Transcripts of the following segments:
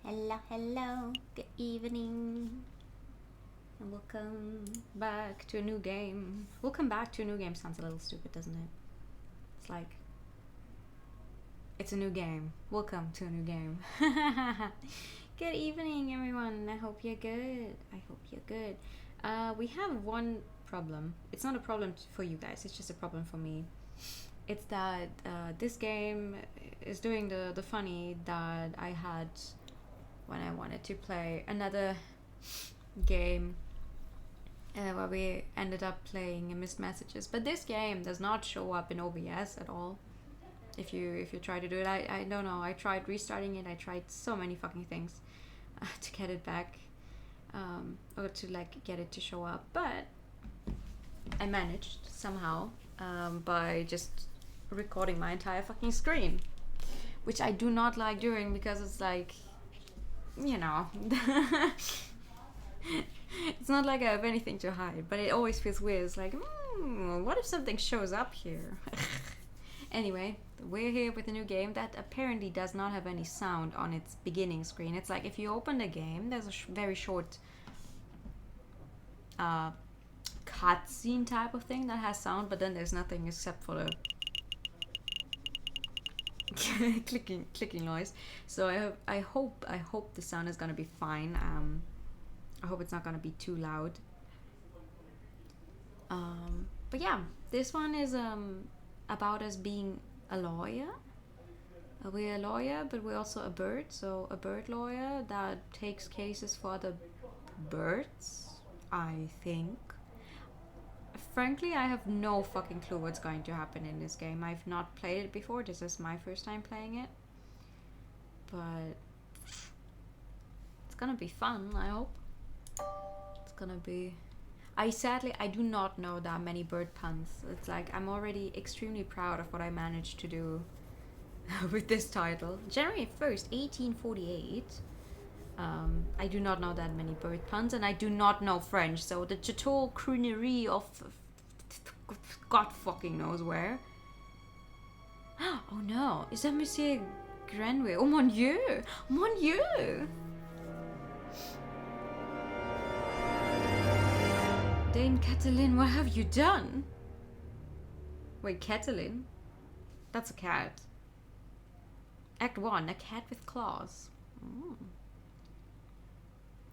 Hello, hello, good evening, and welcome back to a new game. Welcome back to a new game sounds a little stupid, doesn't it? It's like, it's a new game. Welcome to a new game. Good evening, everyone. I hope you're good. I hope you're good. We have one problem. It's not a problem for you guys, it's just a problem for me. It's that this game is doing the funny that I had when I wanted to play another game where we ended up playing missed messages. But this game does not show up in OBS at all. If you try to do it, I don't know. I tried restarting it. I tried so many fucking things to get it back, or to like get it to show up. But I managed somehow by just recording my entire fucking screen, which I do not like doing because it's like, you know, it's not like I have anything to hide, but it always feels weird. It's like, what if something shows up here? Anyway, we're here with a new game that apparently does not have any sound on its beginning screen. It's like if you open the game, there's a very short cutscene type of thing that has sound, but then there's nothing except for the clicking noise. So I hope the sound is gonna be fine. I hope it's not gonna be too loud. But yeah, this one is about us being a lawyer. We're a lawyer, but we're also a bird. So a bird lawyer that takes cases for other birds, I think. Frankly, I have no fucking clue what's going to happen in this game. I've not played it before. This is my first time playing it. But it's gonna be fun, I hope. It's gonna be... I do not know that many bird puns. It's like, I'm already extremely proud of what I managed to do with this title. January 1st, 1848. I do not know that many bird puns, and I do not know French, so the Chateau Croonerie of God fucking knows where. Oh no, is that Monsieur Grenouille? Oh mon dieu! Mon dieu! Dame Cataline, what have you done? Wait, Cataline? That's a cat. Act 1, a cat with claws. Mm.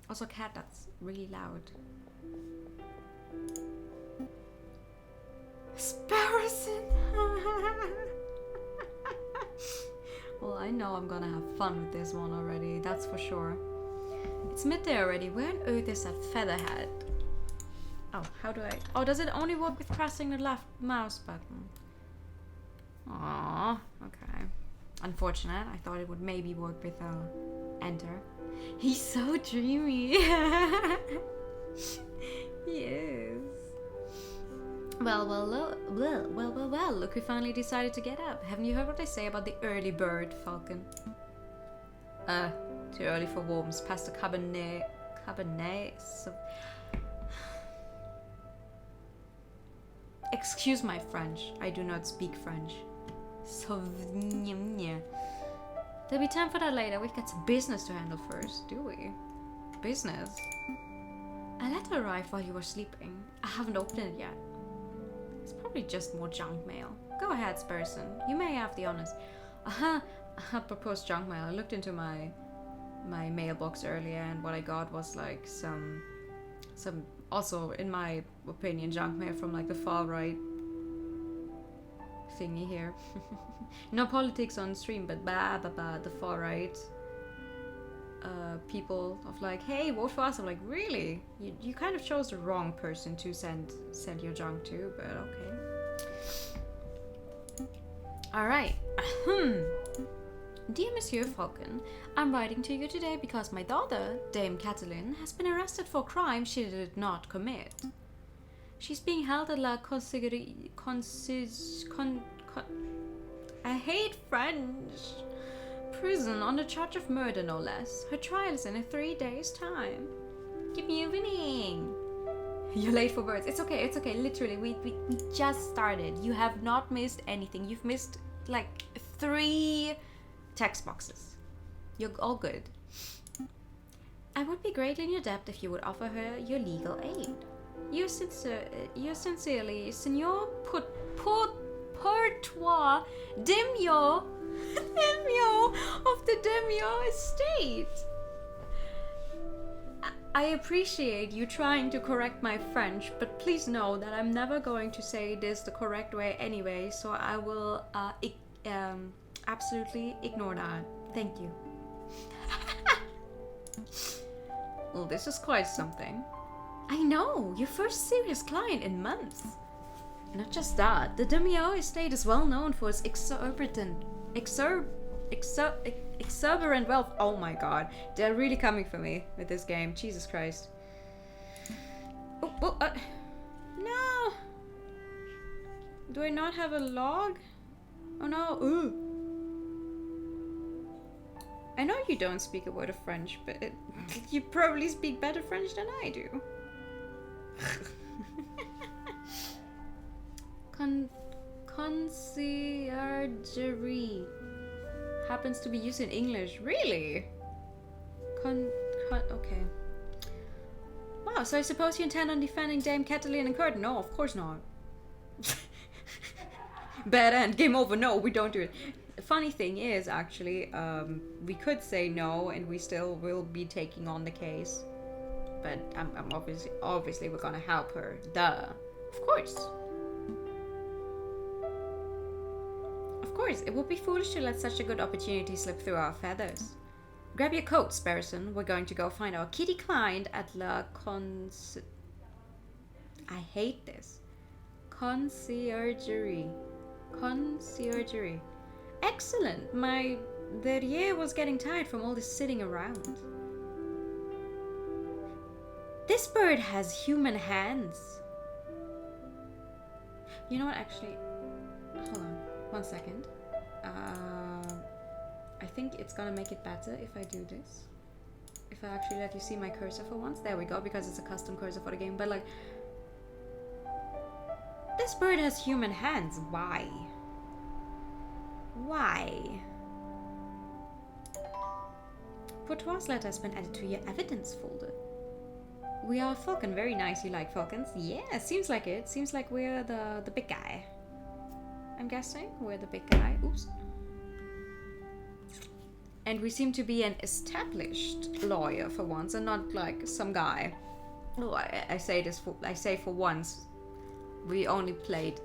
Also a cat that's really loud. Sparrowson! Well, I know I'm gonna have fun with this one already, that's for sure. It's midday already. Where on earth is that featherhead? Oh, how do I... Oh, does it only work with pressing the left mouse button? Aww, okay. Unfortunate. I thought it would maybe work with enter. He's so dreamy. He is. Well, look, we finally decided to get up. Haven't you heard what they say about the early bird, Falcon? Too early for worms. Past the Cabernet. Excuse my French. I do not speak French. There'll be time for that later. We've got some business to handle first, do we? Business? A letter arrived while you were sleeping. I haven't opened it yet. It's probably just more junk mail. Go ahead, Sparson. You may have the honors. Proposed junk mail. I looked into my mailbox earlier, and what I got was like some also, in my opinion, junk mail from like the far right thingy here. No politics on stream, but the far right people of like, hey, vote for us. I'm like, really? You kind of chose the wrong person to send your junk to, but okay. All right. Dear Monsieur Falcon, I'm writing to you today because my daughter, Dame Catalin, has been arrested for a crime she did not commit. She's being held at La I hate French. Prison on the charge of murder, no less. Her trial is in 3 days' time. Give me a winning. You're late for words. It's okay. Literally, we just started. You have not missed anything. You've missed like 3 text boxes. You're all good. I would be greatly in your debt if you would offer her your legal aid. Yours sincerely, Signor Portois Demio of the Demio estate. I appreciate you trying to correct my French, but please know that I'm never going to say this the correct way anyway, so I will absolutely ignore that. Thank you. Well, this is quite something. I know, your first serious client in months. Not just that, the Demio estate is well known for its exorbitant wealth. Oh my god, they're really coming for me with this game. Jesus Christ. No. Do I not have a log? Oh no. Ooh. I know you don't speak a word of French, but you probably speak better French than I do. Conciergerie happens to be used in English. Really? Okay. Wow, so I suppose you intend on defending Dame Catalina in court? No, of course not. Bad end. Game over. No, we don't do it. The funny thing is, actually, we could say no, and we still will be taking on the case. But I'm obviously we're gonna help her. Duh. Of course. Of course, it would be foolish to let such a good opportunity slip through our feathers. Grab your coat, Sparson. We're going to go find our kitty client at La I hate this. Conciergerie. Excellent. My verrier was getting tired from all this sitting around. This bird has human hands. You know what, actually... Hold on. 1 second. I think it's gonna make it better if I do this. If I actually let you see my cursor for once. There we go, because it's a custom cursor for the game. But like... This bird has human hands. Why? Why? Portois' letter has been added to your evidence folder. We are Falcon. Very nice. You like Falcons? Yeah, seems like it. Seems like we're the big guy. I'm guessing we're the big guy. Oops. And we seem to be an established lawyer for once, and not like some guy. Oh, I say for once. We only played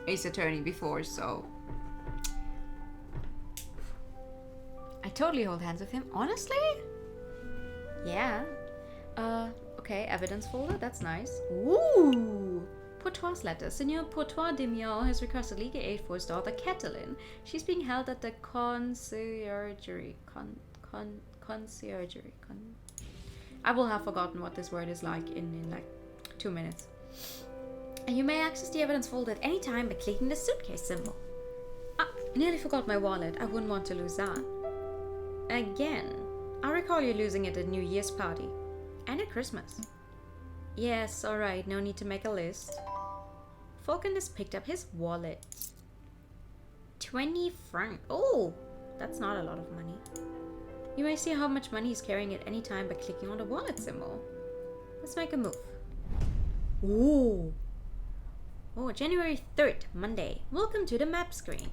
Ace Attorney before, so I totally hold hands with him. Honestly? Yeah. Okay, evidence folder. That's nice. Ooh. Portois' letter. Signor Portois de Mion has requested legal aid for his daughter, Catalin. She's being held at the conciergerie. Conciergerie. I will have forgotten what this word is like in like 2 minutes. And you may access the evidence folder at any time by clicking the suitcase symbol. Ah, nearly forgot my wallet. I wouldn't want to lose that. Again. I recall you losing it at New Year's party. And at Christmas. Yes, alright, no need to make a list. Falcon has picked up his wallet. 20 francs. Oh, that's not a lot of money. You may see how much money he's carrying at any time by clicking on the wallet symbol. Let's make a move. Ooh. Oh, January 3rd, Monday. Welcome to the map screen.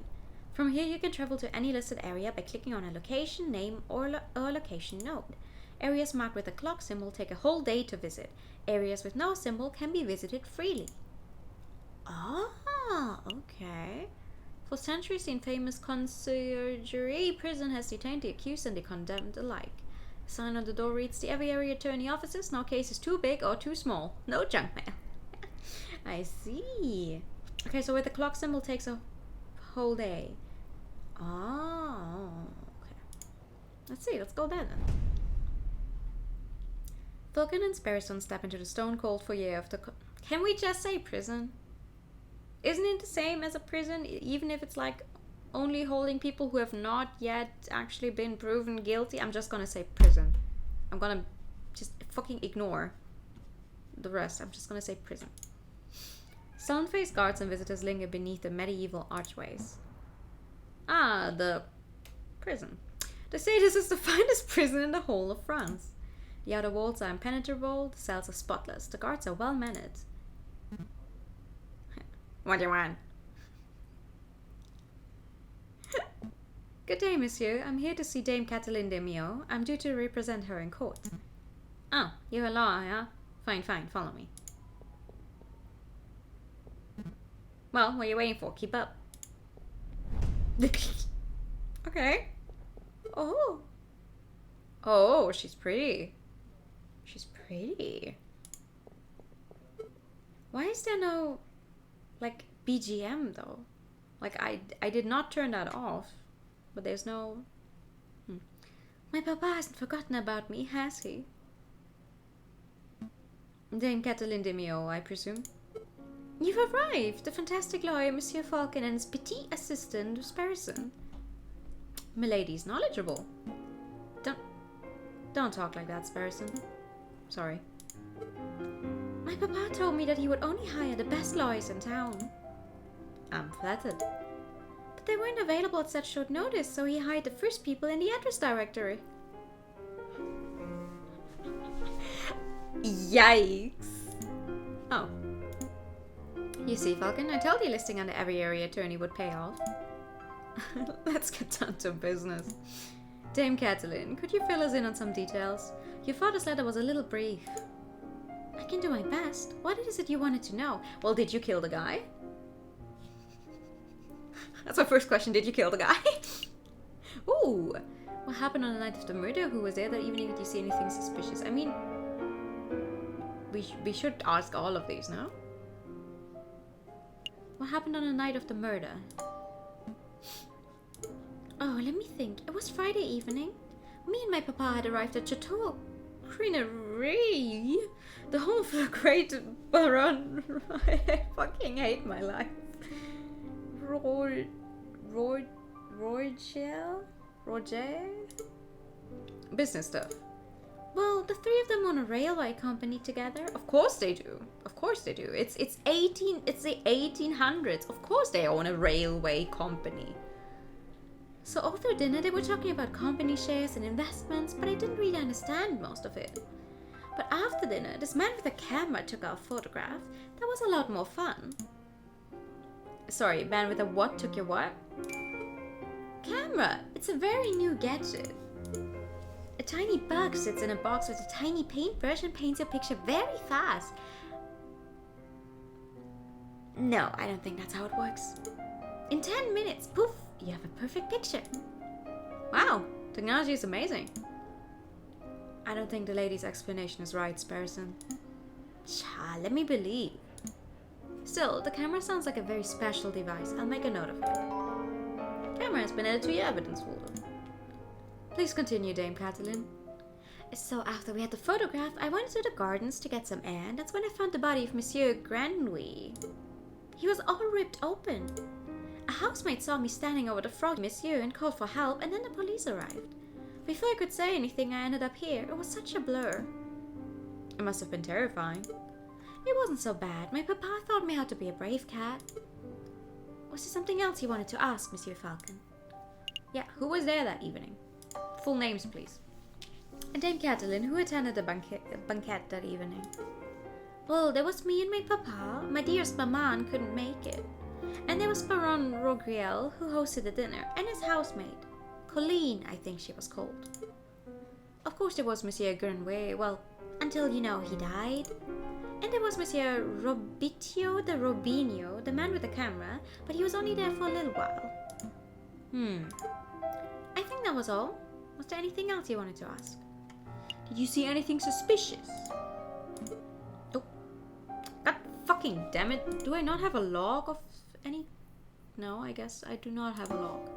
From here you can travel to any listed area by clicking on a location name or a location node. Areas marked with a clock symbol take a whole day to visit. Areas with no symbol can be visited freely. Ah, okay. For centuries, the infamous conciergerie prison has detained the accused and the condemned alike. A sign on the door reads, "The Aviary Attorney offices, no case is too big or too small. No junk mail." I see. Okay, so with the clock symbol takes a whole day. Oh, okay. Let's see, let's go there then. Falcon and Sparrowson step into the stone-cold foyer of the... Can we just say prison? Isn't it the same as a prison, even if it's like only holding people who have not yet actually been proven guilty? I'm just gonna say prison. I'm gonna just fucking ignore the rest. I'm just gonna say prison. Stone-faced guards and visitors linger beneath the medieval archways. Ah, the prison. They say this is the finest prison in the whole of France. The outer walls are impenetrable, the cells are spotless, the guards are well-mannered. What do you want? Good day, monsieur. I'm here to see Dame Cataline de Mio. I'm due to represent her in court. Oh, you're a lawyer, huh? Fine, fine, follow me. Well, what are you waiting for? Keep up. Okay. Oh. Oh, she's pretty. She's pretty. Why is there no, like, BGM, though? Like, I did not turn that off. But there's no... My papa hasn't forgotten about me, has he? Dame Cataline de Mio, I presume. You've arrived! The fantastic lawyer, Monsieur Falcon, and his petit assistant, Sparrowson. Milady's knowledgeable. Don't talk like that, Sparrowson. Sorry. My papa told me that he would only hire the best lawyers in town. I'm flattered. But they weren't available at such short notice, so he hired the first people in the address directory. Yikes! Oh. You see, Falcon, I told you listing on the Aviary Attorney would pay off. Let's get down to business. Dame Cataline, could you fill us in on some details? Your father's letter was a little brief. I can do my best. What is it you wanted to know? Well, did you kill the guy? That's my first question. Did you kill the guy? Ooh. What happened on the night of the murder? Who was there that evening? Did you see anything suspicious? I mean, we should ask all of these, no? What happened on the night of the murder? Oh, let me think. It was Friday evening. Me and my papa had arrived at Chateau Crinerie. The home of the great Baron. I fucking hate my life. Roger? Business stuff. Well, the three of them own a railway company together. Of course they do. Of course they do. It's the 1800s. Of course they own a railway company. So all through dinner they were talking about company shares and investments, but I didn't really understand most of it. But after dinner, this man with a camera took our photograph. That was a lot more fun. Sorry, man with a what took your what? Camera! It's a very new gadget. A tiny bug sits in a box with a tiny paintbrush and paints your picture very fast. No, I don't think that's how it works. In 10 minutes, poof, you have a perfect picture. Wow, technology is amazing. I don't think the lady's explanation is right, Sparrowson. Let me believe. Still, the camera sounds like a very special device. I'll make a note of it. Camera has been added to your evidence folder. Please continue, Dame Cataline. So after we had the photograph, I went to the gardens to get some air, and that's when I found the body of Monsieur Granouille. He was all ripped open. A housemaid saw me standing over the frog Monsieur and called for help, and then the police arrived. Before I could say anything, I ended up here. It was such a blur. It must have been terrifying. It wasn't so bad. My papa taught me how to be a brave cat. Was there something else you wanted to ask, Monsieur Falcon? Yeah, who was there that evening? Full names, please. Dame Catelyn, who attended the banquet that evening. Well, there was me and my papa. My dearest maman couldn't make it. And there was Baron Rogriel, who hosted the dinner, and his housemaid. Colleen, I think she was called. Of course there was Monsieur Grenouille, well, until, you know, he died. And there was Monsieur Robitio de Robinho, the man with the camera, but he was only there for a little while. I think that was all. Was there anything else you wanted to ask? Did you see anything suspicious? Oh. God fucking damn it. Do I not have a log of any? No, I guess I do not have a log.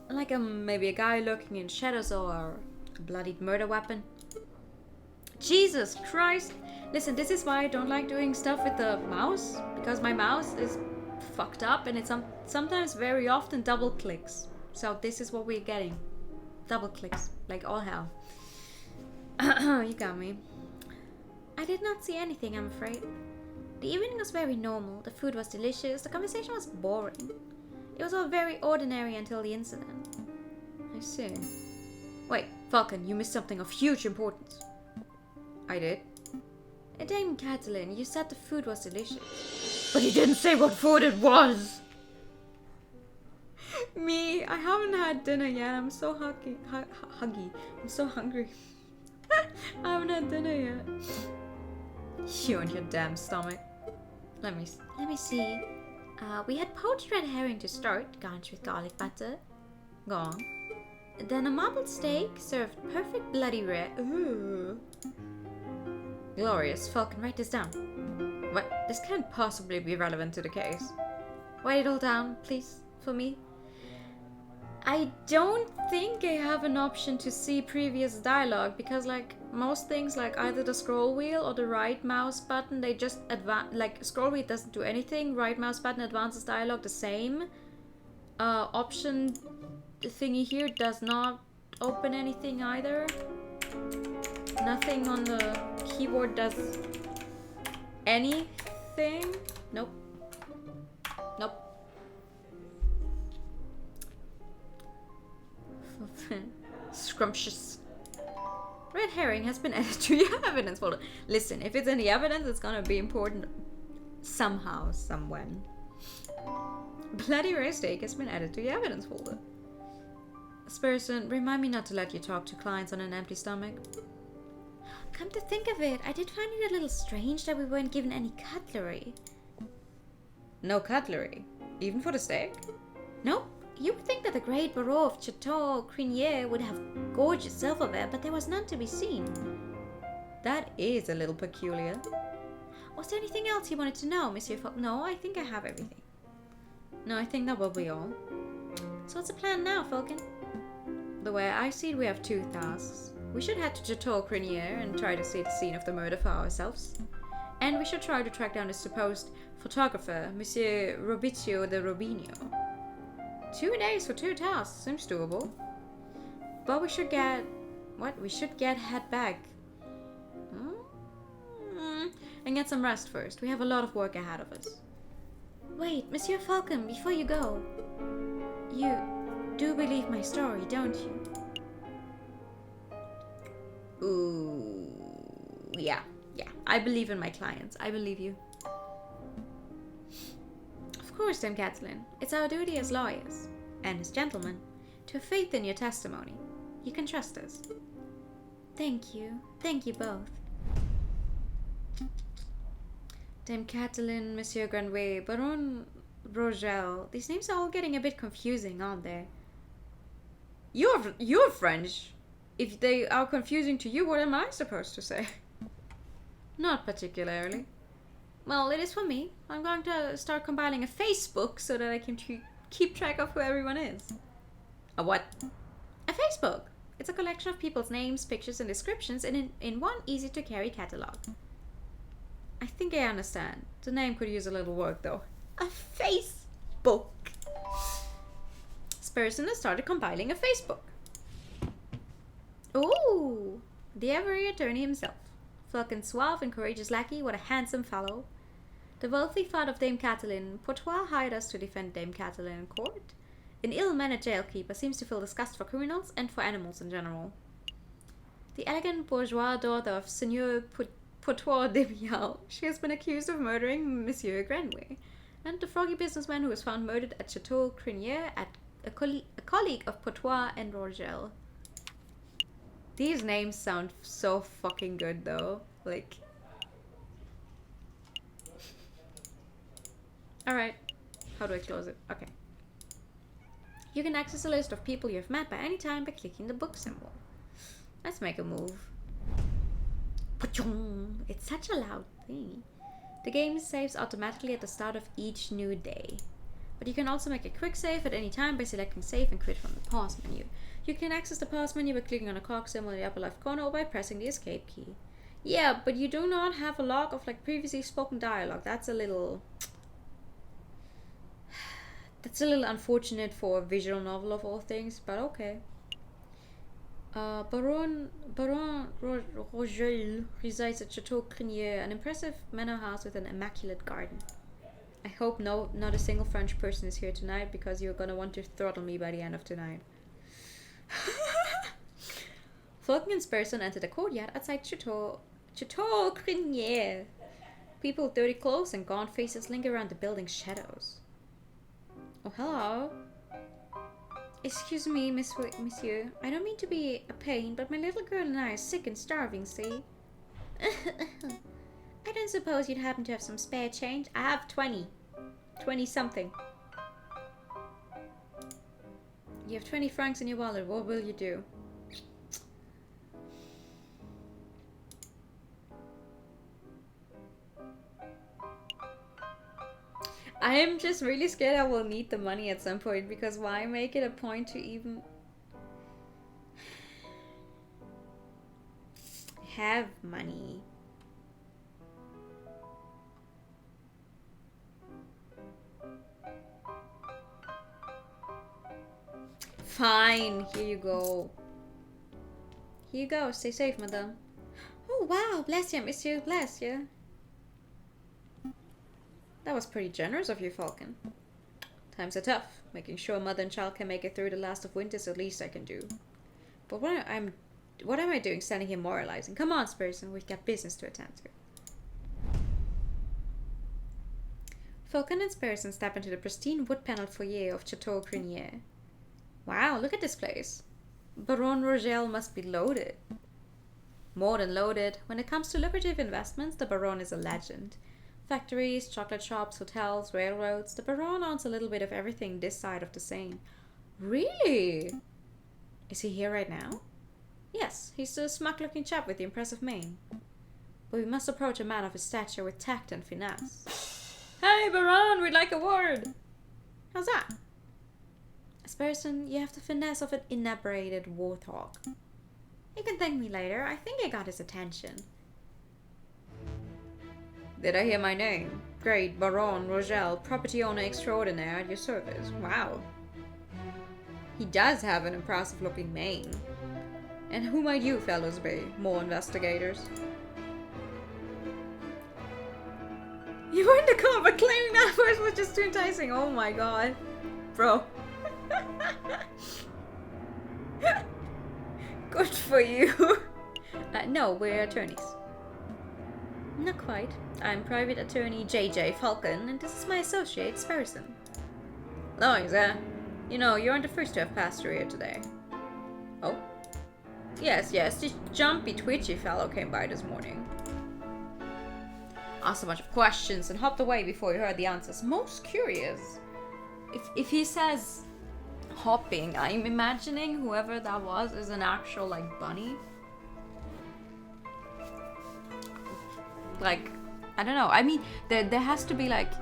Like maybe a guy lurking in shadows or a bloodied murder weapon. Jesus Christ! Listen, this is why I don't like doing stuff with the mouse. Because my mouse is fucked up and it sometimes very often double clicks. So this is what we're getting. Double clicks. Like all hell. You got me. I did not see anything, I'm afraid. The evening was very normal. The food was delicious. The conversation was boring. It was all very ordinary until the incident. I see. Wait, Falcon, you missed something of huge importance. I did. Dame Catelyn, you said the food was delicious. But you didn't say what food it was! Me, I haven't had dinner yet. I'm so huggy. I'm so hungry. I haven't had dinner yet. You and your damn stomach. Let me see. We had poached red herring to start, garnished with garlic butter. Gone. Then a marbled steak, served perfect bloody rare. Ooh. Glorious. Falcon, write this down. What? This can't possibly be relevant to the case. Write it all down, please, for me. I don't think I have an option to see previous dialogue because, like, most things, like either the scroll wheel or the right mouse button, they just advance. Like, scroll wheel doesn't do anything. Right mouse button advances dialogue the same. Option thingy here does not open anything either. Nothing on the keyboard does anything. Nope. Nope. Scrumptious. Red herring has been added to your evidence folder. Listen, if it's in the evidence, it's gonna be important somehow, somewhen. Bloody rare steak has been added to your evidence folder. Spurson, remind me not to let you talk to clients on an empty stomach. Come to think of it, I did find it a little strange that we weren't given any cutlery. No cutlery? Even for the steak? Nope. You would think that the great Baron of Chateau Crinier would have gorgeous silverware, but there was none to be seen. That is a little peculiar. Was there anything else you wanted to know, Monsieur No, I think I have everything. No, I think that will be all. So what's the plan now, Falcon? The way I see it, we have two tasks. We should head to Chateau Crinier and try to see the scene of the murder for ourselves. And we should try to track down the supposed photographer, Monsieur Robitio de Robinho. 2 days for 2 tasks. Seems doable. But we should get... What? We should head back. And get some rest first. We have a lot of work ahead of us. Wait, Monsieur Falcon, before you go. You do believe my story, don't you? Ooh... Yeah. I believe in my clients. I believe you. Of course, Dame Catelyn. It's our duty as lawyers, and as gentlemen, to have faith in your testimony. You can trust us. Thank you. Thank you both. Dame Catelyn, Monsieur Granway, Baron Rogel. These names are all getting a bit confusing, aren't they? You're French. If they are confusing to you, what am I supposed to say? Not particularly. Well, it is for me. I'm going to start compiling a Facebook so that I can keep track of who everyone is. A what? A Facebook. It's a collection of people's names, pictures, and descriptions in one easy-to-carry catalog. I think I understand. The name could use a little work, though. A Facebook. Spurson has started compiling a Facebook. Ooh, the Aviary Attorney himself. Falcon's suave and courageous lackey, what a handsome fellow. The wealthy father of Dame Catelyn, Pourtois hired us to defend Dame Catelyn in court. An ill-mannered jailkeeper seems to feel disgust for criminals and for animals in general. The elegant bourgeois daughter of Seigneur Pourtois de Bial, she has been accused of murdering Monsieur Grenouille, and the froggy businessman who was found murdered at Chateau Crinier, at a colleague of Pourtois and Rogel. These names sound so fucking good though. Like... Alright. How do I close it? Okay. You can access a list of people you have met by any time by clicking the book symbol. Let's make a move. It's such a loud thing. The game saves automatically at the start of each new day. But you can also make a quick save at any time by selecting save and quit from the pause menu. You can access the pause menu by clicking on a clock symbol in the upper left corner or by pressing the escape key. Yeah, but you do not have a log of like previously spoken dialogue. That's a little unfortunate for a visual novel of all things, but okay. Baron Rogel resides at Chateau Crinier, an impressive manor house with an immaculate garden. I hope not a single French person is here tonight, because you're gonna want to throttle me by the end of tonight. Falcon and Spurson enter the courtyard outside Chateau Crinier. People with dirty clothes and gaunt faces linger around the building's shadows. Oh, hello. Excuse me, monsieur. I don't mean to be a pain, but my little girl and I are sick and starving, see? I don't suppose you'd happen to have some spare change? I have 20. 20 something. You have 20 francs in your wallet. What will you do? I am just really scared I will need the money at some point, because why make it a point to even have money? Fine, here you go. Here you go, stay safe, madame. Oh wow, bless you, monsieur, bless you. That was pretty generous of you, Falcon. Times are tough. Making sure mother and child can make it through the last of winter is the least I can do. But what am I doing standing here moralizing? Come on, Spurson, we've got business to attend to. Falcon and Spurson step into the pristine wood-paneled foyer of Chateau Crinier. Wow, look at this place. Baron Rogel must be loaded. More than loaded. When it comes to lucrative investments, the Baron is a legend. Factories, chocolate shops, hotels, railroads. The Baron owns a little bit of everything this side of the Seine. Really? Is he here right now? Yes, he's the smug-looking chap with the impressive mane. But we must approach a man of his stature with tact and finesse. Hey, Baron, we'd like a word! How's that? As person, you have the finesse of an inebriated warthog. You can thank me later. I think I got his attention. Did I hear my name? Great Baron Rogel, property owner extraordinaire at your service. Wow. He does have an impressive looking mane. And who might you fellows be? More investigators? You were in the car, but claiming that voice was just too enticing. Oh my god. Bro. Good for you. No, we're attorneys. Not quite. I'm private attorney JJ Falcon, and this is my associate, Spurson. Liza, you know, you aren't the first to have passed through here today. Oh? Yes, this jumpy, twitchy fellow came by this morning. Asked a bunch of questions and hopped away before he heard the answers. Most curious. If he says hopping, I'm imagining whoever that was is an actual, like, bunny. Like, I don't know. I mean, there has to be, like...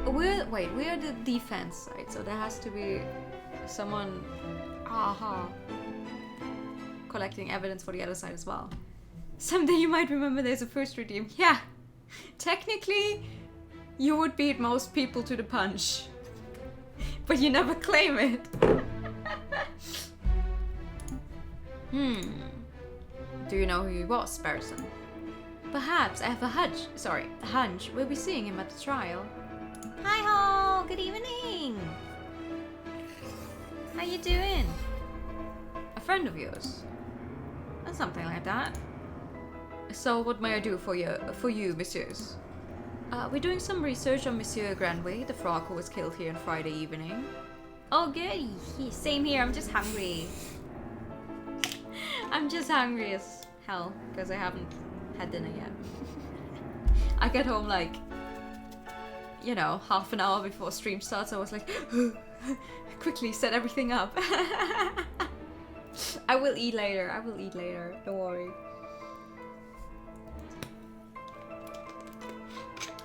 We're the defense side, so there has to be someone... collecting evidence for the other side as well. Someday you might remember there's a first redeem. Yeah, technically, you would beat most people to the punch. But you never claim it. Do you know who he was, Sparrowson? Perhaps I have a hunch we'll be seeing him at the trial. Hi ho, good evening. How you doing? A friend of yours? Or something like that. So what may I do for you, messieurs? We're doing some research on Monsieur Granway, the frog who was killed here on Friday evening. Oh goody, same here, I'm just hungry. I'm just hungry as hell, because I haven't had dinner yet. I get home like, you know, half an hour before stream starts. I was like, quickly set everything up. I will eat later, don't worry.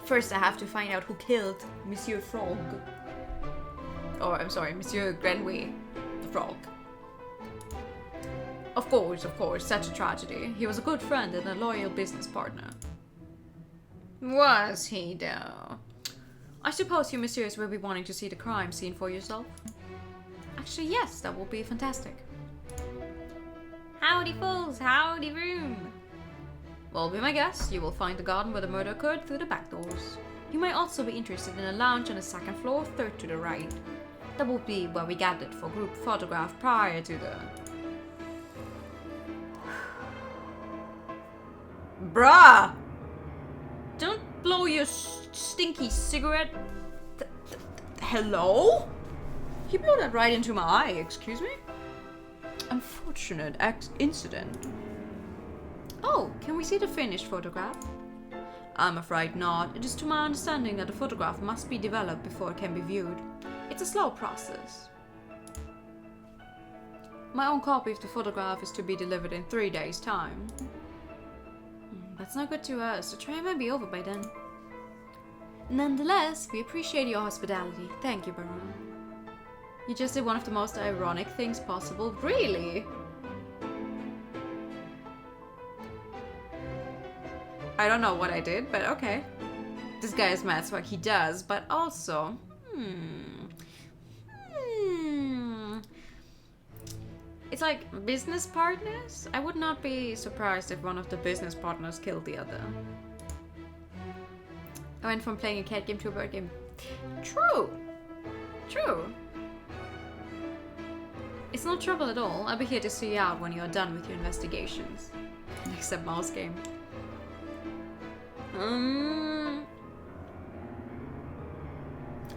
First I have to find out who killed Monsieur Frog. Or, I'm sorry, Monsieur Granway, the frog. Of course, such a tragedy. He was a good friend and a loyal business partner. Was he, though? I suppose you messieurs will be wanting to see the crime scene for yourself? Actually, yes, that will be fantastic. Howdy, fools, howdy, room. Well, be my guest, you will find the garden where the murder occurred through the back doors. You may also be interested in a lounge on the second floor, third to the right. That will be where we gathered for group photograph prior to the... Bruh! Don't blow your stinky cigarette. Hello? He blew that right into my eye, excuse me? Unfortunate incident. Oh, can we see the finished photograph? I'm afraid not. It is to my understanding that the photograph must be developed before it can be viewed. It's a slow process. My own copy of the photograph is to be delivered in 3 days' time. That's not good to us. The trial might be over by then. Nonetheless, we appreciate your hospitality. Thank you, Baron. You just did one of the most ironic things possible. Really? I don't know what I did, but okay. This guy is mad, so he does, but also... It's like business partners? I would not be surprised if one of the business partners killed the other. I went from playing a cat game to a bird game. True. It's no trouble at all. I'll be here to see you out when you are done with your investigations. Except mouse game.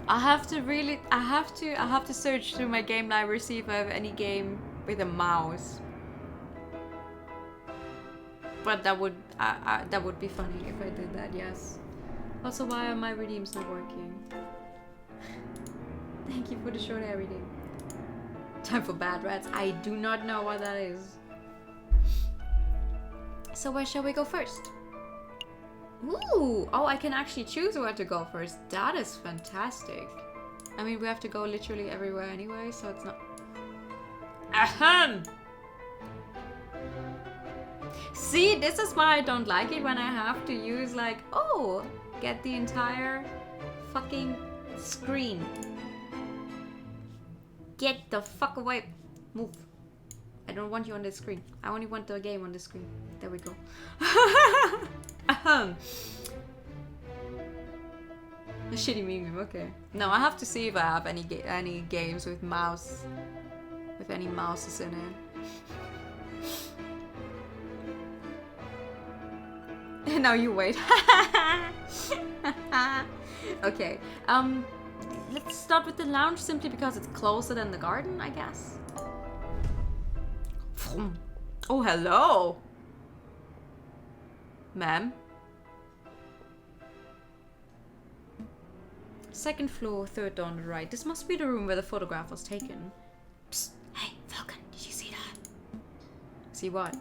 I have to search through my game library, see if I have any game with a mouse. But that would be funny if I did that, yes. Also, why are my redeems not working? Thank you for the short hair redeem. Time for bad rats. I do not know what that is. So where shall we go first? Ooh! Oh, I can actually choose where to go first. That is fantastic. I mean, we have to go literally everywhere anyway, so it's not... Ahem! See, this is why I don't like it when I have to use like, oh, get the entire fucking screen. Get the fuck away. Move. I don't want you on the screen. I only want the game on the screen. There we go. A shitty meme, okay. No, I have to see if I have any games with mouse, with any mouses in it. Now you wait. Okay. Let's start with the lounge simply because it's closer than the garden, I guess. Oh, hello. Ma'am. Second floor, third door on the right. This must be the room where the photograph was taken. Psst. Hey, Falcon, did you see that? See what?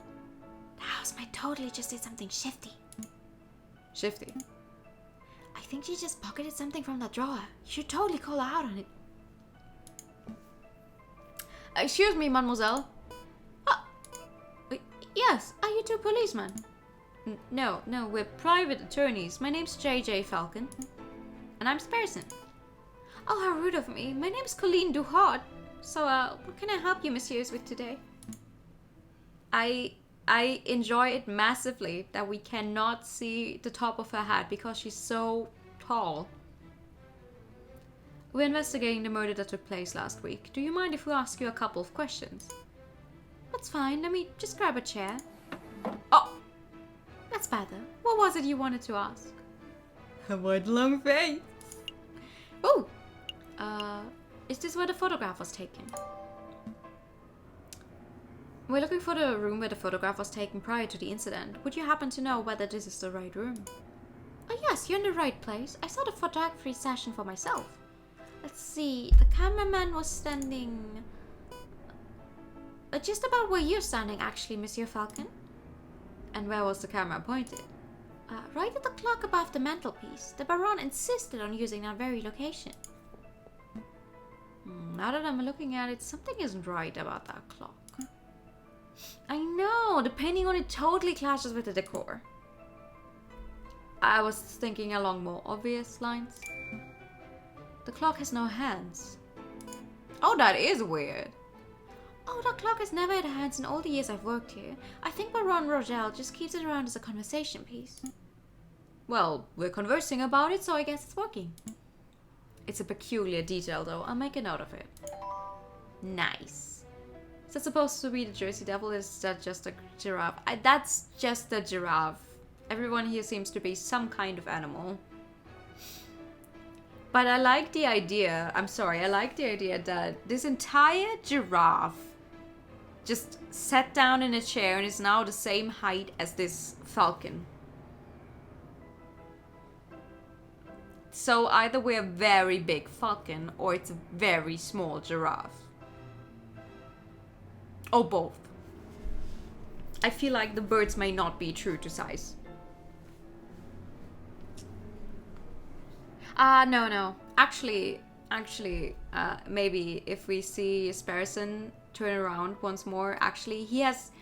The housemate totally just did something shifty. Shifty? I think she just pocketed something from that drawer. You should totally call her out on it. Excuse me, mademoiselle. Yes, are you two policemen? No, we're private attorneys. My name's JJ Falcon. And I'm Sparrowson. Oh, how rude of me. My name's Colleen Duhart. So, what can I help you, messieurs, with today? I enjoy it massively that we cannot see the top of her hat because she's so tall. We're investigating the murder that took place last week. Do you mind if we ask you a couple of questions? That's fine. Let me just grab a chair. Oh! That's better. What was it you wanted to ask? A white long face. Oh! Is this where the photograph was taken? We're looking for the room where the photograph was taken prior to the incident. Would you happen to know whether this is the right room? Oh yes, you're in the right place. I saw the photography session for myself. Let's see, the cameraman was standing... just about where you're standing, actually, Monsieur Falcon. And where was the camera pointed? Right at the clock above the mantelpiece. The Baron insisted on using that very location. Now that I'm looking at it, something isn't right about that clock. I know, the painting on it totally clashes with the decor. I was thinking along more obvious lines. The clock has no hands. Oh, that is weird. Oh, that clock has never had hands in all the years I've worked here. I think Baron Rogel just keeps it around as a conversation piece. Well, we're conversing about it, so I guess it's working. It's a peculiar detail, though. I'll make a note of it. Nice. Is that supposed to be the Jersey Devil? Is that just a giraffe? That's just a giraffe. Everyone here seems to be some kind of animal. But I like the idea, I like the idea that this entire giraffe just sat down in a chair and is now the same height as this falcon. So either we're a very big falcon or it's a very small giraffe. Or both. I feel like the birds may not be true to size. No. Actually, maybe if we see Sparrison turn around once more, actually, he has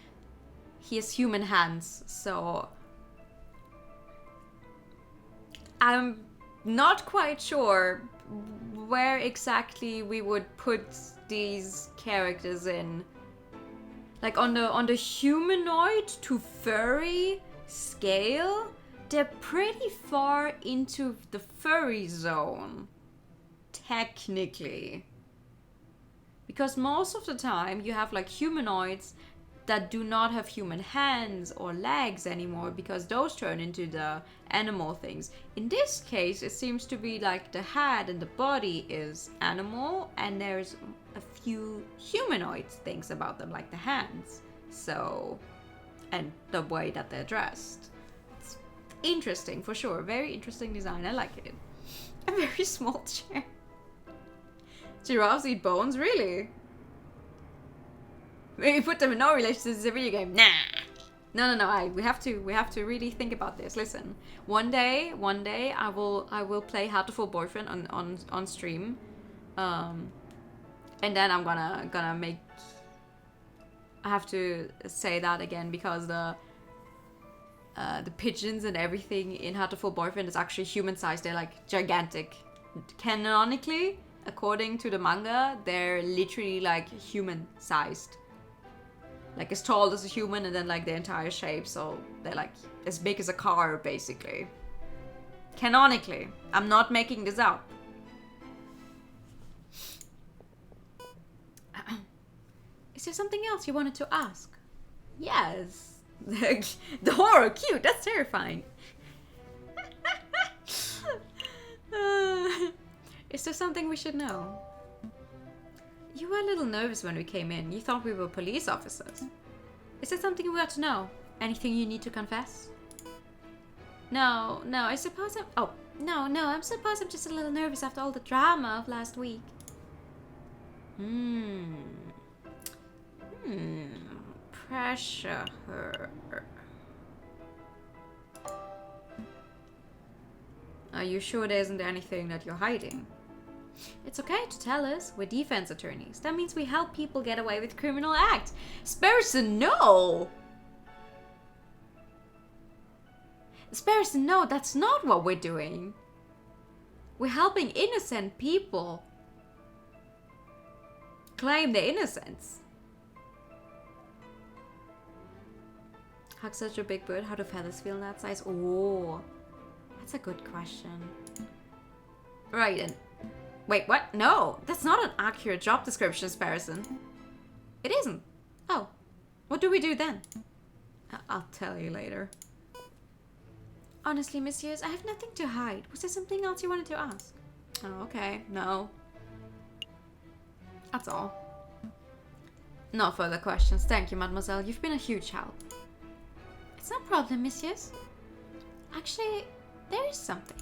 human hands, so I'm not quite sure where exactly we would put these characters in. Like on the humanoid to furry scale, they're pretty far into the furry zone, technically. Because most of the time you have like humanoids that do not have human hands or legs anymore because those turn into the animal things. In this case, it seems to be like the head and the body is animal and there's a few humanoid things about them, like the hands. So, and the way that they're dressed. It's interesting for sure. Very interesting design. I like it. A very small chair. Giraffes eat bones? Really? Maybe put them in no relation to this video game. Nah. No. We have to really think about this. Listen. One day I will play How to Fool Boyfriend on stream. And then I'm gonna make, I have to say that again because the pigeons and everything in How to Fool Boyfriend is actually human sized. They're like gigantic. Canonically, according to the manga, they're literally like human sized. Like as tall as a human and then like the entire shape, so they're like as big as a car basically. Canonically. I'm not making this up. Is there something else you wanted to ask? Yes. The horror, cute, that's terrifying. Is there something we should know? You were a little nervous when we came in. You thought we were police officers. Is there something we ought to know? Anything you need to confess? No, I suppose I'm... Oh, no, I suppose I'm just a little nervous after all the drama of last week. Pressure her. Are you sure there isn't anything that you're hiding? It's okay to tell us. We're defense attorneys. That means we help people get away with criminal acts. Sparrison, no! Sparrison, no, that's not what we're doing. We're helping innocent people claim their innocence. Hug such a big bird. How do feathers feel in that size? Oh, that's a good question. Right, and wait, what? No, that's not an accurate job description, Sparrison. It isn't. Oh, what do we do then? I'll tell you later. Honestly, messieurs, I have nothing to hide. Was there something else you wanted to ask? Oh, okay. No. That's all. No further questions. Thank you, mademoiselle. You've been a huge help. It's no problem, messieurs. Actually, there is something.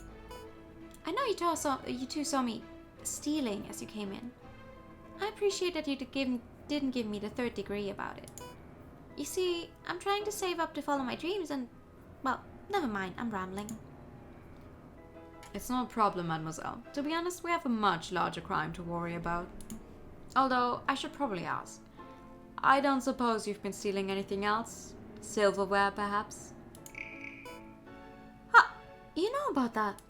I know you two saw me stealing as you came in. I appreciate that you didn't give me the third degree about it. You see, I'm trying to save up to follow my dreams and, well, never mind, I'm rambling. It's no problem, mademoiselle. To be honest, we have a much larger crime to worry about. Although, I should probably ask. I don't suppose you've been stealing anything else? Silverware, perhaps? Huh, you know about that?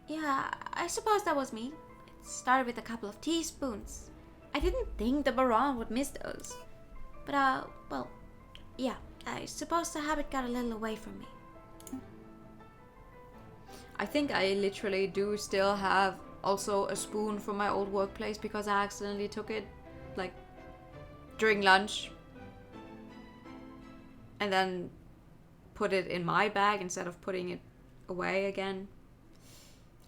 Yeah, I suppose that was me. It started with a couple of teaspoons. I didn't think the Baron would miss those. But, well, yeah, I suppose the habit got a little away from me. I think I literally do still have also a spoon from my old workplace because I accidentally took it, like, during lunch. And then put it in my bag instead of putting it away again.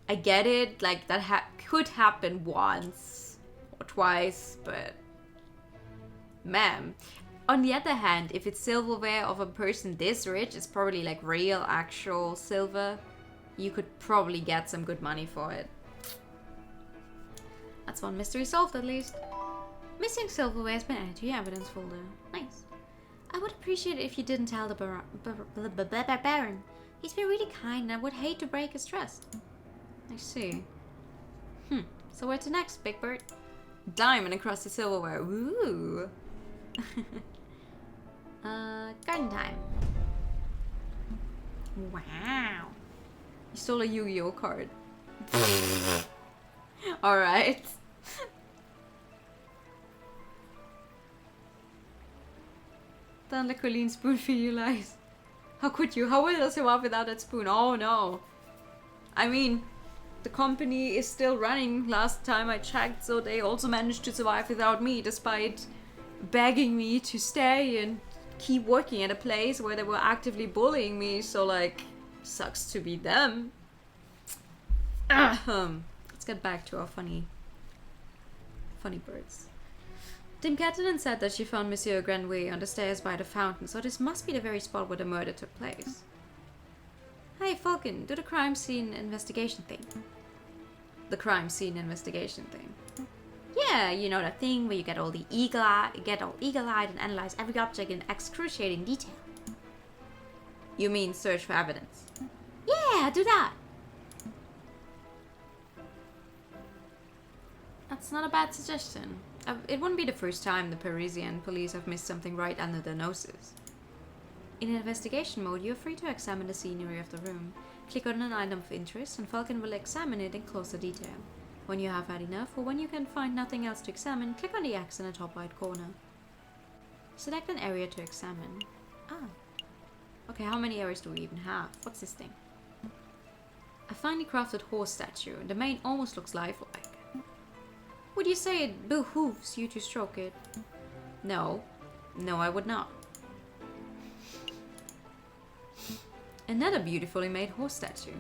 I get it, like, that could happen once or twice, but... Ma'am. On the other hand, if it's silverware of a person this rich, it's probably like real, actual silver. You could probably get some good money for it. That's one mystery solved, at least. Missing silverware has been added to your evidence folder. Nice. I would appreciate it if you didn't tell the Baron. He's been really kind and I would hate to break his trust. I see. So where to next, Big Bird? Diamond across the silverware. Ooh. Garden time. Wow. You stole a Yu-Gi-Oh card. Alright. Don't let Colleen's spoon feed you lies. How could you? How will I survive without that spoon? Oh no. I mean, the company is still running last time I checked, so they also managed to survive without me, despite begging me to stay and keep working at a place where they were actively bullying me, so like, sucks to be them. Let's get back to our funny birds. Dame Catelyn said that she found Monsieur Granouille on the stairs by the fountain, so this must be the very spot where the murder took place. Hey Falcon, do the crime scene investigation thing. The crime scene investigation thing. Yeah, you know that thing where you get all eagle-eyed and analyze every object in excruciating detail. You mean search for evidence? Yeah, do that. That's not a bad suggestion. It wouldn't be the first time the Parisian police have missed something right under their noses. In investigation mode, you're free to examine the scenery of the room. Click on an item of interest and Falcon will examine it in closer detail. When you have had enough, or when you can find nothing else to examine, click on the X in the top right corner. Select an area to examine. Okay, how many areas do we even have? What's this thing? A finely crafted horse statue. The mane almost looks lifelike. Would you say it behooves you to stroke it? No. No, I would not. Another beautifully made horse statue.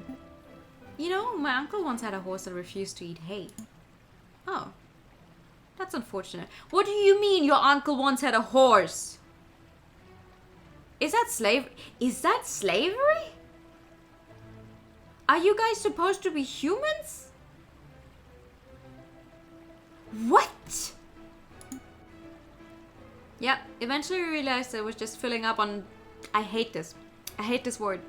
You know, my uncle once had a horse that refused to eat hay. Oh. That's unfortunate. What do you mean your uncle once had a horse? Is that slavery? Is that slavery? Are you guys supposed to be humans? What? Yeah, eventually we realized it was just filling up on... I hate this. I hate this word.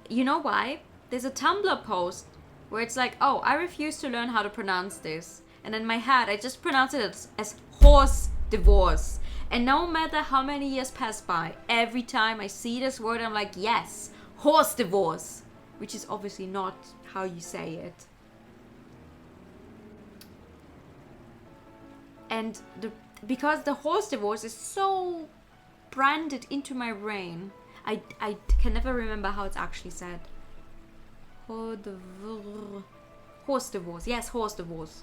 You know why? There's a Tumblr post where it's like, oh, I refuse to learn how to pronounce this. And in my head, I just pronounce it as horse divorce. And no matter how many years pass by, every time I see this word, I'm like, yes, horse divorce. which is obviously not how you say it. And because the horse divorce is so branded into my brain, I can never remember how it's actually said. Horse divorce. Yes, horse divorce.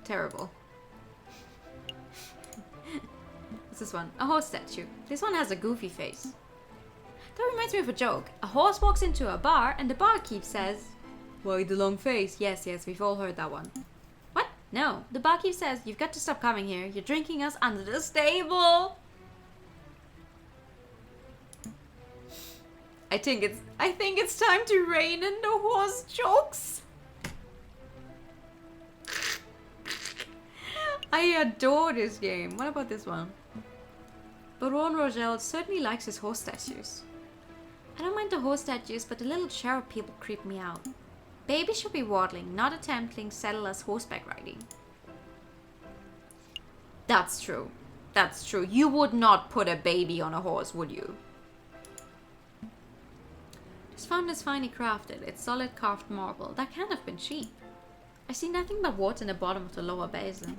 Terrible. What's this one? A horse statue. This one has a goofy face. That reminds me of a joke. A horse walks into a bar and the barkeep says, "Why the long face?" Yes, we've all heard that one. What? No. The barkeep says, "You've got to stop coming here. You're drinking us under the stable." I think it's time to rein in the horse jokes. I adore this game. What about this one? Baron Rogel certainly likes his horse statues. I don't mind the horse statues, but the little cherub people creep me out. Babies should be waddling, not attempting settlers horseback riding. That's true. That's true. You would not put a baby on a horse, would you? This fountain is finely crafted. It's solid carved marble. That can't have been cheap. I see nothing but water in the bottom of the lower basin.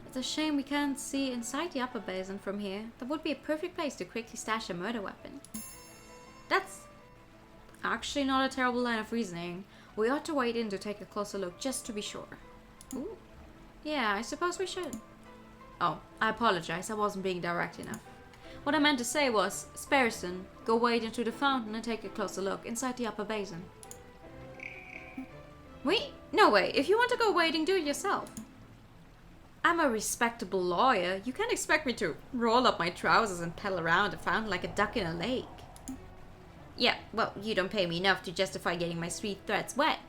It's a shame we can't see inside the upper basin from here. That would be a perfect place to quickly stash a murder weapon. That's actually not a terrible line of reasoning. We ought to wait in to take a closer look just to be sure. Ooh. Yeah, I suppose we should. Oh, I apologize. I wasn't being direct enough. What I meant to say was, Sparrison, go wade into the fountain and take a closer look inside the upper basin. Wait, no way. If you want to go wading, do it yourself. I'm a respectable lawyer. You can't expect me to roll up my trousers and paddle around the fountain like a duck in a lake. Yeah, well, you don't pay me enough to justify getting my sweet threads wet.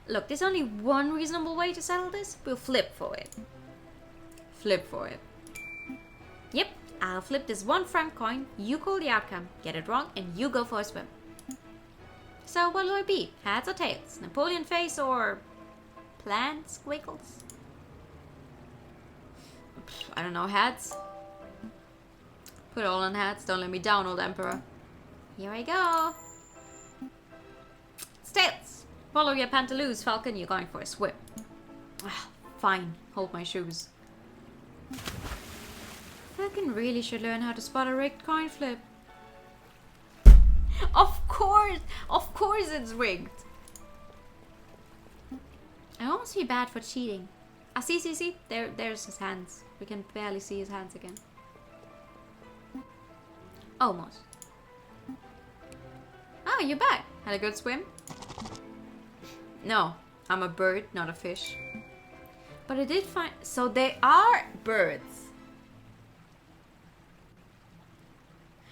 Look, there's only one reasonable way to settle this. We'll flip for it. Flip for it. Yep, I'll flip this 1 franc coin. You call the outcome. Get it wrong and you go for a swim. So what'll it be? Heads or tails? Napoleon face or plant squiggles? I don't know, heads? Put it all on heads. Don't let me down, old emperor. Here I go. It's tails. Follow your pantaloons, Falcon. You're going for a swim. Fine. Hold my shoes. Falcon really should learn how to spot a rigged coin flip. Of course it's rigged. I almost feel bad for cheating. See. There's his hands. We can barely see his hands again. Almost. Oh, you're back. Had a good swim? No, I'm a bird, not a fish. But I did find... So they are birds.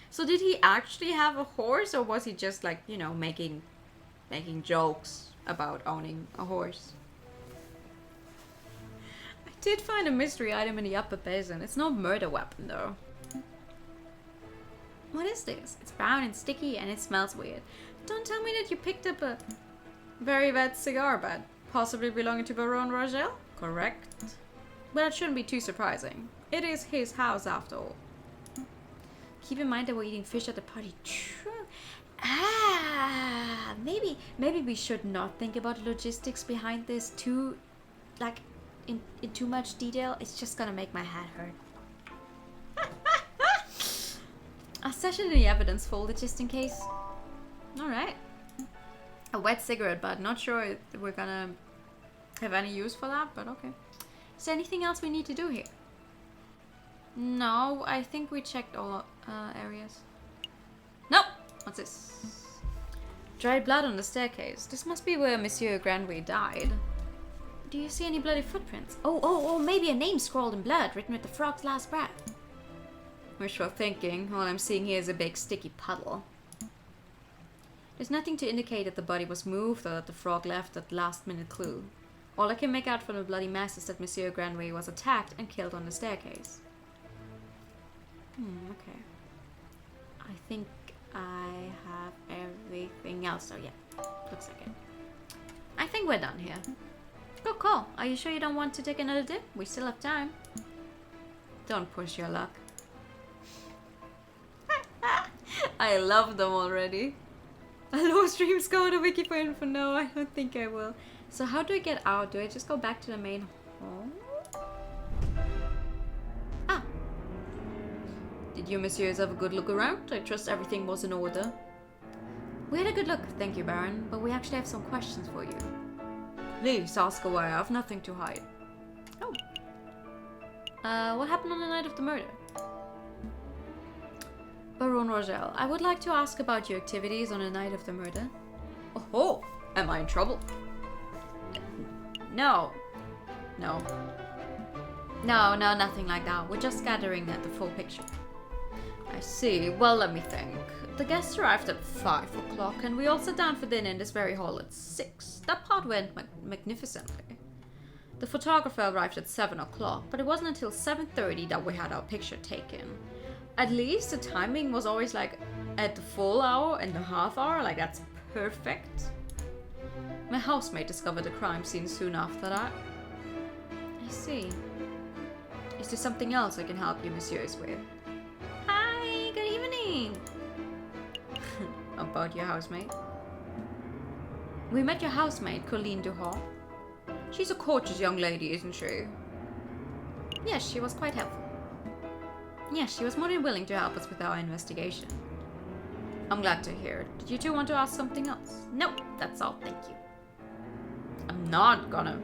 So did he actually have a horse, or was he just like, you know, making jokes about owning a horse? I did find a mystery item in the upper basin. It's no murder weapon though. What is this? It's brown and sticky and it smells weird. Don't tell me that you picked up a very wet cigar butt, possibly belonging to Baron Rogel? Correct. But that shouldn't be too surprising. It is his house after all. Keep in mind that we're eating fish at the party. True. Maybe we should not think about logistics behind this too, like, in too much detail. It's just gonna make my head hurt. I'll stash it in the evidence folder just in case. Alright. A wet cigarette butt. Not sure if we're gonna have any use for that, but okay. Is there anything else we need to do here? No, I think we checked all areas. Nope! What's this? Dried blood on the staircase. This must be where Monsieur Granway died. Do you see any bloody footprints? Oh, maybe a name scrawled in blood, written with the frog's last breath. Wishful thinking. All I'm seeing here is a big sticky puddle. There's nothing to indicate that the body was moved or that the frog left that last-minute clue. All I can make out from the bloody mess is that Monsieur Granway was attacked and killed on the staircase. Okay. I think I have everything else. So yeah, looks like it. I think we're done here. Good call. Are you sure you don't want to take another dip? We still have time. Don't push your luck. I I love them already. Hello, streams go to wiki for info. No, I don't think I will. So how do I get out? Do I just go back to the main hall? Ah. Did you messieurs have a good look around? I trust everything was in order. We had a good look, thank you, Baron, but we actually have some questions for you. Please ask away, I have nothing to hide. Oh. What happened on the night of the murder? Baron Rogel, I would like to ask about your activities on the night of the murder. Oh, am I in trouble? No. No, nothing like that. We're just gathering at the full picture. I see. Well, let me think. The guests arrived at 5 o'clock and we all sat down for dinner in this very hall at 6. That part went magnificently. The photographer arrived at 7 o'clock, but it wasn't until 7:30 that we had our picture taken. At least the timing was always like at the full hour and the half hour, like that's perfect. My housemate discovered the crime scene soon after that. I see. Is there something else I can help you, messieurs, with? Hi, good evening. About your housemate? We met your housemate, Colleen Duhart. She's a courteous young lady, isn't she? Yes, she was quite helpful. Yes, she was more than willing to help us with our investigation. I'm glad to hear it. Did you two want to ask something else? Nope, that's all, thank you. I'm not gonna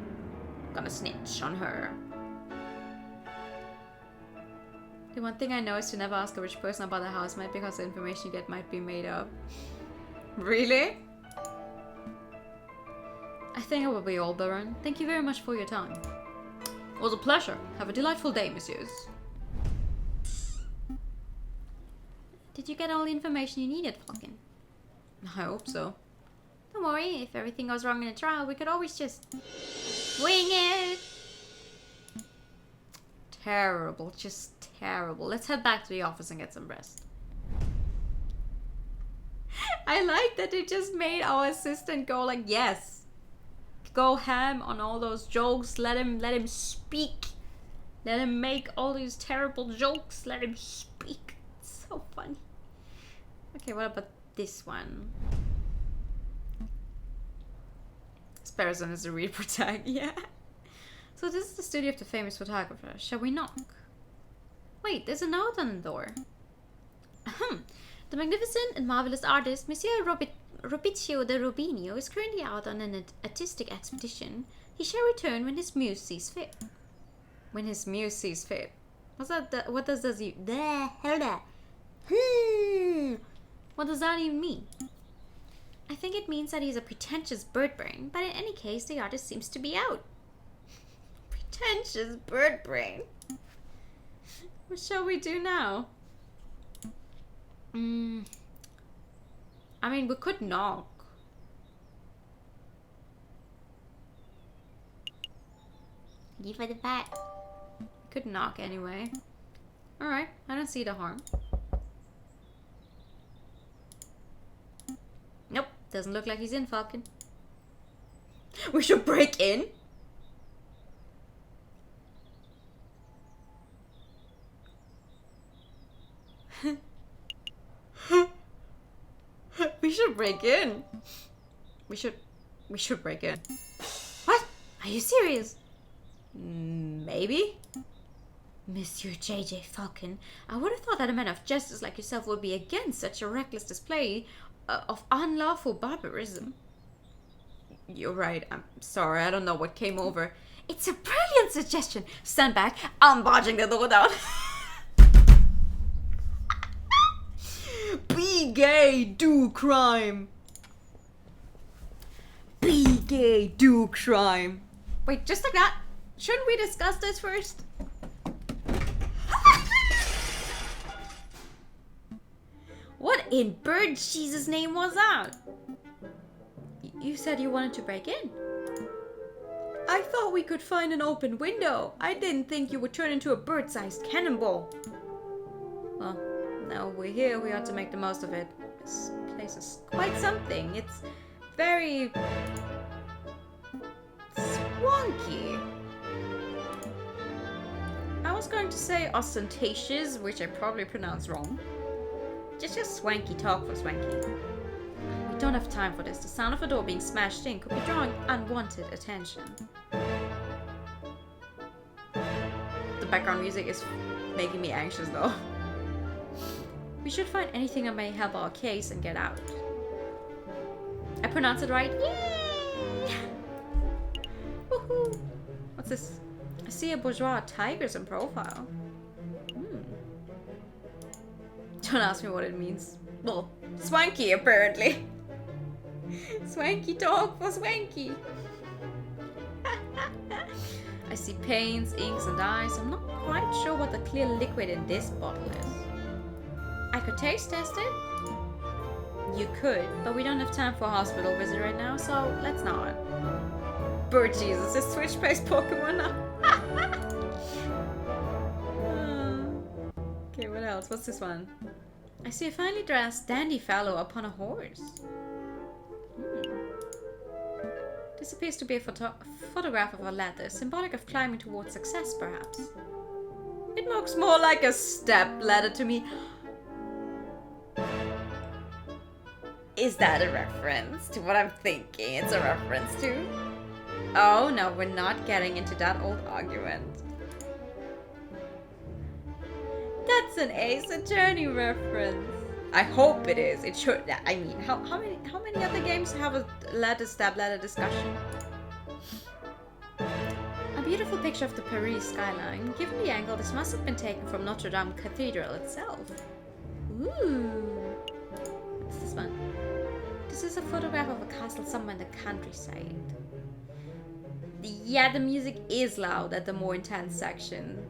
snitch on her. The one thing I know is to never ask a rich person about a housemate because the information you get might be made up. Really? I think it will be all, Baron. Thank you very much for your time. It was a pleasure. Have a delightful day, messieurs. Did you get all the information you needed, Falcon? I hope so. Don't worry, if everything goes wrong in a trial, we could always just wing it. Terrible, just terrible. Let's head back to the office and get some rest. I like that they just made our assistant go like, yes. Go ham on all those jokes. Let him speak. Let him make all these terrible jokes. Let him speak. It's so funny. Okay, what about this one? This person is a real protag. Yeah. So this is the studio of the famous photographer. Shall we knock? Wait, there's a note on the door. Ahem. The magnificent and marvelous artist, Monsieur Robiccio de Rubinio, is currently out on an artistic expedition. He shall return when his muse sees fit. When his muse sees fit. What's that? What does that even... What does that even mean? I think it means that he's a pretentious bird brain, but in any case, the artist seems to be out. Pretentious bird brain. What shall we do now? I mean, we could knock. Give for the bat. We could knock anyway. Alright, I don't see the harm. Nope, doesn't look like he's in, Falcon. We should break in? We should break in. We should break in. What? Are you serious? Maybe? Monsieur J.J. Falcon, I would have thought that a man of justice like yourself would be against such a reckless display of unlawful barbarism. You're right. I'm sorry. I don't know what came over. It's a brilliant suggestion. Stand back. I'm barging the door down. Be gay, do crime. Be gay, do crime. Wait, just like that? Shouldn't we discuss this first? What in bird Jesus' name was that? You said you wanted to break in. I thought we could find an open window. I didn't think you would turn into a bird-sized cannonball. Well, now we're here, we ought to make the most of it. This place is quite something. It's very... swanky. I was going to say ostentatious, which I probably pronounced wrong. Just swanky talk for swanky. We don't have time for this. The sound of a door being smashed in could be drawing unwanted attention. The background music is making me anxious though. We should find anything that may help our case and get out. I pronounced it right. Yay! Woohoo! What's this? I see a bourgeois tigers in profile. Don't ask me what it means. Well, swanky apparently. Swanky talk for swanky. I see paints, inks, and dyes. I'm not quite sure what the clear liquid in this bottle is. I could taste test it. You could, but we don't have time for a hospital visit right now, so let's not. Bird Jesus, is Switch based Pokemon now? Okay, what else? What's this one? I see a finely dressed dandy fellow upon a horse. This appears to be a photograph of a ladder, symbolic of climbing towards success, perhaps. It looks more like a step ladder to me. Is that a reference to what I'm thinking it's a reference to? Oh no, we're not getting into that old argument. That's an Ace Attorney reference. I hope it is. It should. I mean, how many other games have a stab ladder discussion? A beautiful picture of the Paris skyline. Given the angle, this must have been taken from Notre Dame Cathedral itself. Ooh. What's this one? This is a photograph of a castle somewhere in the countryside. Yeah, the music is loud at the more intense sections.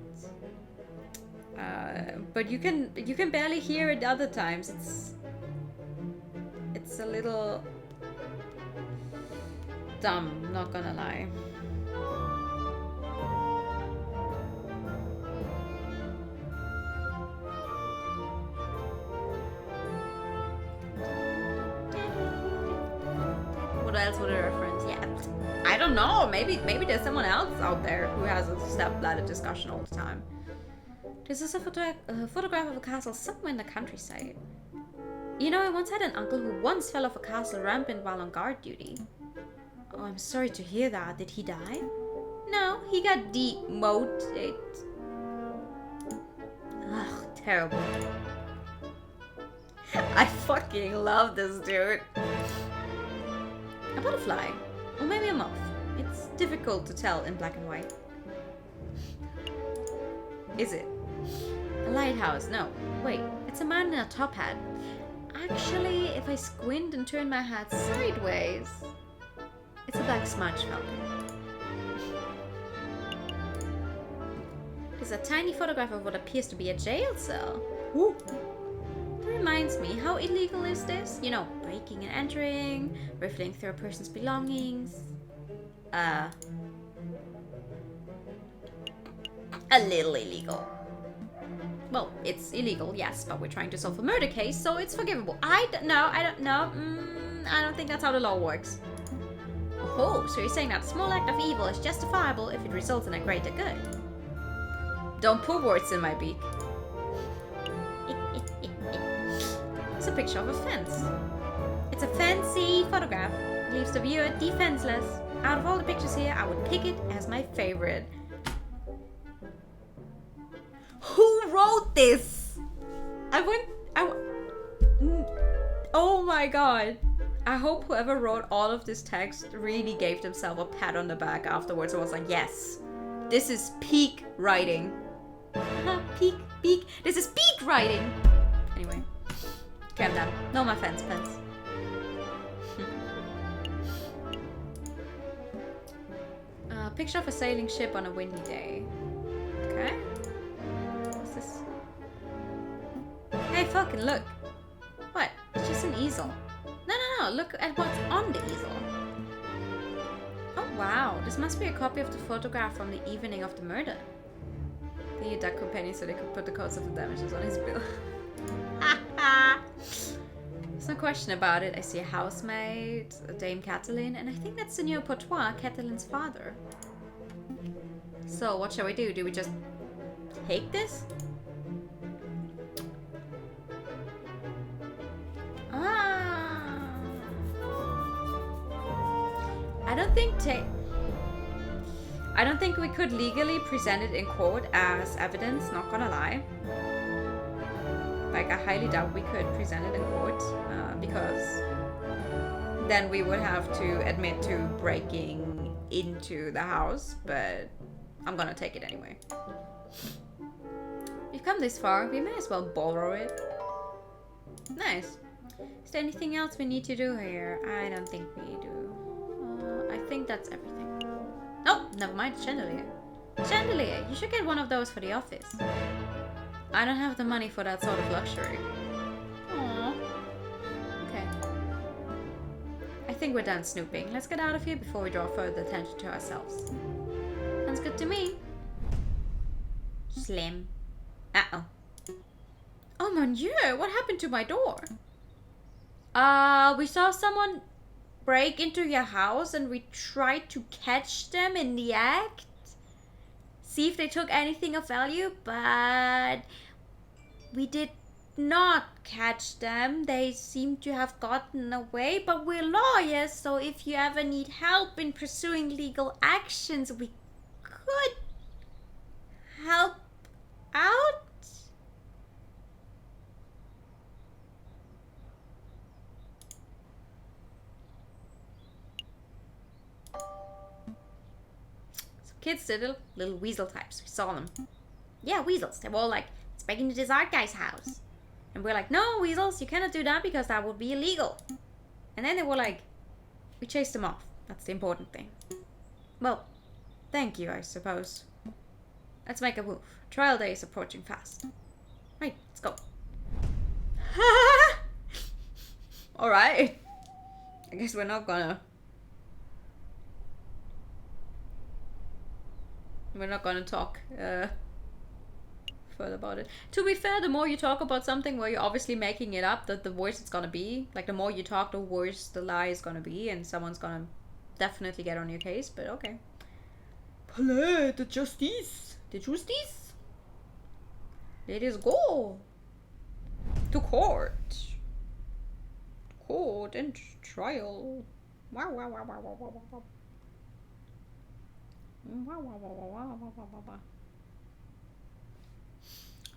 But you can barely hear it other times. It's a little dumb, not gonna lie. What else would I reference? Yeah, I don't know. Maybe there's someone else out there who has a step ladder discussion all the time. This is a photograph of a castle somewhere in the countryside. You know, I once had an uncle who once fell off a castle rampant while on guard duty. Oh, I'm sorry to hear that. Did he die? No, he got demoted. Ugh, terrible. I fucking love this dude. A butterfly. Or maybe a moth. It's difficult to tell in black and white. Is it? A lighthouse. No. Wait. It's a man in a top hat. Actually, if I squint and turn my hat sideways, it's a black smudge falcon. There's a tiny photograph of what appears to be a jail cell. Ooh. That reminds me, how illegal is this? You know, breaking and entering, riffling through a person's belongings. A little illegal. Well, it's illegal, yes, but we're trying to solve a murder case, so it's forgivable. I don't know. I don't think that's how the law works. Oh, so you're saying that a small act of evil is justifiable if it results in a greater good? Don't put words in my beak. It's a picture of a fence. It's a fancy photograph. Leaves the viewer defenseless. Out of all the pictures here, I would pick it as my favorite. Who wrote this? Oh my god. I hope whoever wrote all of this text really gave themselves a pat on the back afterwards and was like, yes, this is peak writing. Peak. This is peak writing. Anyway, calm down. No more fence pens. Picture of a sailing ship on a windy day. Okay. What's this? Hey, fucking look. What? It's just an easel. No. Look at what's on the easel. Oh, wow. This must be a copy of the photograph from the evening of the murder. They used that companion so they could put the codes of the damages on his bill. There's no question about it. I see a housemaid, a Dame Catelyn, and I think that's Seigneur Portois, Catelyn's father. So, what shall we do? Do we just take this? I don't think we could legally present it in court as evidence, not gonna lie. Like, I highly doubt we could present it in court, because then we would have to admit to breaking into the house, but I'm gonna take it anyway. We've come this far, we may as well borrow it. Nice. Is there anything else we need to do here? I don't think we do. I think that's everything. Oh, never mind, chandelier. Chandelier, you should get one of those for the office. I don't have the money for that sort of luxury. Aww. Okay. I think we're done snooping. Let's get out of here before we draw further attention to ourselves. Sounds good to me. Slim. Uh-oh. Oh mon Dieu, what happened to my door? We saw someone break into your house and we tried to catch them in the act. See if they took anything of value, but we did not catch them. They seem to have gotten away, but we're lawyers, so if you ever need help in pursuing legal actions, we could help out. Kids, they're little weasel types. We saw them. Yeah, weasels. They were all like, let's break into this art guy's house. And we're like, no, weasels, you cannot do that because that would be illegal. And then they were like, we chased them off. That's the important thing. Well, thank you, I suppose. Let's make a move. Trial day is approaching fast. Right, let's go. Alright. I guess we're not gonna talk further about it. To be fair, the more you talk about something where you're obviously making it up, the worse it's gonna be. Like, the more you talk, the worse the lie is gonna be, and someone's gonna definitely get on your case, but okay. Palais de justice. The justice. Let us go. To court. Court and trial. Wow, wow, wow, wow, wow, wow, wow.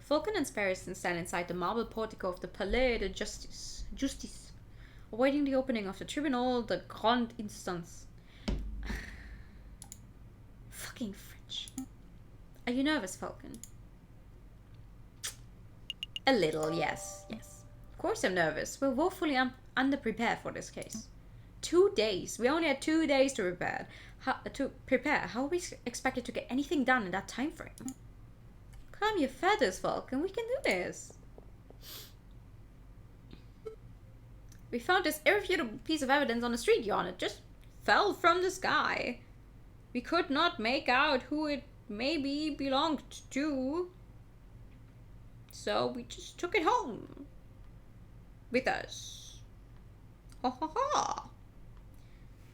Falcon and Sparrowson stand inside the marble portico of the Palais de Justice, awaiting the opening of the Tribunal de Grande Instance. Fucking French. Are you nervous, Falcon? A little, yes. Of course I'm nervous. We're woefully underprepared for this case. 2 days. We only had 2 days to prepare. How are we expected to get anything done in that time frame? Calm your feathers, Falcon. We can do this. We found this irrefutable piece of evidence on the street, Jan. It just fell from the sky. We could not make out who it maybe belonged to. So we just took it home. With us. Ha ha ha.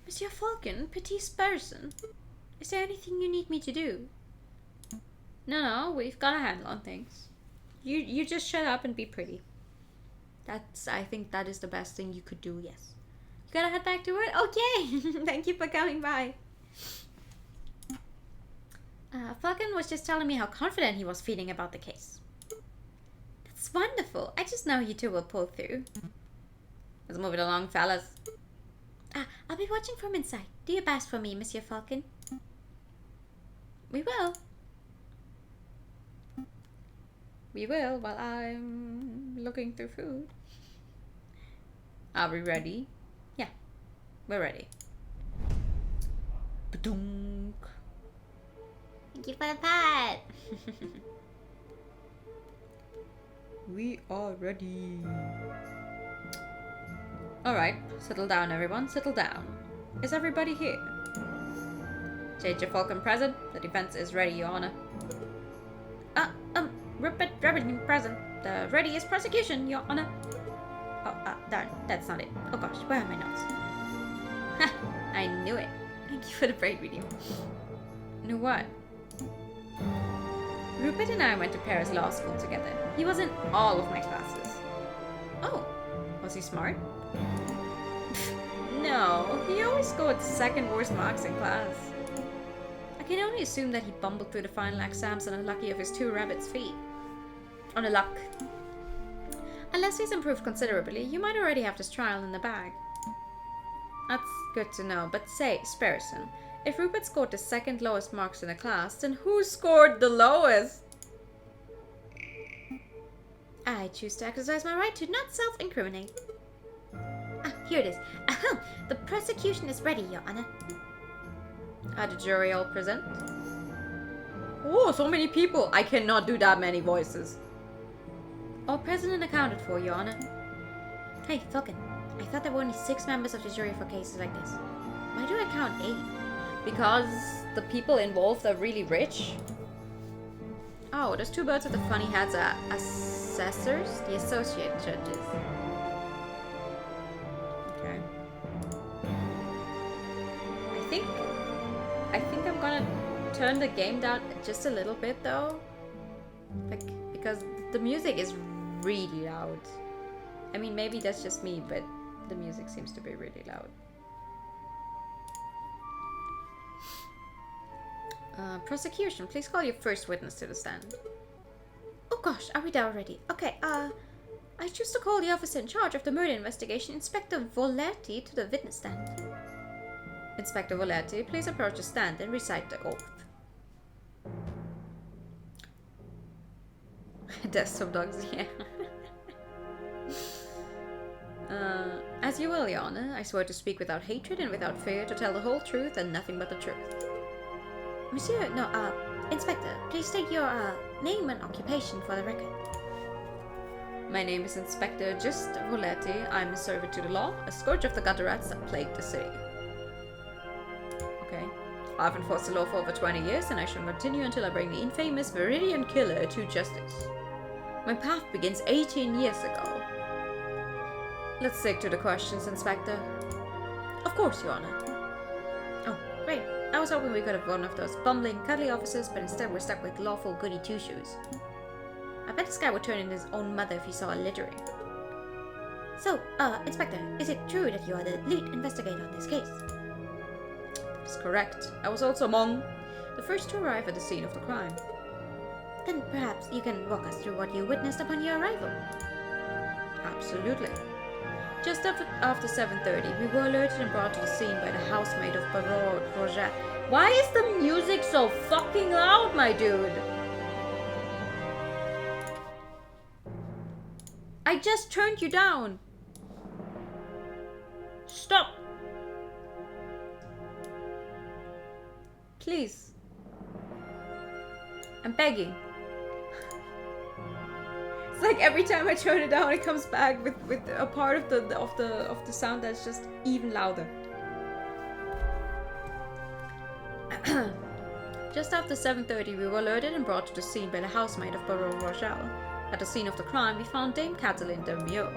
Monsieur Falcon, petite person, is there anything you need me to do? No, we've got a handle on things. You just shut up and be pretty. I think that is the best thing you could do, yes. You gotta head back to work? Okay, thank you for coming by. Falcon was just telling me how confident he was feeling about the case. That's wonderful. I just know you two will pull through. Let's move it along, fellas. I'll be watching from inside. Do your best for me, Monsieur Falcon. We will. We will while I'm looking through food. Are we ready? Yeah, we're ready. Ba-dunk. Thank you for the pat. We are ready. Alright, settle down everyone, settle down. Is everybody here? J.J. Falcon present. The defense is ready, Your Honor. Rupert Drabbington present. The readiest prosecution, Your Honor. Oh, darn, that's not it. Oh gosh, where are my notes? Ha! I knew it. Thank you for the braid video. Knew what? Rupert and I went to Paris Law School together. He was in all of my classes. Oh, was he smart? No, He always scored second worst marks in class. I can only assume that he bumbled through the final exams unlucky of his 2 rabbits' feet. On a luck. Unless he's improved considerably, you might already have this trial in the bag. That's good to know, but say, Sparrison, if Rupert scored the second lowest marks in the class, then who scored the lowest? I choose to exercise my right to not self-incriminate. Ah, here it is. Ahem. The prosecution is ready, Your Honor. Are the jury all present? Oh, so many people. I cannot do that many voices. All present and accounted for, Your Honor. Hey, Falcon. I thought there were only 6 members of the jury for cases like this. Why do I count 8? Because the people involved are really rich? Oh, those 2 birds with the funny hats are assessors? The associate judges. Okay. I think I'm gonna turn the game down just a little bit though. Like, because the music is really loud. I mean, maybe that's just me, but the music seems to be really loud. Prosecution, please call your first witness to the stand. Oh gosh, are we there already? Okay, I choose to call the officer in charge of the murder investigation, Inspector Volerti, to the witness stand. Inspector Volerti, please approach the stand and recite the oath. Desktop dogs, yeah. As you will, Your Honor, I swear to speak without hatred and without fear, to tell the whole truth and nothing but the truth. Monsieur, no, Inspector, please state your, name and occupation for the record. My name is Inspector Just Volerti. I'm a servant to the law, a scourge of the gutter rats that plague the city. Okay. I've enforced the law for over 20 years, and I shall continue until I bring the infamous Viridian killer to justice. My path begins 18 years ago. Let's stick to the questions, Inspector. Of course, Your Honor. Oh, great. I was hoping we could have one of those bumbling, cuddly officers, but instead we're stuck with lawful goody two-shoes. I bet this guy would turn in his own mother if he saw a littering. So, Inspector, is it true that you are the lead investigator on this case? That's correct. I was also among the first to arrive at the scene of the crime. Then perhaps you can walk us through what you witnessed upon your arrival. Absolutely. Just after 7:30, we were alerted and brought to the scene by the housemaid of Barreau Roget. Why is the music so fucking loud, my dude? I just turned you down. Stop. Please. I'm begging. It's like every time I turn it down, it comes back with a part of the sound that's just even louder. Just after 7:30, we were alerted and brought to the scene by the housemaid of Barreau Rochelle. At the scene of the crime, we found Dame Cataline Dermiot.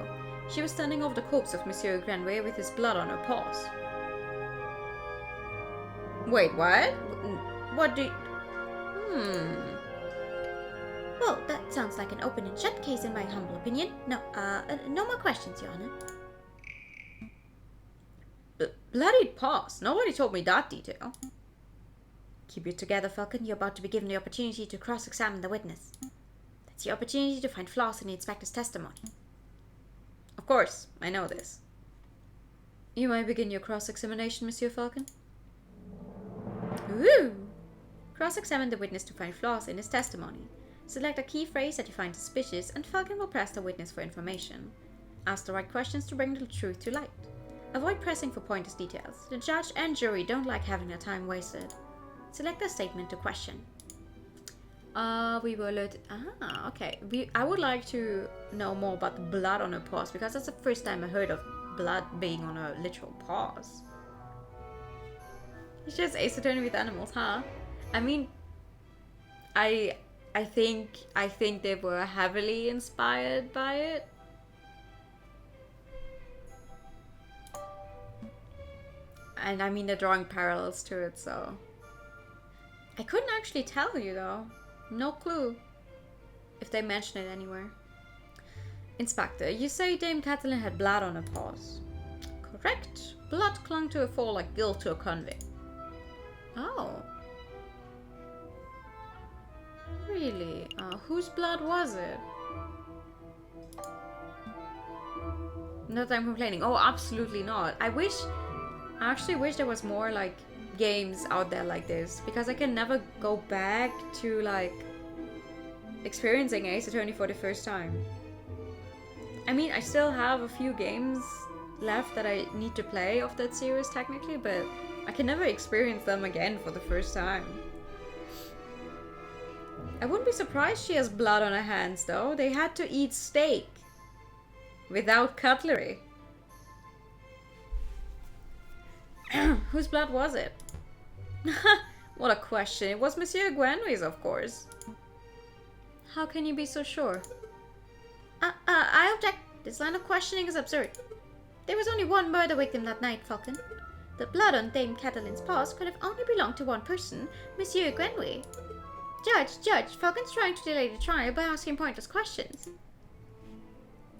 She was standing over the corpse of Monsieur Granway with his blood on her paws. Wait, what? What do you... Well, that sounds like an open and shut case in my humble opinion. No, no more questions, Your Honor. Bloodied paws? Nobody told me that detail. Keep it together, Falcon. You're about to be given the opportunity to cross-examine the witness. That's your opportunity to find flaws in the inspector's testimony. Of course, I know this. You may begin your cross-examination, Monsieur Falcon. Ooh! Cross-examine the witness to find flaws in his testimony. Select a key phrase that you find suspicious, and Falcon will press the witness for information. Ask the right questions to bring the truth to light. Avoid pressing for pointless details. The judge and jury don't like having their time wasted. Select a statement to question. We were alerted. Ah, okay. I would like to know more about the blood on her paws, because that's the first time I heard of blood being on her literal paws. It's just Ace Attorney with animals, huh? I mean, I think they were heavily inspired by it. And I mean, they're drawing parallels to it, so... I couldn't actually tell you, though. No clue. If they mention it anywhere. Inspector, you say Dame Cataline had blood on her paws. Correct. Blood clung to a fall like guilt to a convict. Oh. Really? Whose blood was it? Not that I'm complaining. Oh, absolutely not. I actually wish there was more, like, games out there like this. Because I can never go back to, like, experiencing Ace Attorney for the first time. I mean, I still have a few games left that I need to play of that series, technically. But I can never experience them again for the first time. I wouldn't be surprised she has blood on her hands, though. They had to eat steak. Without cutlery. Whose blood was it? What a question. It was Monsieur Gwenry's, of course. How can you be so sure? I object. This line of questioning is absurd. There was only one murder victim that night, Falcon. The blood on Dame Cataline's paws could have only belonged to one person, Monsieur Gwenry. Judge, Falcon's trying to delay the trial by asking pointless questions.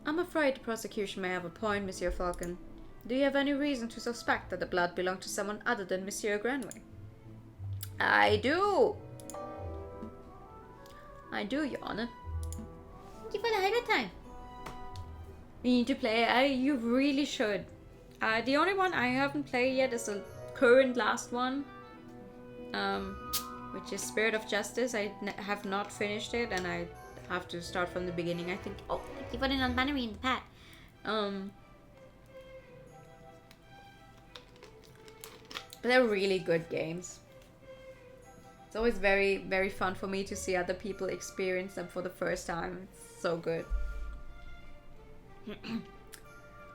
I'm afraid the prosecution may have a point, Monsieur Falcon. Do you have any reason to suspect that the blood belonged to someone other than Monsieur Granway? I do, Your Honor. Thank you for the hyper time. You need to play. You really should. The only one I haven't played yet is the current last one. Which is Spirit of Justice. I have not finished it, and I have to start from the beginning, I think. Oh, thank you for the non-binary in the pad. But they're really good games. It's always very, very fun for me to see other people experience them for the first time. It's so good.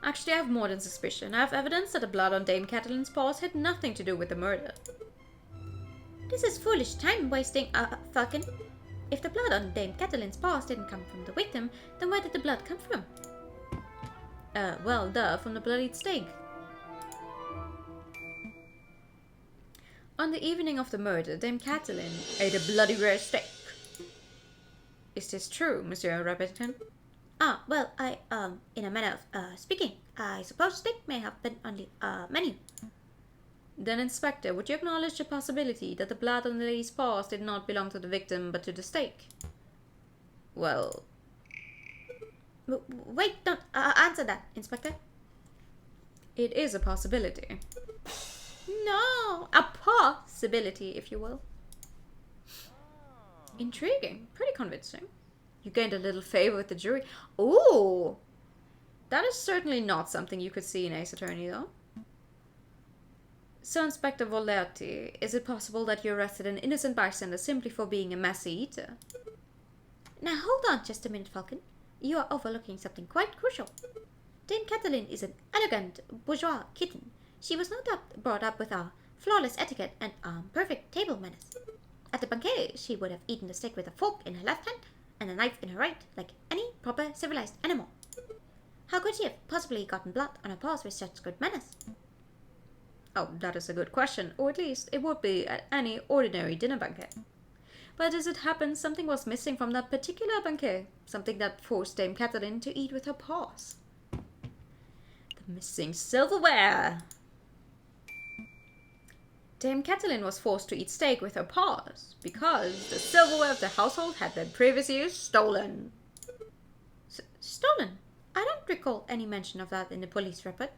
Actually, I have more than suspicion. I have evidence that the blood on Dame Cataline's paws had nothing to do with the murder. This is foolish time wasting, Falcon. If the blood on Dame Cataline's paws didn't come from the victim, then where did the blood come from? Well, from the bloodied steak. On the evening of the murder, Dame Catelyn ate a bloody rare steak. Is this true, Monsieur Rabbiton? Well, in a manner of speaking, I suppose steak may have been on the menu. Then, Inspector, would you acknowledge the possibility that the blood on the lady's paws did not belong to the victim, but to the steak? Well... Wait, don't answer that, Inspector. It is a possibility. No, a possibility, if you will. Intriguing, pretty convincing. You gained a little favor with the jury. Ooh! That is certainly not something you could see in Ace Attorney, though. So, Inspector Volerti, is it possible that you arrested an innocent bystander simply for being a messy eater? Now, hold on just a minute, Falcon. You are overlooking something quite crucial. Dame Catelyn is an elegant bourgeois kitten. She was no doubt brought up with flawless etiquette and perfect table manners. At the banquet, she would have eaten the steak with a fork in her left hand and a knife in her right, like any proper civilized animal. How could she have possibly gotten blood on her paws with such good manners? Oh, that is a good question, or at least it would be at any ordinary dinner banquet. But as it happens, something was missing from that particular banquet, something that forced Dame Catelyn to eat with her paws. The missing silverware! Dame Catelyn was forced to eat steak with her paws because the silverware of the household had been previously stolen. Stolen? I don't recall any mention of that in the police report.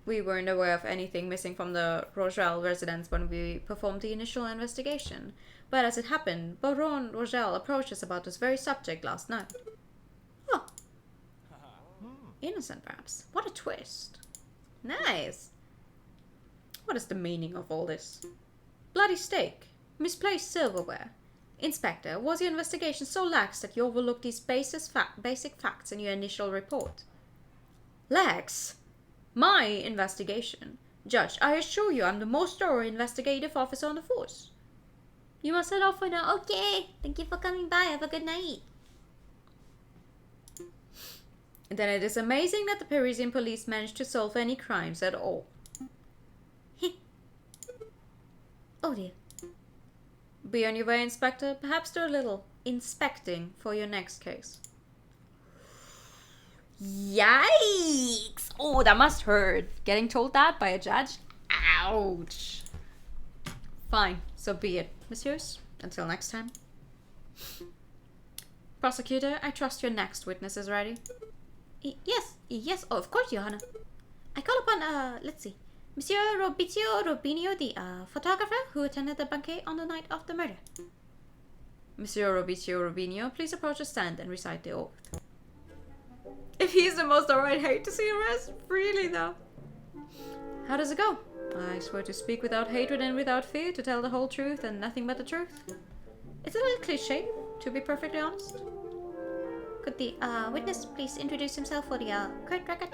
We weren't aware of anything missing from the Rogel residence when we performed the initial investigation. But as it happened, Baron Rogel approached us about this very subject last night. Oh. Innocent, perhaps. What a twist. Nice. What is the meaning of all this? Bloody steak. Misplaced silverware. Inspector, was your investigation so lax that you overlooked these basic facts in your initial report? Lax? My investigation? Judge, I assure you I'm the most thorough investigative officer on the force. You must head off for now. Okay. Thank you for coming by. Have a good night. Then it is amazing that the Parisian police managed to solve any crimes at all. Oh dear. Be on your way, Inspector. Perhaps do a little inspecting for your next case. Yikes! Oh, that must hurt. Getting told that by a judge? Ouch. Fine, so be it. Messieurs, until next time. Prosecutor, I trust your next witness is ready. Yes, oh, of course, Your Honor. I call upon, let's see, Monsieur Robinio, the photographer who attended the banquet on the night of the murder. Monsieur Robinio, please approach the stand and recite the oath. If he's the most I'd hate to see arrest. Really, though. How does it go? I swear to speak without hatred and without fear, to tell the whole truth and nothing but the truth. It's a little cliche, to be perfectly honest. Could the witness please introduce himself for the current record?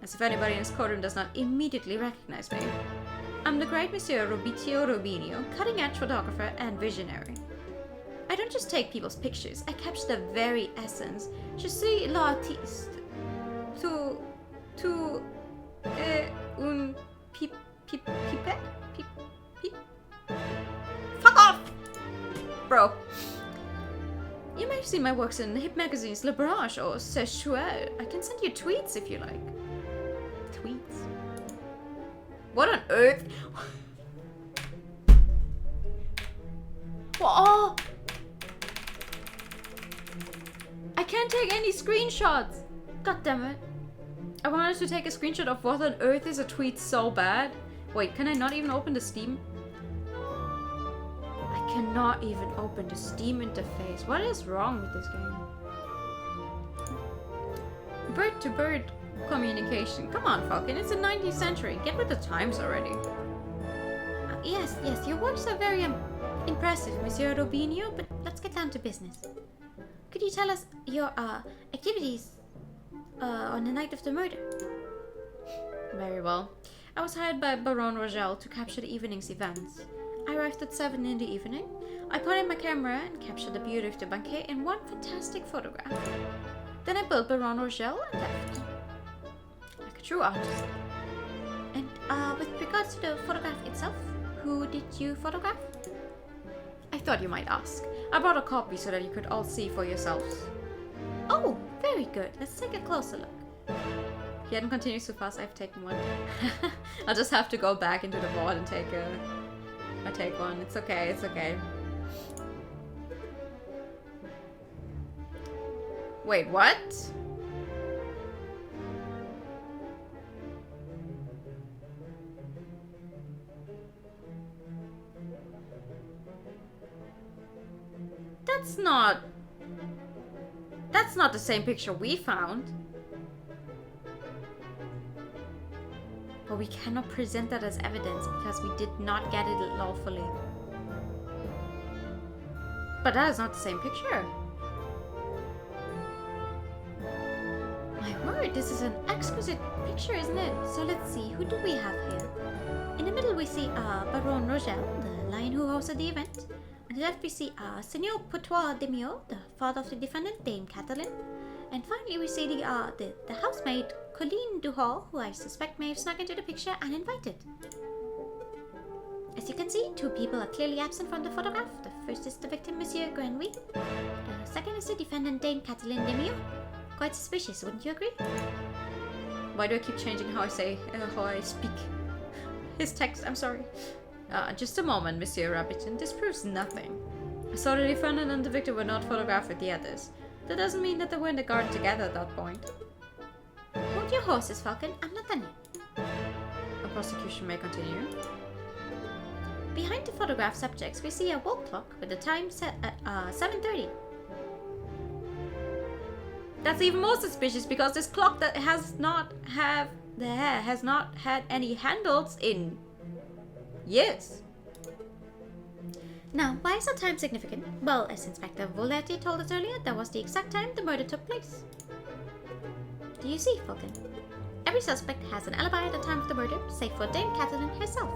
As if anybody in this courtroom does not immediately recognize me. I'm the great Monsieur Robinio, cutting-edge photographer and visionary. I don't just take people's pictures, I capture the very essence. Je suis l'artiste. Un pipette? Fuck off! Bro. You may have seen my works in hip magazines Le Barrage or Sexuel. I can send you tweets if you like. Tweets? What on earth? Oh! I can't take any screenshots! God damn it. I wanted to take a screenshot of what on earth is a tweet so bad. Wait, can I not even open the Steam? I cannot even open the Steam interface. What is wrong with this game? Bird-to-bird communication. Come on, Falcon, it's the 19th century. Get with the times already. Yes, your works are very impressive, Monsieur Robinio, but let's get down to business. Could you tell us your activities on the night of the murder? Very well. I was hired by Baron Rogel to capture the evening's events. I arrived at 7 in the evening. I pointed my camera and captured the beauty of the banquet in one fantastic photograph. Then I built Baron Rogel and left. Like a true artist. And with regards to the photograph itself, who did you photograph? I thought you might ask. I brought a copy so that you could all see for yourselves. Oh, very good. Let's take a closer look. He hadn't continued so fast, I've taken one. I'll just have to go back into the vault and take one. It's okay, it's okay. Wait, what? That's not the same picture we found. But we cannot present that as evidence because we did not get it lawfully. But that is not the same picture. My word, this is an exquisite picture, isn't it? So let's see, who do we have here? In the middle we see Baron Rogel, the lion who hosted the event. On the left we see Senor Potois Demio, the father of the defendant, Dame Catalin. And finally we see the housemaid, Colleen Duhall, who I suspect may have snuck into the picture uninvited. As you can see, two people are clearly absent from the photograph. The first is the victim, Monsieur Grenouille. The second is the defendant, Dame Catalin Demio. Quite suspicious, wouldn't you agree? Why do I keep changing how I speak? His text, I'm sorry. Just a moment, Monsieur Rabbiton. This proves nothing. I saw the defendant and the victim were not photographed with the others. That doesn't mean that they were in the garden together at that point. Hold your horses, Falcon. I'm not done yet. A prosecution may continue. Behind the photograph subjects, we see a wall clock with the time set at 7:30. That's even more suspicious because this clock that has not had any handles in years. Now, why is our time significant? Well, as Inspector Voletti told us earlier, that was the exact time the murder took place. Do you see, Falcon? Every suspect has an alibi at the time of the murder, save for Dame Catalin herself.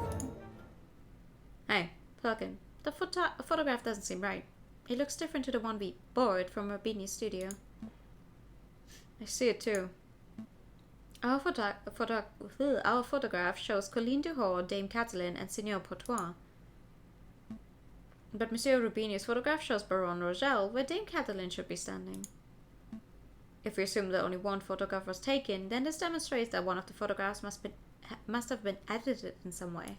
Hey, Falcon, the photograph doesn't seem right. It looks different to the one we borrowed from Urbini's studio. I see it too. Our photograph shows Colleen Duhall, Dame Catalin, and Senor Potois. But Monsieur Rubini's photograph shows Baron Rogel, where Dame Catalin should be standing. If we assume that only one photograph was taken, then this demonstrates that one of the photographs must have been edited in some way.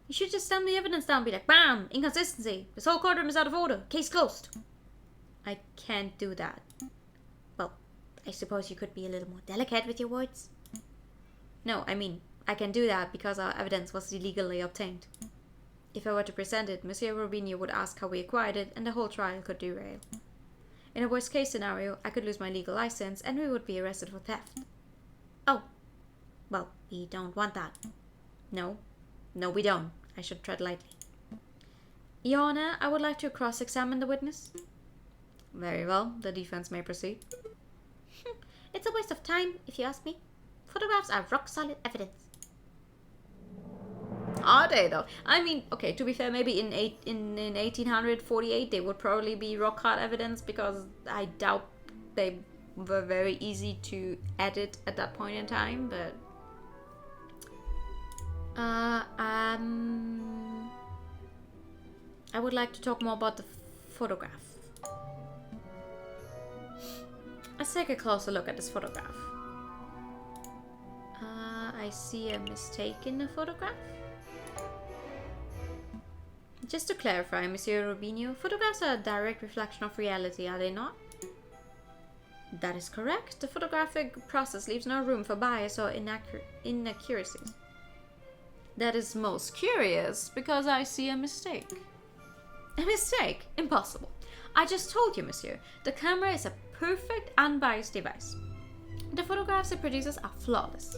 You should just stamp the evidence down and be like, bam! Inconsistency! This whole courtroom is out of order! Case closed! I can't do that. Well, I suppose you could be a little more delicate with your words. No, I mean, I can do that because our evidence was illegally obtained. If I were to present it, Monsieur Robinho would ask how we acquired it, and the whole trial could derail. In a worst case scenario, I could lose my legal license, and we would be arrested for theft. Oh. Well, we don't want that. No. No, we don't. I should tread lightly. Your Honor, I would like to cross-examine the witness. Very well. The defense may proceed. It's a waste of time, if you ask me. Photographs are rock-solid evidence. Are they, though? I mean, okay, to be fair, maybe in 1848 they would probably be rock-hard evidence, because I doubt they were very easy to edit at that point in time, but... I would like to talk more about the photograph. Let's take a closer look at this photograph. I see a mistake in the photograph. Just to clarify, Monsieur Robinho, photographs are a direct reflection of reality, are they not? That is correct. The photographic process leaves no room for bias or inaccuracies. That is most curious, because I see a mistake. A mistake? Impossible. I just told you, monsieur, the camera is a perfect, unbiased device. The photographs it produces are flawless.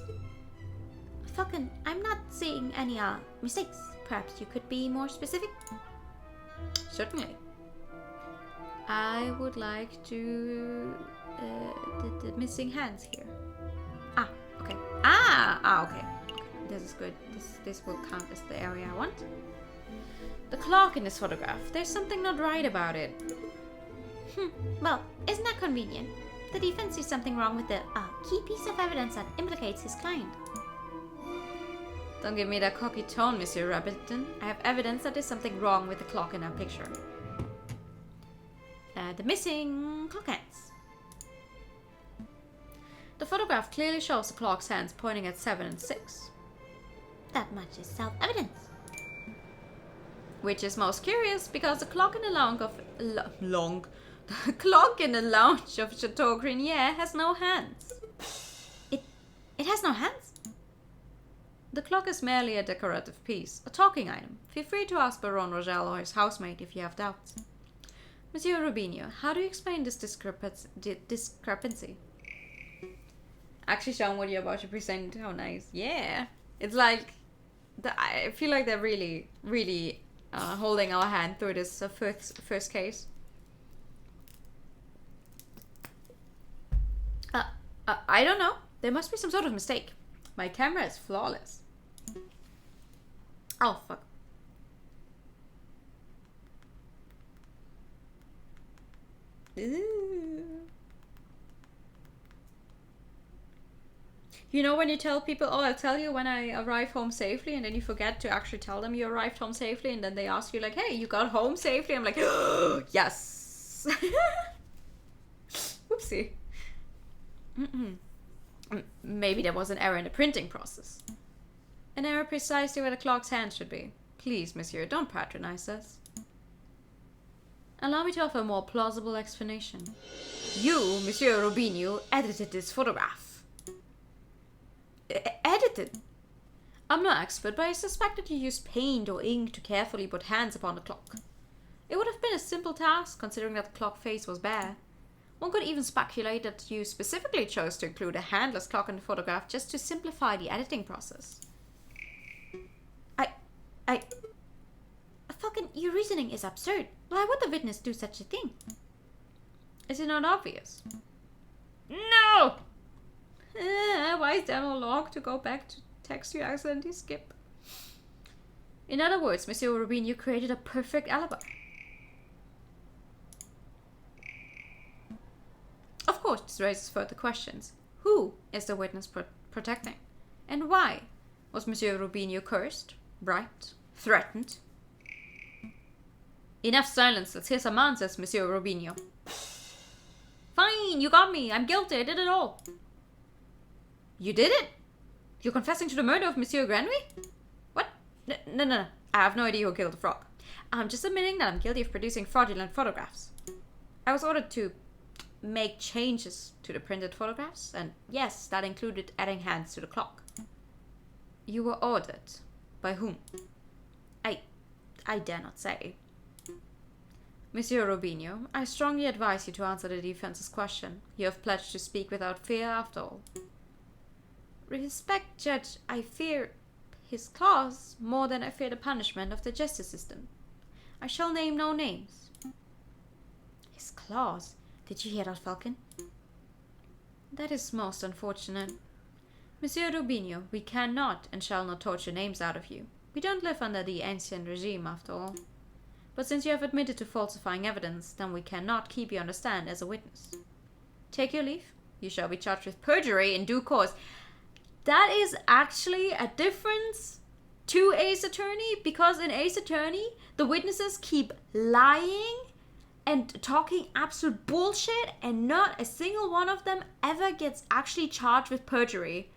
Falcon, I'm not seeing any mistakes. Perhaps you could be more specific? Certainly. I would like to... the missing hands here. Okay. Okay. This is good. This will count as the area I want. The clock in this photograph. There's something not right about it. Well, isn't that convenient? The defense sees something wrong with the key piece of evidence that implicates his client. Don't give me that cocky tone, Monsieur Rabbiton. I have evidence that there's something wrong with the clock in our picture. The missing clock hands. The photograph clearly shows the clock's hands pointing at 7 and 6. That much is self-evident. Which is most curious, because the clock in the lounge of Chateau Grenier has no hands. It has no hands? The clock is merely a decorative piece, a talking item. Feel free to ask Baron Rogel or his housemate if you have doubts. Monsieur Robinho, how do you explain this discrepancy? Actually, Sean, what you're about to present, how nice. Yeah. It's like, I feel like they're really, really holding our hand through this first case. I don't know. There must be some sort of mistake. My camera is flawless. Oh, fuck. Ooh. You know when you tell people, oh, I'll tell you when I arrive home safely, and then you forget to actually tell them you arrived home safely, and then they ask you like, hey, you got home safely? I'm like, oh, yes. Whoopsie. Maybe there was an error in the printing process. An error precisely where the clock's hand should be. Please, monsieur, don't patronize us. Allow me to offer a more plausible explanation. You, Monsieur Robinho, edited this photograph. Edited? I'm no expert, but I suspect that you used paint or ink to carefully put hands upon the clock. It would have been a simple task, considering that the clock face was bare. One could even speculate that you specifically chose to include a handless clock in the photograph just to simplify the editing process. Fucking, your reasoning is absurd. Why would the witness do such a thing? Is it not obvious? No! Why is there no log to go back to text you accidentally skip? In other words, Monsieur Rubin, you created a perfect alibi. Of course, this raises further questions. Who is the witness protecting? And why? Was Monsieur Rubinho cursed, bribed, threatened? Enough silence, let's hear some answers, Monsieur Rubinho. Fine, you got me. I'm guilty. I did it all. You did it? You're confessing to the murder of Monsieur Granby? What? No. I have no idea who killed the frog. I'm just admitting that I'm guilty of producing fraudulent photographs. I was ordered to make changes to the printed photographs, and yes, that included adding hands to the clock. You were ordered? By whom? I dare not say. Monsieur Robinho, I strongly advise you to answer the defense's question. You have pledged to speak without fear after all. Respect, Judge, I fear his claws more than I fear the punishment of the justice system. I shall name no names. His claws? Did you hear that, Falcon? That is most unfortunate. Monsieur Rubinho, we cannot and shall not torture names out of you. We don't live under the ancient regime, after all. But since you have admitted to falsifying evidence, then we cannot keep you on the stand as a witness. Take your leave. You shall be charged with perjury in due course. That is actually a difference to Ace Attorney, because in Ace Attorney, the witnesses keep lying and talking absolute bullshit, and not a single one of them ever gets actually charged with perjury.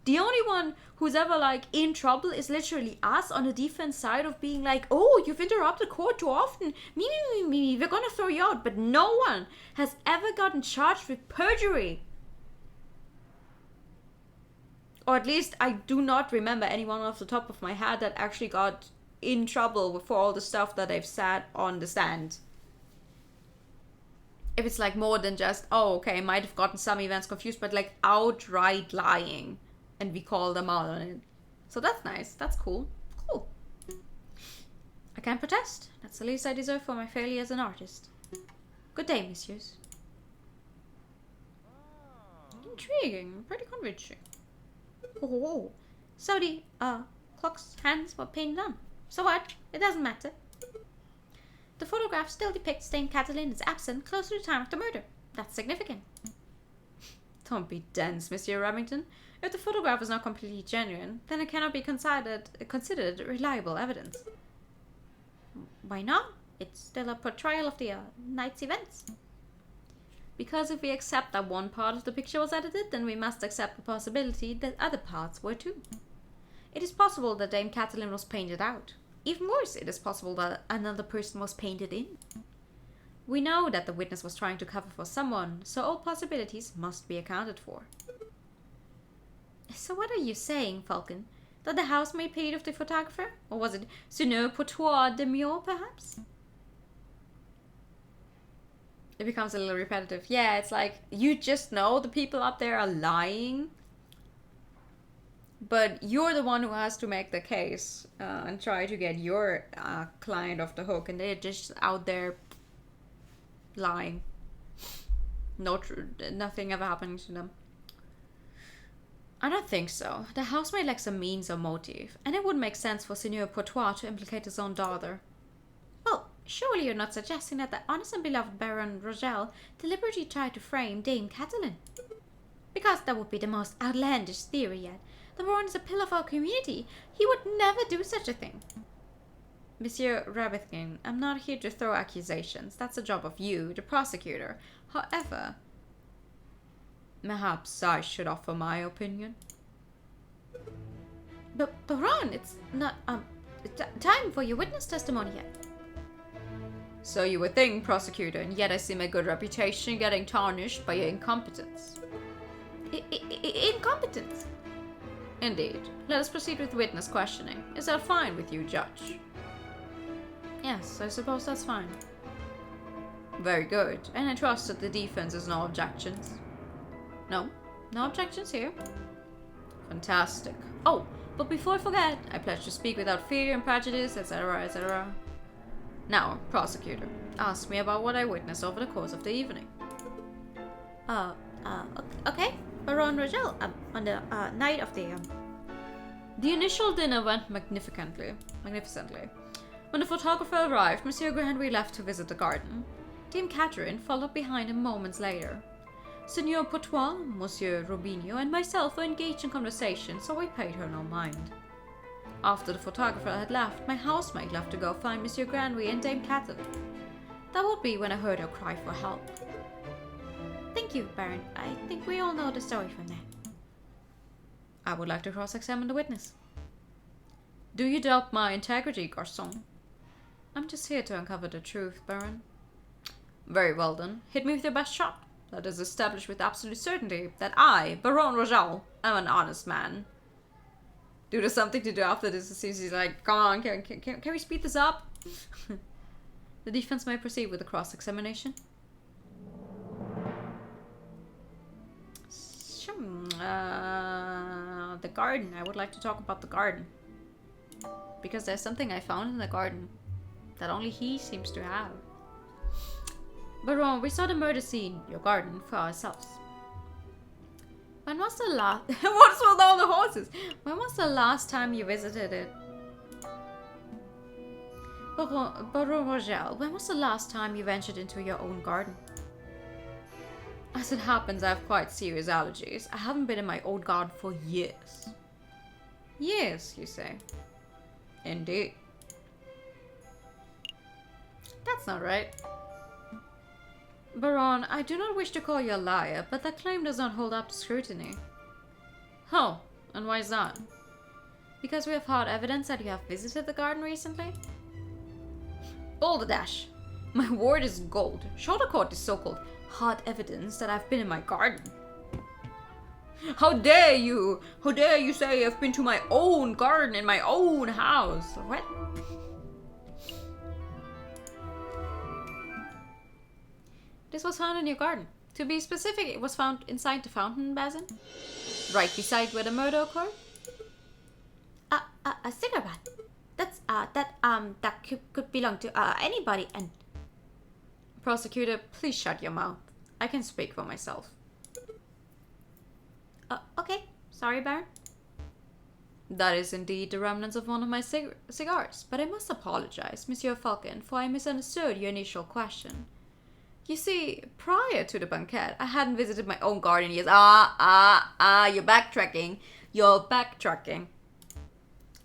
The only one who's ever like in trouble is literally us on the defense side of being like, oh, you've interrupted court too often. Me, we're gonna throw you out. But no one has ever gotten charged with perjury. Or at least I do not remember anyone off the top of my head that actually got in trouble for all the stuff that they've said on the stand. If it's like more than just, oh, okay, I might have gotten some events confused, but like outright lying. And we call them out on it. So that's nice. That's cool. Cool. I can't protest. That's the least I deserve for my failure as an artist. Good day, messieurs. Intriguing. Pretty convincing. Oh. So the clock's hands were painted on. So what? It doesn't matter. The photograph still depicts Dame Catalin as absent close to the time of the murder. That's significant. Don't be dense, Monsieur Remington. If the photograph is not completely genuine, then it cannot be considered reliable evidence. Why not? It's still a portrayal of the night's events. Because if we accept that one part of the picture was edited, then we must accept the possibility that other parts were too. It is possible that Dame Catalin was painted out. Even worse, it is possible that another person was painted in. We know that the witness was trying to cover for someone, so all possibilities must be accounted for. So what are you saying, Falcon? That the housemaid paid off the photographer? Or was it Seigneur Pourtois de Mure, perhaps? It becomes a little repetitive. Yeah, it's like, you just know the people up there are lying. But you're the one who has to make the case and try to get your client off the hook. And they're just out there lying. Nothing ever happening to them. I don't think so. The housemaid lacks a means or motive, and it would make sense for Seigneur Pourtois to implicate his own daughter. Well, surely you're not suggesting that the honest and beloved Baron Rogel deliberately tried to frame Dame Catalin? Because that would be the most outlandish theory yet. The Baron is a pillar of our community. He would never do such a thing. Monsieur Rabbitkin, I'm not here to throw accusations. That's the job of you, the prosecutor. However, perhaps I should offer my opinion. But Baron, it's not time for your witness testimony yet. So you would think, prosecutor, and yet I see my good reputation getting tarnished by your incompetence. Incompetence? Indeed. Let us proceed with witness questioning. Is that fine with you, Judge? Yes, I suppose that's fine. Very good. And I trust that the defense has no objections. No? No objections here? Fantastic. Oh, but before I forget, I pledge to speak without fear and prejudice, etc., etc. Now, prosecutor, ask me about what I witnessed over the course of the evening. Okay. Baron Rogel, on the night of the... The initial dinner went magnificently. When the photographer arrived, Monsieur Granby left to visit the garden. Dame Catherine followed behind him moments later. Seigneur Pourtois, Monsieur Robinho, and myself were engaged in conversation, so I paid her no mind. After the photographer had left, my housemaid left to go find Monsieur Granby and Dame Catherine. That would be when I heard her cry for help. Thank you, Baron. I think we all know the story from there. I would like to cross-examine the witness. Do you doubt my integrity, garçon? I'm just here to uncover the truth, Baron. Very well then. Hit me with your best shot. That is established with absolute certainty that I, Baron Rogel, am an honest man. Dude, there's something to do after this. It seems he's like, come on, can we speed this up? The defense may proceed with the cross-examination. The garden. I would like to talk about the garden. Because there's something I found in the garden that only he seems to have. Baron, we saw the murder scene, your garden, for ourselves. When was the last... What's with all the horses? When was the last time you visited it? Baron Rogel, when was the last time you ventured into your own garden? As it happens, I have quite serious allergies. I haven't been in my own garden for years. Years, you say? Indeed. That's not right. Baron, I do not wish to call you a liar, but that claim does not hold up to scrutiny. Oh, and why is that? Because we have hard evidence that you have visited the garden recently? Balderdash! My word is gold. Shoulder court is so-called hard evidence that I've been in my garden. How dare you! How dare you say I've been to my own garden in my own house? What? This was found in your garden. To be specific, it was found inside the fountain basin. Right beside where the murder occurred. A cigarette. That could belong to anybody and... Prosecutor, please shut your mouth. I can speak for myself. Okay. Sorry, Baron. That is indeed the remnants of one of my cigars, but I must apologize, Monsieur Falcon, for I misunderstood your initial question. You see, prior to the banquet, I hadn't visited my own garden in years. You're backtracking. You're backtracking.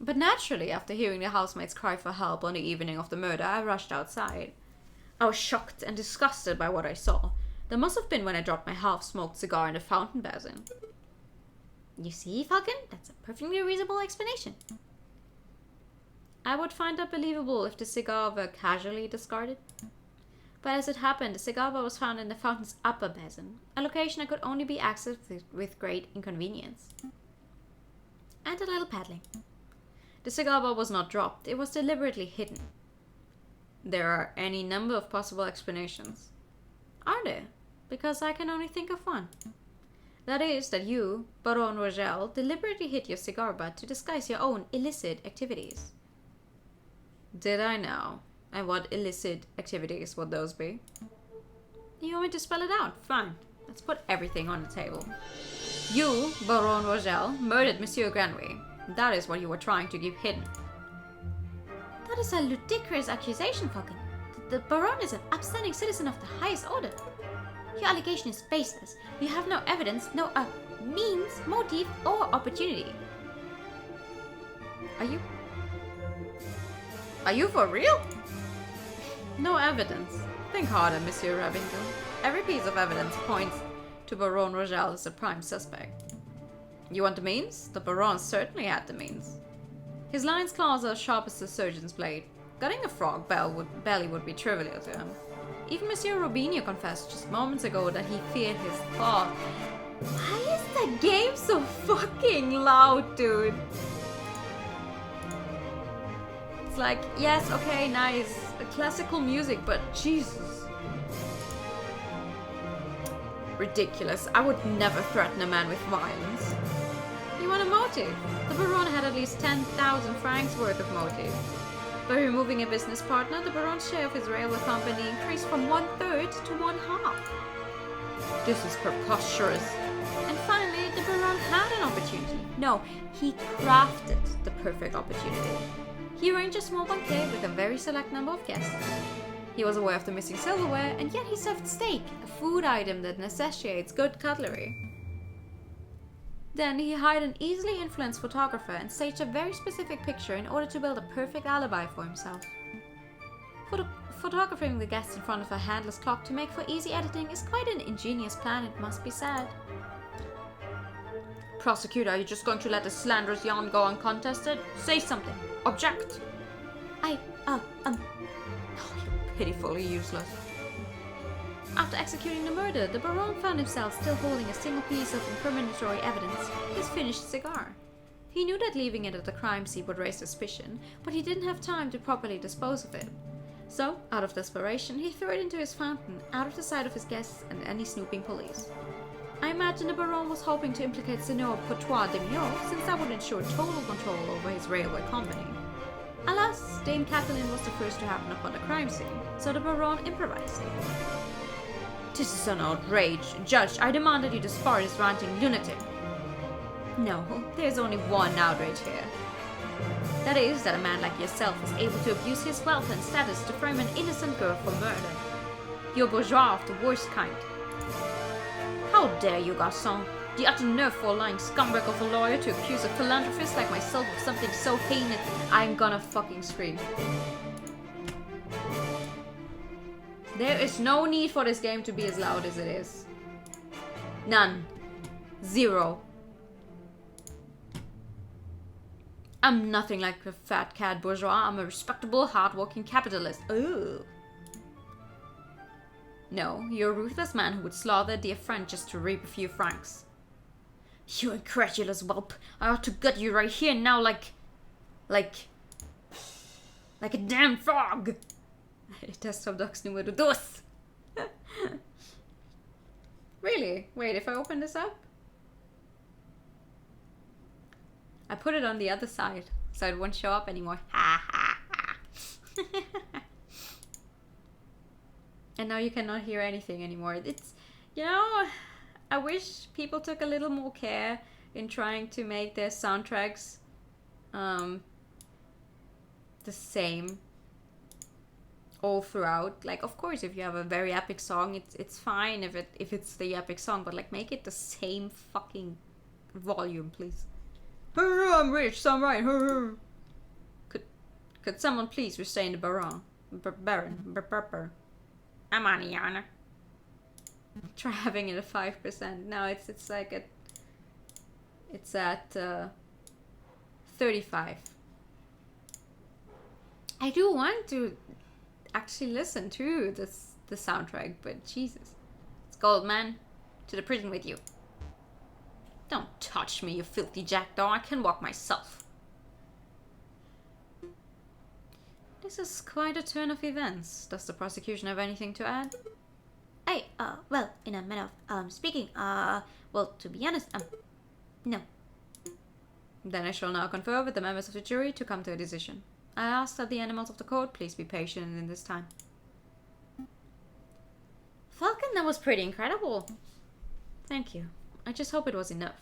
But naturally, after hearing the housemaid's cry for help on the evening of the murder, I rushed outside. I was shocked and disgusted by what I saw. That must have been when I dropped my half-smoked cigar in the fountain basin. You see, Falcon? That's a perfectly reasonable explanation. I would find that believable if the cigar were casually discarded. But as it happened, the cigar was found in the fountain's upper basin, a location that could only be accessed with great inconvenience. And a little paddling. The cigar bar was not dropped, it was deliberately hidden. There are any number of possible explanations. Are there? Because I can only think of one. That is that you, Baron Rogel, deliberately hid your cigar butt to disguise your own illicit activities. Did I now? And what illicit activities would those be? You want me to spell it out? Fine. Let's put everything on the table. You, Baron Rogel, murdered Monsieur Granwy. That is what you were trying to keep hidden. That is a ludicrous accusation, Falcon. The Baron is an upstanding citizen of the highest order. Your allegation is baseless. You have no evidence, no means, motive, or opportunity. Are you for real? No evidence. Think harder, Monsieur Rabington. Every piece of evidence points to Baron Rogel as the prime suspect. You want the means? The Baron certainly had the means. His lion's claws are as sharp as the surgeon's blade. Gutting a frog belly would be trivial to him. Even Monsieur Robinho confessed just moments ago that he feared his claw. Why is the game so fucking loud, dude? It's like, yes, okay, nice. Classical music, but Jesus. Ridiculous. I would never threaten a man with violence. You want a motive? The Baron had at least 10,000 francs worth of motive. By removing a business partner, the Baron's share of his railway company increased from 1/3 to 1/2. This is preposterous. And finally, the Baron had an opportunity. No, he crafted the perfect opportunity. He arranged a small banquet with a very select number of guests. He was aware of the missing silverware, and yet he served steak, a food item that necessitates good cutlery. Then he hired an easily influenced photographer and staged a very specific picture in order to build a perfect alibi for himself. Photographing the guests in front of a handless clock to make for easy editing is quite an ingenious plan, it must be said. Prosecutor, are you just going to let the slanderous yarn go uncontested? Say something. Object. Oh, you're pitifully useless. After executing the murder, the Baron found himself still holding a single piece of incriminatory evidence, his finished cigar. He knew that leaving it at the crime scene would raise suspicion, but he didn't have time to properly dispose of it. So, out of desperation, he threw it into his fountain, out of the sight of his guests and any snooping police. I imagine the Baron was hoping to implicate Senor Potois de Mio, since that would ensure total control over his railway company. Alas, Dame Kathleen was the first to happen upon the crime scene, so the Baron improvised. This is an outrage. Judge, I demand that you disbar this ranting lunatic. No, there's only one outrage here. That is, that a man like yourself is able to abuse his wealth and status to frame an innocent girl for murder. You're bourgeois of the worst kind. How dare you, garçon? The utter nerve-full lying scumbag of a lawyer to accuse a philanthropist like myself of something so heinous, I'm gonna fucking scream. There is no need for this game to be as loud as it is. None. Zero. I'm nothing like a fat cat bourgeois. I'm a respectable, hard-working capitalist. Ooh. No, you're a ruthless man who would slaughter a dear friend just to reap a few francs. You incredulous whelp. I ought to gut you right here now like a damn frog. Test of ducks numero dos. Really? Wait, if I open this up? I put it on the other side, so it won't show up anymore. Ha ha ha. And now you cannot hear anything anymore. It's, you know, I wish people took a little more care in trying to make their soundtracks the same all throughout. Like, of course, if you have a very epic song, it's fine if it's the epic song, but like make it the same fucking volume, please. I'm rich, so I'm right. Could someone please restrain the Baron? Baron. I'm on the honor. Try having it at 5%. No, it's like it's at 35. I do want to actually listen to the soundtrack, but Jesus. It's gold, man. To the prison with you. Don't touch me, you filthy jackdaw. I can walk myself. This is quite a turn of events. Does the prosecution have anything to add? Well, in a manner of speaking, well, to be honest, no. Then I shall now confer with the members of the jury to come to a decision. I ask that the animals of the court please be patient in this time. Falcon, that was pretty incredible. Thank you. I just hope it was enough.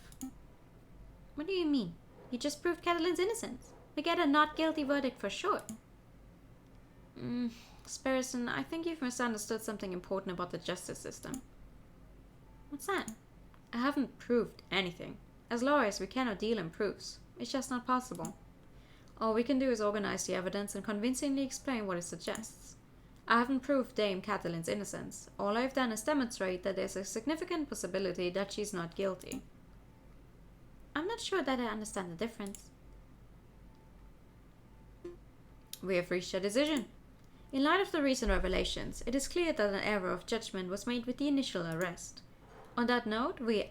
What do you mean? You just proved Catalin's innocence. We get a not guilty verdict for sure. Sparrison, I think you've misunderstood something important about the justice system. What's that? I haven't proved anything. As lawyers, we cannot deal in proofs. It's just not possible. All we can do is organize the evidence and convincingly explain what it suggests. I haven't proved Dame Catalin's innocence. All I've done is demonstrate that there's a significant possibility that she's not guilty. I'm not sure that I understand the difference. We have reached a decision. In light of the recent revelations, it is clear that an error of judgment was made with the initial arrest. On that note, we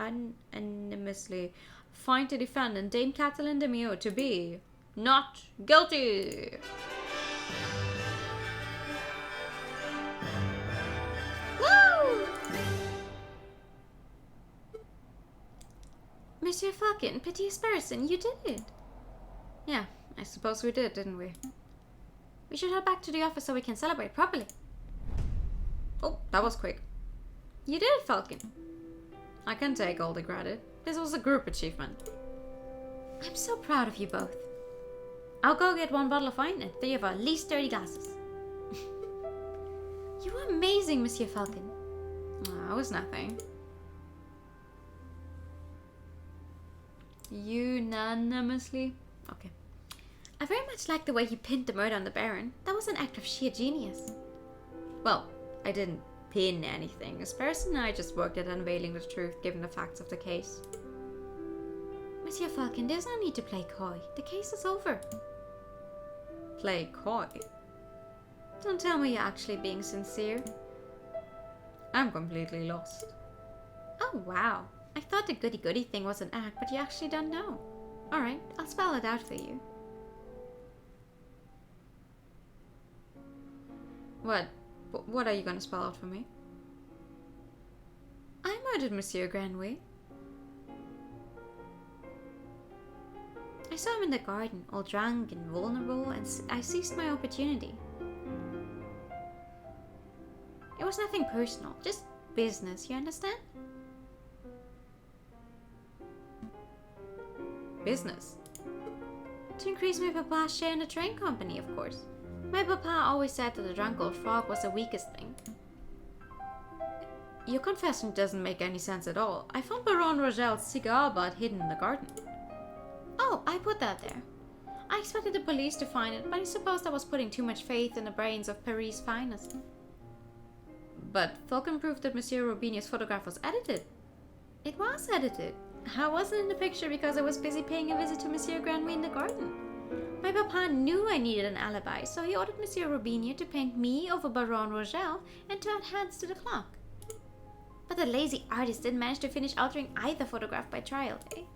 unanimously find the defendant, Dame Catalin de Mio, to be not guilty. Woo! Monsieur Falcon, Petit Sparrison, you did it. Yeah, I suppose we did, didn't we? We should head back to the office so we can celebrate properly. Oh, that was quick. You did it, Falcon. I can take all the credit. This was a group achievement. I'm so proud of you both. I'll go get one bottle of wine and 3 of our least dirty glasses. You were amazing, Monsieur Falcon. Oh, it was nothing. Unanimously? Okay. I very much like the way he pinned the murder on the Baron. That was an act of sheer genius. Well, I didn't pin anything. As person, I just worked at unveiling the truth given the facts of the case. Monsieur Falcon, there's no need to play coy. The case is over. Play coy? Don't tell me you're actually being sincere. I'm completely lost. Oh, wow. I thought the goody-goody thing was an act, but you actually don't know. Alright, I'll spell it out for you. What are you gonna spell out for me? I murdered Monsieur Granwy. I saw him in the garden, all drunk and vulnerable, and I seized my opportunity. It was nothing personal, just business, you understand? Business? To increase my papa's share in the train company, of course. My papa always said that the drunk old frog was the weakest thing. Your confession doesn't make any sense at all. I found Baron Rogel's cigar butt hidden in the garden. Oh, I put that there. I expected the police to find it, but I suppose that was putting too much faith in the brains of Paris' finest. But Falcon proved that Monsieur Robini's photograph was edited. It was edited. I wasn't in the picture because I was busy paying a visit to Monsieur Granwy in the garden. My papa knew I needed an alibi, so he ordered Monsieur Robini to paint me over Baron Rogel and to add hands to the clock. But the lazy artist didn't manage to finish altering either photograph by trial day.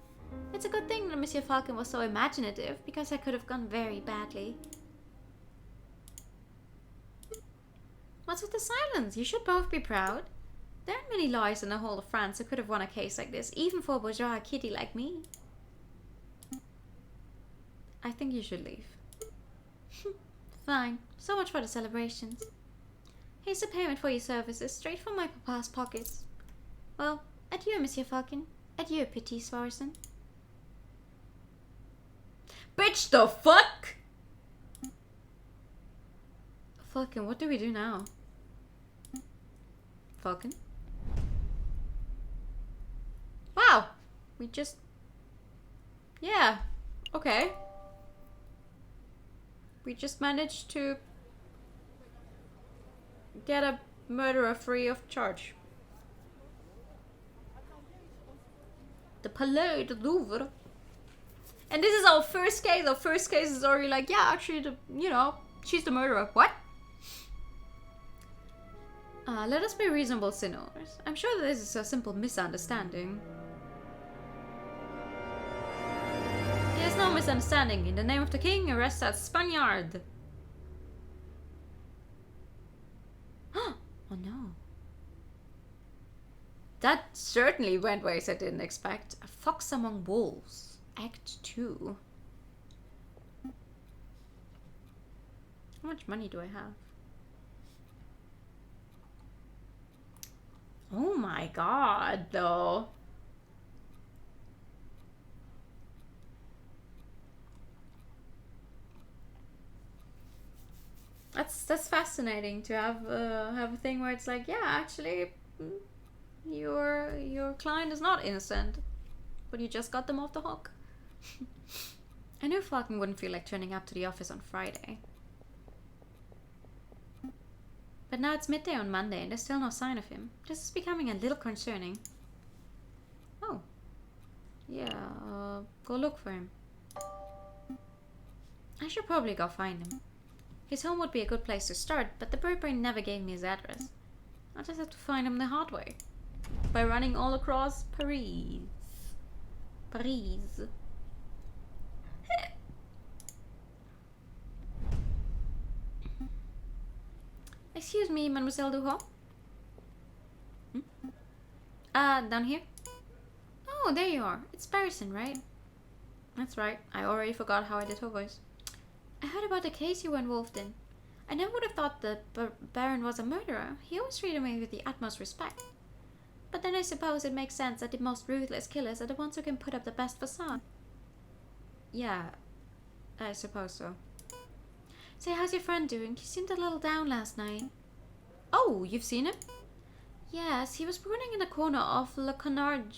It's a good thing that Monsieur Falcon was so imaginative, because I could have gone very badly. What's with the silence? You should both be proud. There aren't many lawyers in the whole of France who could have won a case like this, even for a bourgeois kitty like me. I think you should leave. Fine. So much for the celebrations. Here's the payment for your services, straight from my papa's pockets. Well, adieu, Monsieur Falcon. Adieu, Petit Swarson. Bitch, the fuck? Falcon, what do we do now? Falcon? Wow! We just... Yeah. Okay. We just managed to get a murderer free of charge. The Palais de Louvre. And this is our first case. Our first case is already like, yeah, actually, she's the murderer. What? Let us be reasonable sinners. I'm sure that this is a simple misunderstanding. There's no misunderstanding. In the name of the king, arrest that Spaniard. Oh no. That certainly went ways I didn't expect. A Fox Among Wolves. Act 2. How much money do I have? Oh my god, though. That's fascinating to have a thing where it's like, yeah, actually, your client is not innocent, but you just got them off the hook. I knew Falcon wouldn't feel like turning up to the office on Friday. But now it's midday on Monday and there's still no sign of him. This is becoming a little concerning. Oh. Yeah, go look for him. I should probably go find him. His home would be a good place to start, but the bird brain never gave me his address. I'll just have to find him the hard way. By running all across Paris. Paris. Excuse me, Mademoiselle Duhon? Down here? Oh, there you are. It's Barrison, right? That's right. I already forgot how I did her voice. I heard about the case you were involved in. I never would have thought the Baron was a murderer. He always treated me with the utmost respect. But then I suppose it makes sense that the most ruthless killers are the ones who can put up the best facade. Yeah, I suppose so. Say, how's your friend doing? He seemed a little down last night. Oh, you've seen him? Yes, he was brooding in the corner of Le Canard,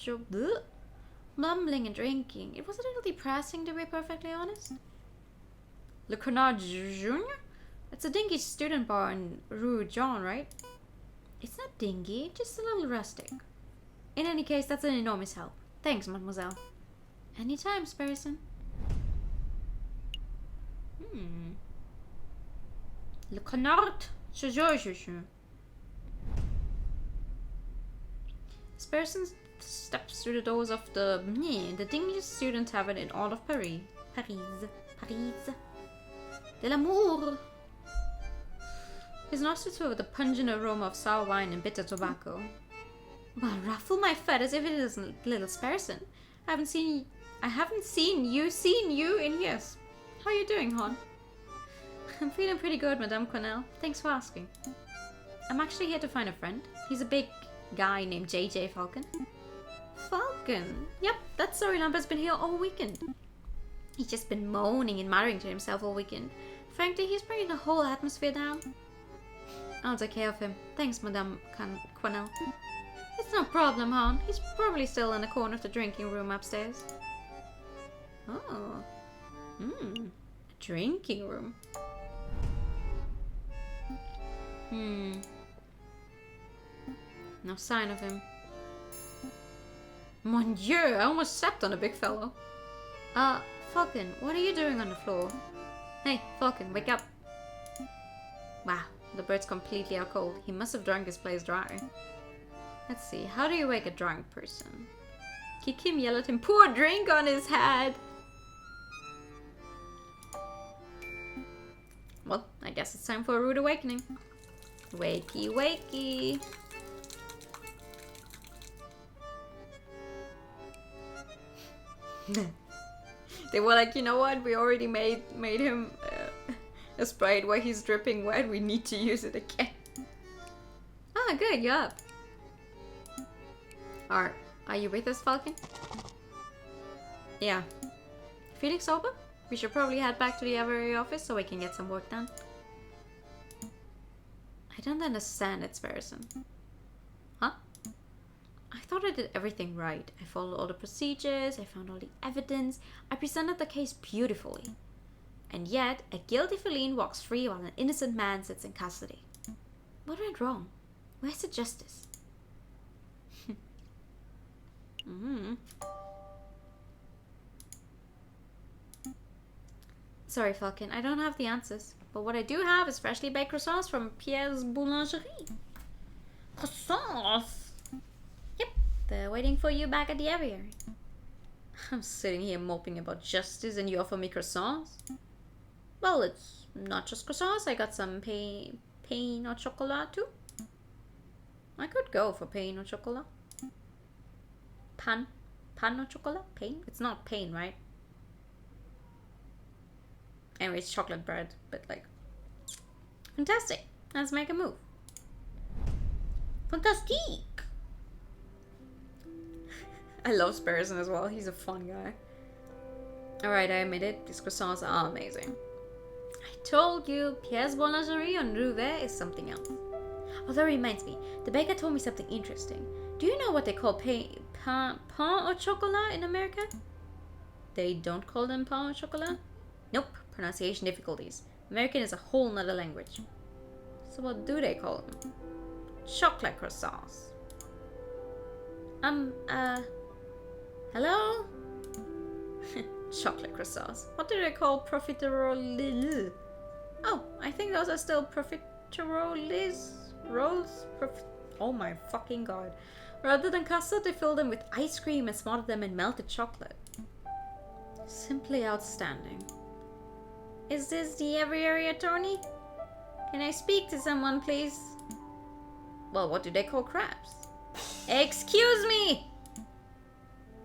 mumbling and drinking. It was a little depressing, to be perfectly honest. Le Canard Junior? It's a dingy student bar in Rue John, right? It's not dingy, just a little rustic. In any case, that's an enormous help. Thanks, mademoiselle. Anytime, Sparrowson. Le Canard Junior. Sparrowson steps through the doors of the dingiest student tavern in all of Paris. Paris. De l'amour. His nostrils fill with the pungent aroma of sour wine and bitter tobacco. Well, ruffle my feathers if it isn't little Sparrowson. I haven't seen you in years. How are you doing, hon? I'm feeling pretty good, Madame Cornell. Thanks for asking. I'm actually here to find a friend. He's a big guy named JJ Falcon. Falcon? Yep, that story lumber's been here all weekend. He's just been moaning and muttering to himself all weekend. Frankly, he's bringing the whole atmosphere down. I'll take care of him. Thanks, Madame Cornell. It's no problem, hon. He's probably still in the corner of the drinking room upstairs. Oh. A drinking room. No sign of him. Mon Dieu, I almost stepped on a big fellow. Falcon, what are you doing on the floor? Hey, Falcon, wake up. Wow, the bird's completely out cold. He must have drunk his place dry. Let's see, how do you wake a drunk person? Kick him, yell at him, pour a drink on his head. Well, I guess it's time for a rude awakening. Wakey, wakey. They were like, you know what? We already made him a sprite where he's dripping wet. We need to use it again. Ah, good. You're up. Are you with us, Falcon? Yeah. Feeling sober? We should probably head back to the Aviary office so we can get some work done. I don't understand it, Sparrowson. Huh? I thought I did everything right. I followed all the procedures, I found all the evidence, I presented the case beautifully. And yet, a guilty feline walks free while an innocent man sits in custody. What went wrong? Where's the justice? Sorry, Falcon, I don't have the answers. But what I do have is freshly baked croissants from Pierre's Boulangerie. Croissants? Yep, they're waiting for you back at the aviary. I'm sitting here moping about justice and you offer me croissants? Well, it's not just croissants. I got some pain au chocolat too. I could go for pain au chocolat. Pan au chocolat? Pain? It's not pain, right? Anyway, it's chocolate bread, but like... Fantastic! Let's make a move. Fantastique! I love Sparrowson as well. He's a fun guy. Alright, I admit it. These croissants are amazing. I told you, Pierre's Boulangerie on Rue Vert is something else. Oh, that reminds me. The baker told me something interesting. Do you know what they call pain au chocolat in America? They don't call them pain au chocolat? Nope. Pronunciation difficulties. American is a whole nother language. So what do they call them? Chocolate croissants. Hello? Chocolate croissants. What do they call profiteroles? Oh, I think those are still profiteroles. Oh my fucking god. Rather than custard, they fill them with ice cream and smother them in melted chocolate. Simply outstanding. Is this the Aviary Attorney? Can I speak to someone, please? Well, what do they call crabs? Excuse me!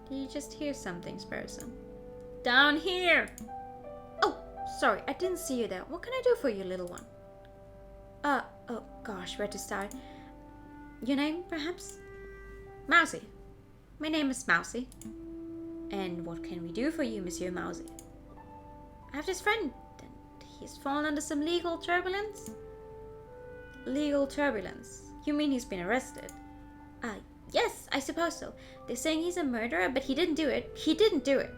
Did you just hear something, Sparrowson? Down here! Oh, sorry, I didn't see you there. What can I do for you, little one? Oh gosh, where to start? Your name, perhaps? Mousy. My name is Mousy. And what can we do for you, Monsieur Mousy? I have this friend, and he's fallen under some legal turbulence. Legal turbulence? You mean he's been arrested? Yes, I suppose so. They're saying he's a murderer, but he didn't do it. He didn't do it.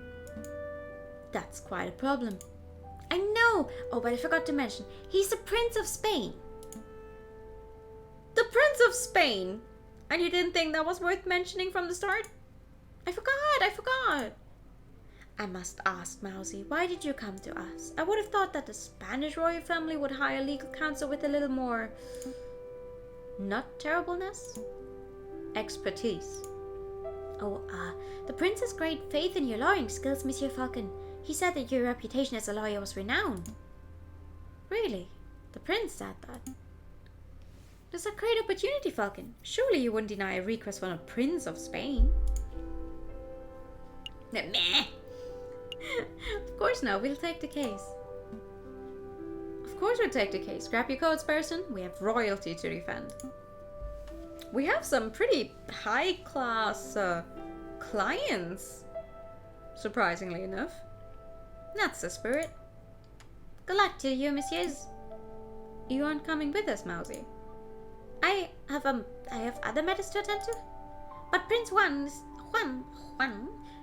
That's quite a problem. I know! Oh, but I forgot to mention, he's the Prince of Spain. The Prince of Spain? And you didn't think that was worth mentioning from the start? I forgot! I must ask, Mousy, why did you come to us? I would have thought that the Spanish royal family would hire legal counsel with a little more... not terribleness? Expertise. Oh, the prince has great faith in your lawyering skills, Monsieur Falcon. He said that your reputation as a lawyer was renowned. Really? The prince said that? That's a great opportunity, Falcon. Surely you wouldn't deny a request from a Prince of Spain. Meh. Of course not, we'll take the case. Of course we'll take the case. Grab your coats, person. We have royalty to defend. We have some pretty high-class clients, surprisingly enough. That's the spirit. Good luck to you, messieurs. You aren't coming with us, Mousy. I have other matters to attend to. But Prince Juan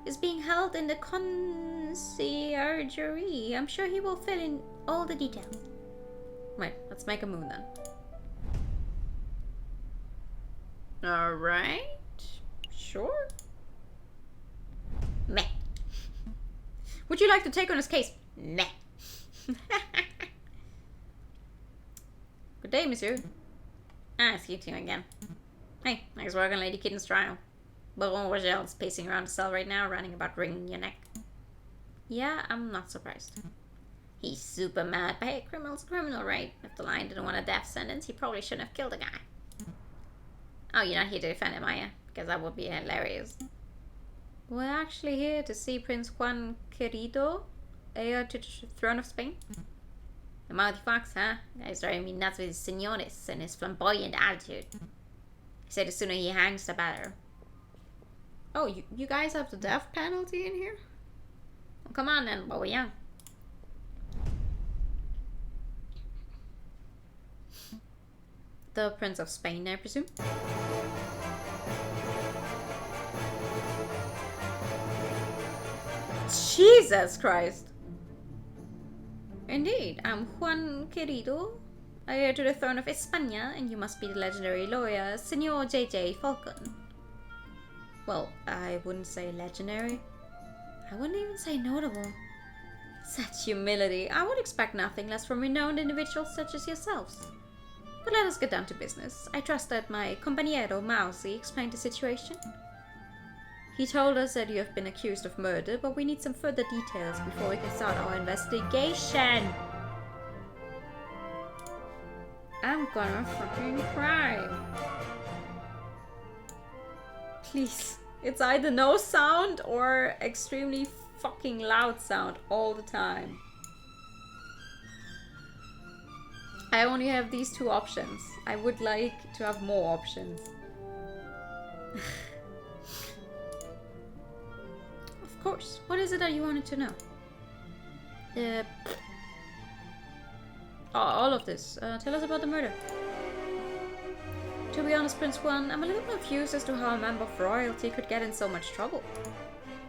is being held in the conciergerie. I'm sure he will fill in all the details. Right, let's make a move then. Alright. Sure. Meh. Would you like to take on his case? Meh. Good day, monsieur. It's you two again. Hey, nice work on Lady Kitten's trial. Baron Rogel's pacing around the cell right now, running about wringing your neck. Yeah, I'm not surprised. He's super mad, but hey, criminal's a criminal, right? If the lion didn't want a death sentence, he probably shouldn't have killed the guy. Oh, you're not here to defend him, are you? Because that would be hilarious. We're actually here to see Prince Juan Querido, heir to the throne of Spain. The mouthy fox, huh? Guy's driving me nuts with his senores and his flamboyant attitude. He said the sooner he hangs, the better. Oh, you guys have the death penalty in here? Well, come on then, while we're young. The Prince of Spain, I presume? Jesus Christ! Indeed, I'm Juan Querido, heir to the throne of España, and you must be the legendary lawyer, Senor J.J. Falcon. Well, I wouldn't say legendary. I wouldn't even say notable. Such humility. I would expect nothing less from renowned individuals such as yourselves. But let us get down to business. I trust that my compañero Mousy explained the situation. He told us that you have been accused of murder, but we need some further details before we can start our investigation. I'm gonna fucking cry. Please. It's either no sound or extremely fucking loud sound all the time. I only have these two options. I would like to have more options. Of course. What is it that you wanted to know? All of this. Tell us about the murder. To be honest, Prince Juan, I'm a little confused as to how a member of royalty could get in so much trouble.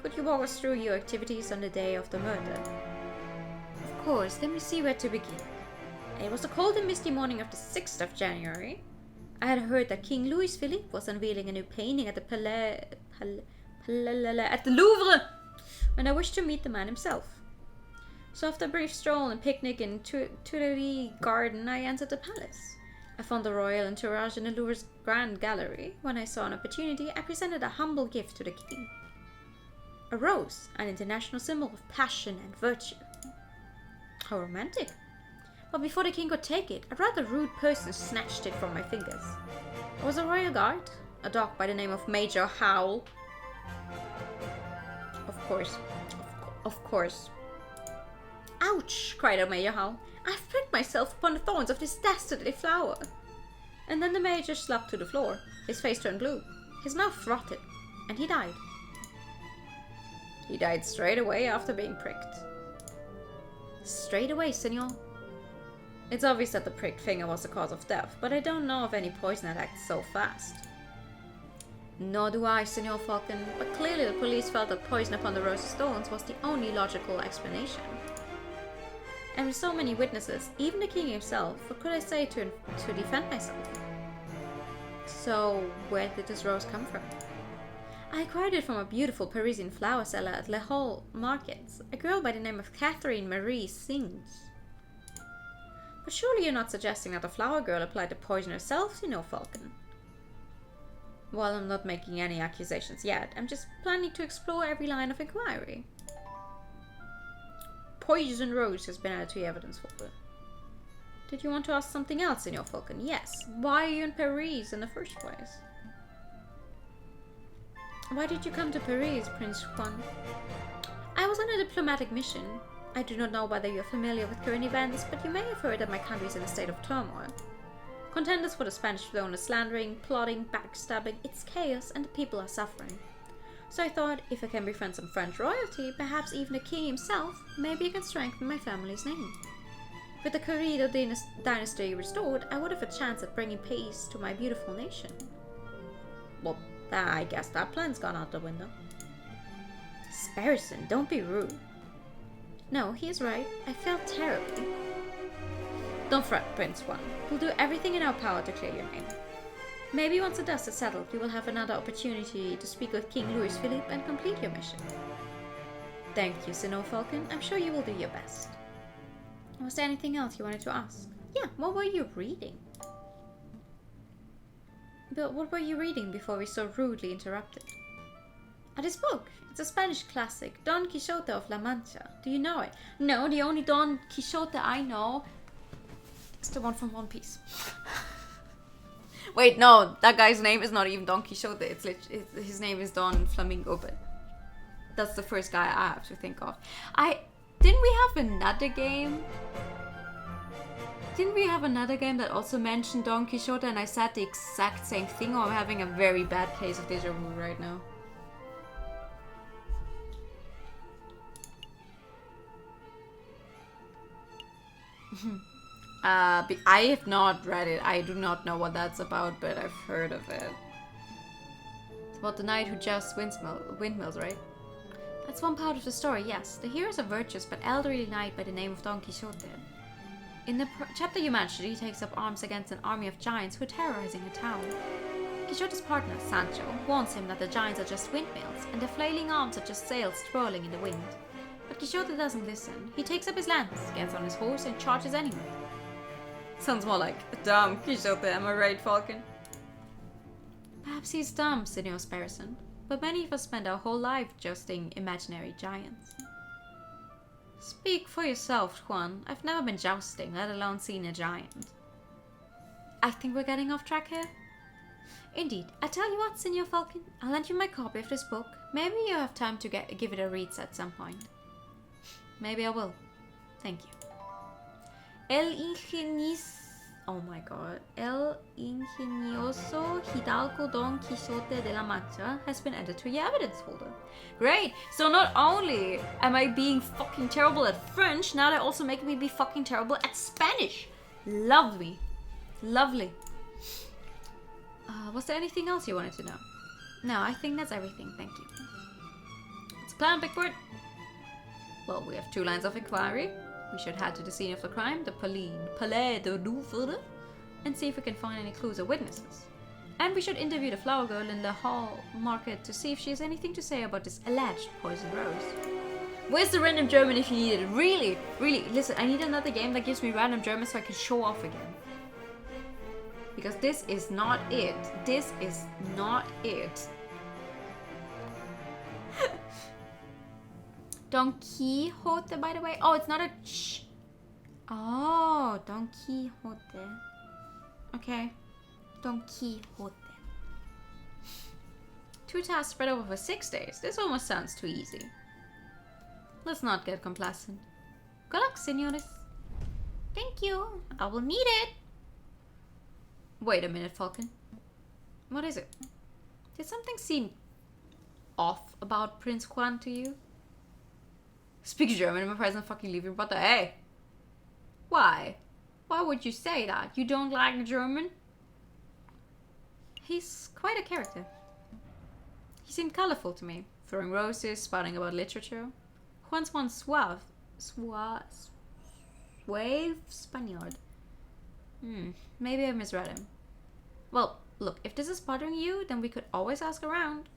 Could you walk us through your activities on the day of the murder? Of course. Let me see where to begin. It was a cold and misty morning of the 6th of January. I had heard that King Louis Philippe was unveiling a new painting at the Louvre, and I wished to meet the man himself. So after a brief stroll and picnic in Tuileries Garden, I entered the palace. I found the royal entourage in the Louvre's Grand Gallery. When I saw an opportunity, I presented a humble gift to the king. A rose, an international symbol of passion and virtue. How romantic. But before the king could take it, a rather rude person snatched it from my fingers. It was a royal guard, a dog by the name of Major Howl. Of course. Ouch! Cried out Major Howl. I've pricked myself upon the thorns of this dastardly flower. And then the major slumped to the floor. His face turned blue. His mouth rotted. And he died. He died straight away after being pricked. Straight away, senor. It's obvious that the pricked finger was the cause of death, but I don't know of any poison that acts so fast. Nor do I, Senor Falcon, but clearly the police felt that poison upon the rose's thorns was the only logical explanation. And with so many witnesses, even the king himself, what could I say to defend myself? So, where did this rose come from? I acquired it from a beautiful Parisian flower seller at Le Hall Markets, a girl by the name of Catherine Marie Sings. But surely you're not suggesting that the flower girl applied the poison herself, Falcon? Well, I'm not making any accusations yet. I'm just planning to explore every line of inquiry. Poison rose has been added to the evidence folder. Did you want to ask something else, Falcon? Yes. Why are you in Paris in the first place? Why did you come to Paris, Prince Juan? I was on a diplomatic mission. I do not know whether you're familiar with current events, but you may have heard that my country is in a state of turmoil. Contenders for the Spanish throne are slandering, plotting, backstabbing. It's chaos and the people are suffering. So I thought, if I can befriend some French royalty, perhaps even the king himself, maybe I can strengthen my family's name. With the Corrido dynasty restored, I would have a chance at bringing peace to my beautiful nation. Well, I guess that plan's gone out the window. Sparrison, don't be rude. No, he is right. I failed terribly. Don't fret, Prince Juan. We'll do everything in our power to clear your name. Maybe once the dust is settled, you will have another opportunity to speak with King Louis Philippe and complete your mission. Thank you, Sino Falcon. I'm sure you will do your best. Was there anything else you wanted to ask? Yeah, what were you reading? But what were you reading before we so rudely interrupted? This book. It's a Spanish classic, Don Quixote of La Mancha. Do you know it? No, the only Don Quixote I know is the one from One Piece. Wait, no, that guy's name is not even Don Quixote. His name is Don Flamingo, but that's the first guy I have to think of. Didn't we have another game? Didn't we have another game that also mentioned Don Quixote and I said the exact same thing, or I'm having a very bad case of deja vu right now? I have not read it. I do not know what that's about, but I've heard of it. It's about the knight who just windmills, right? That's one part of the story, yes. The hero is a virtuous but elderly knight by the name of Don Quixote. In the chapter you mentioned, he takes up arms against an army of giants who are terrorizing a town. Quixote's partner, Sancho, warns him that the giants are just windmills, and the flailing arms are just sails twirling in the wind. But Quixote doesn't listen. He takes up his lance, gets on his horse, and charges anyway. Sounds more like, dumb Quixote, am I right, Falcon? Perhaps he's dumb, Senor Sparrison, but many of us spend our whole life jousting imaginary giants. Speak for yourself, Juan. I've never been jousting, let alone seen a giant. I think we're getting off track here. Indeed. I tell you what, Senor Falcon, I'll lend you my copy of this book. Maybe you have time to give it a read at some point. Maybe I will. Thank you. El Ingenioso Hidalgo Don Quixote de la Mancha has been added to your evidence folder. Great! So not only am I being fucking terrible at French, now they're also making me be fucking terrible at Spanish. Lovely. Lovely. Was there anything else you wanted to know? No, I think that's everything, thank you. What's the plan, Bigfoot? Well, we have 2 lines of inquiry. We should head to the scene of the crime, the Palais de Louvre, and see if we can find any clues or witnesses. And we should interview the flower girl in the Hall Market to see if she has anything to say about this alleged poison rose. Where's the random German if you need it? Really, really, listen, I need another game that gives me random German so I can show off again. Because this is not it. This is not it. Don Quixote, by the way. Oh, it's not a ch. Oh, Don Quixote. Okay. Don Quixote. 2 tasks spread over for 6 days. This almost sounds too easy. Let's not get complacent. Good luck, senores. Thank you. I will need it. Wait a minute, Falcon. What is it? Did something seem off about Prince Juan to you? Speak German in my present, fucking leave your brother. Hey! Why? Why would you say that? You don't like German? He's quite a character. He seemed colorful to me, throwing roses, spouting about literature. Juan's one Wave Spaniard. Maybe I misread him. Well, look, if this is bothering you, then we could always ask around.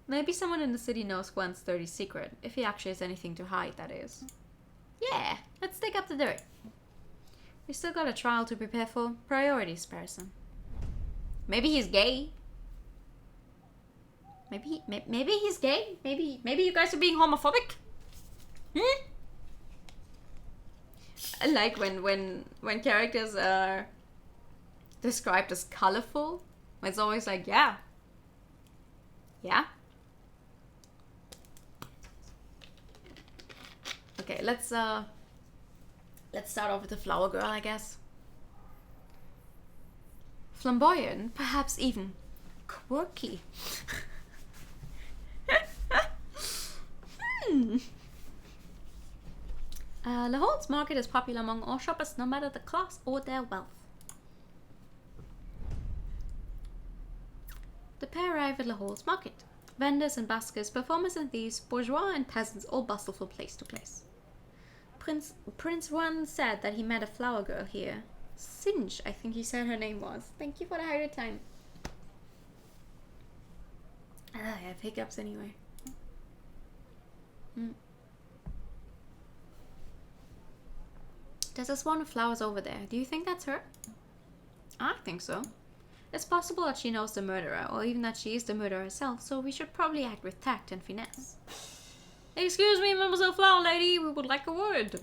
Maybe someone in the city knows Gwen's dirty secret, if he actually has anything to hide, that is. Yeah, let's dig up the dirt. We still got a trial to prepare for. Priorities, person. Maybe he's gay. Maybe he's gay. Maybe you guys are being homophobic. I like when characters are described as colorful. It's always like, yeah. Okay, let's start off with the flower girl, I guess. Flamboyant, perhaps even quirky. Laholt's market is popular among all shoppers, no matter the class or their wealth. The pair arrive at Laholt's market. Vendors and buskers, performers and thieves, bourgeois and peasants all bustle from place to place. Prince Juan said that he met a flower girl here. Singe, I think he said her name was. Thank you for the higher time. I have hiccups anyway. There's a swan of flowers over there. Do you think that's her? I think so. It's possible that she knows the murderer, or even that she is the murderer herself, so we should probably act with tact and finesse. Excuse me, Mademoiselle Flower Lady, we would like a word.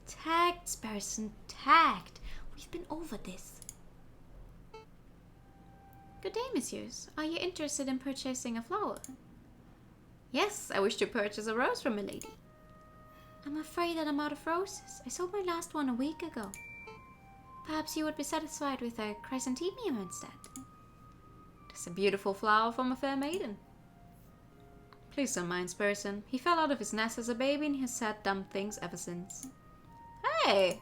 Tact, Sparson, tact. We've been over this. Good day, messieurs. Are you interested in purchasing a flower? Yes, I wish to purchase a rose from a lady. I'm afraid that I'm out of roses. I sold my last one a week ago. Perhaps you would be satisfied with a chrysanthemum instead. It's a beautiful flower from a fair maiden. Please don't mind Sparson. He fell out of his nest as a baby and has said dumb things ever since. Hey!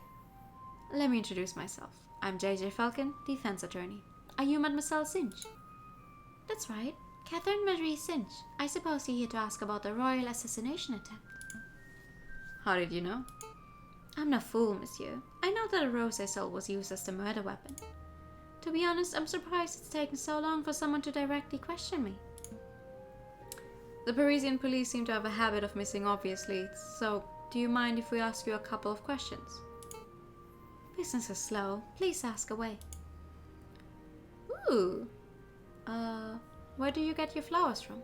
Let me introduce myself. I'm J.J. Falcon, defense attorney. Are you Mademoiselle Singe? That's right. Catherine Marie Singe. I suppose you're here to ask about the royal assassination attempt. How did you know? I'm no fool, monsieur. I know that a rose I sold was used as the murder weapon. To be honest, I'm surprised it's taken so long for someone to directly question me. The Parisian police seem to have a habit of missing obvious leads, so do you mind if we ask you a couple of questions? Business is slow. Please ask away. Ooh. Where do you get your flowers from?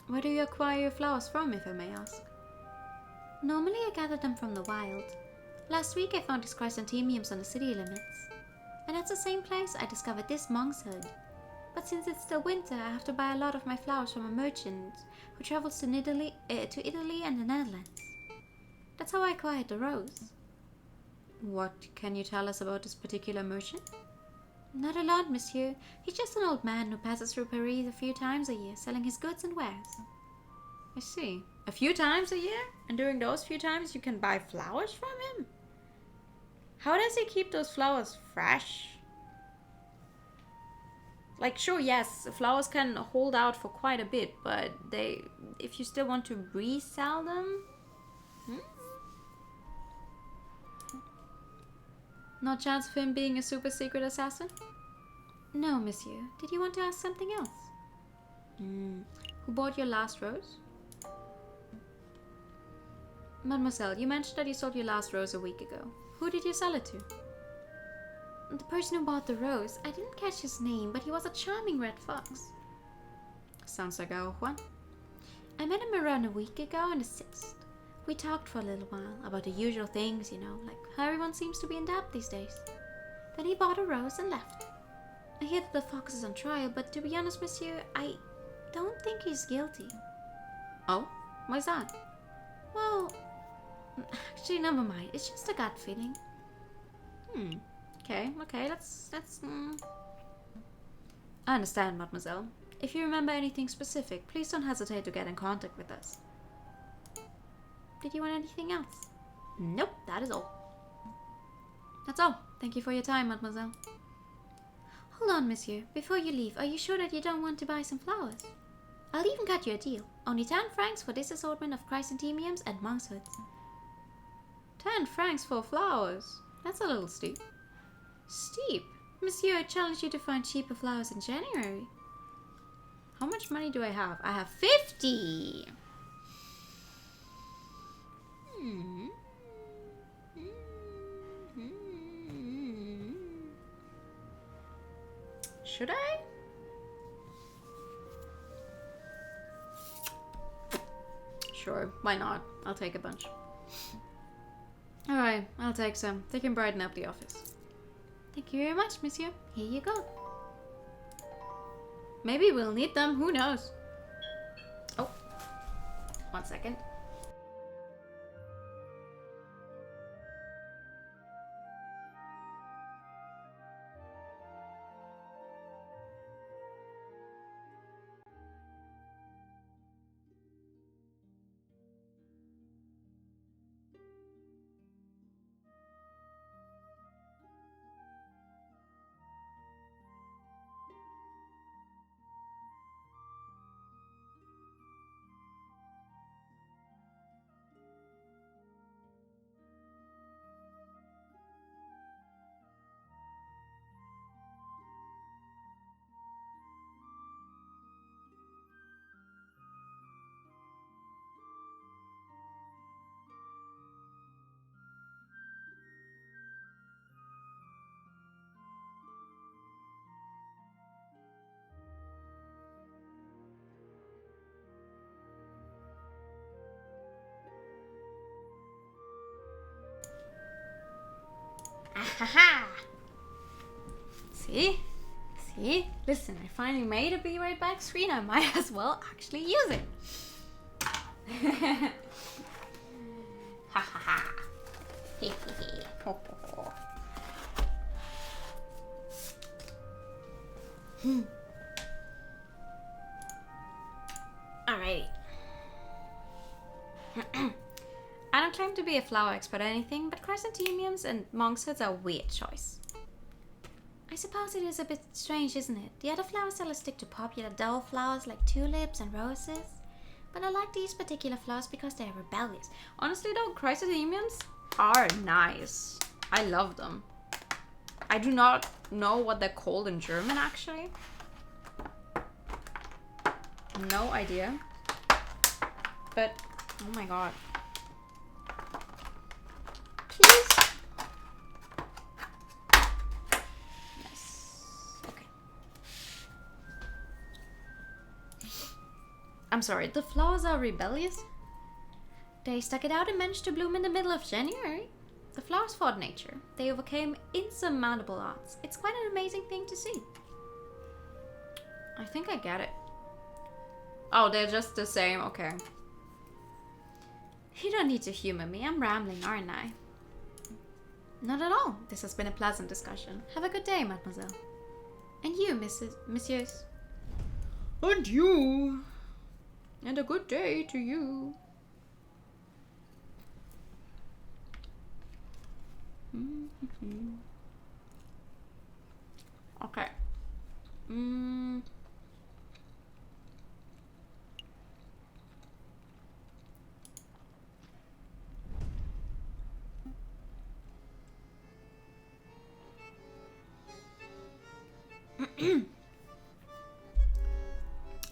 Where do you acquire your flowers from, if I may ask? Normally I gather them from the wild. Last week I found these chrysanthemums on the city limits. And at the same place I discovered this monkshood. But since it's still winter, I have to buy a lot of my flowers from a merchant who travels to Italy and the Netherlands. That's how I acquired the rose. What can you tell us about this particular merchant? Not a lot, monsieur. He's just an old man who passes through Paris a few times a year, selling his goods and wares. I see. A few times a year? And during those few times you can buy flowers from him? How does he keep those flowers fresh? Like, sure, yes, flowers can hold out for quite a bit, but if you still want to resell them? No chance of him being a super secret assassin? No, monsieur. Did you want to ask something else? Who bought your last rose? Mademoiselle, you mentioned that you sold your last rose a week ago. Who did you sell it to? The person who bought the rose. I didn't catch his name, but he was a charming red fox. Sounds like our Juan. I met him around a week ago in the 6th. We talked for a little while about the usual things, you know, like how everyone seems to be in debt these days. Then he bought a rose and left. I hear that the fox is on trial, but to be honest, monsieur, I don't think he's guilty. Oh? Why's that? Well, actually, never mind. It's just a gut feeling. Okay, let's I understand, mademoiselle. If you remember anything specific, please don't hesitate to get in contact with us. Did you want anything else? Nope, that is all. That's all. Thank you for your time, mademoiselle. Hold on, monsieur. Before you leave, are you sure that you don't want to buy some flowers? I'll even cut you a deal. Only 10 francs for this assortment of chrysanthemums and monk's hoods. 10 francs for flowers. That's a little steep. Steep? Monsieur, I challenge you to find cheaper flowers in January. How much money do I have? I have 50! Should I? Sure, why not? I'll take a bunch. Alright, I'll take some. They can brighten up the office. Thank you very much, monsieur. Here you go. Maybe we'll need them, who knows? Oh, 1 second. Haha! See? See? Listen, I finally made a be right back screen. I might as well actually use it. Ha ha ha. Hee hee hee. Ho ho ho. Alrighty. I don't claim to be a flower expert or anything, but chrysanthemums and monk's hoods are a weird choice. I suppose it is a bit strange, isn't it? The other flower sellers stick to popular dull flowers like tulips and roses, but I like these particular flowers because they're rebellious. Honestly though, chrysanthemums are nice. I love them. I do not know what they're called in German actually. No idea. But, oh my god. Please. Yes. Okay. I'm sorry, the flowers are rebellious? They stuck it out and managed to bloom in the middle of January. The flowers fought nature. They overcame insurmountable odds. It's quite an amazing thing to see. I think I get it. Oh, they're just the same. Okay. You don't need to humor me. I'm rambling, aren't I? Not at all. This has been a pleasant discussion. Have a good day, mademoiselle. And you, messieurs. And you. And a good day to you. Okay.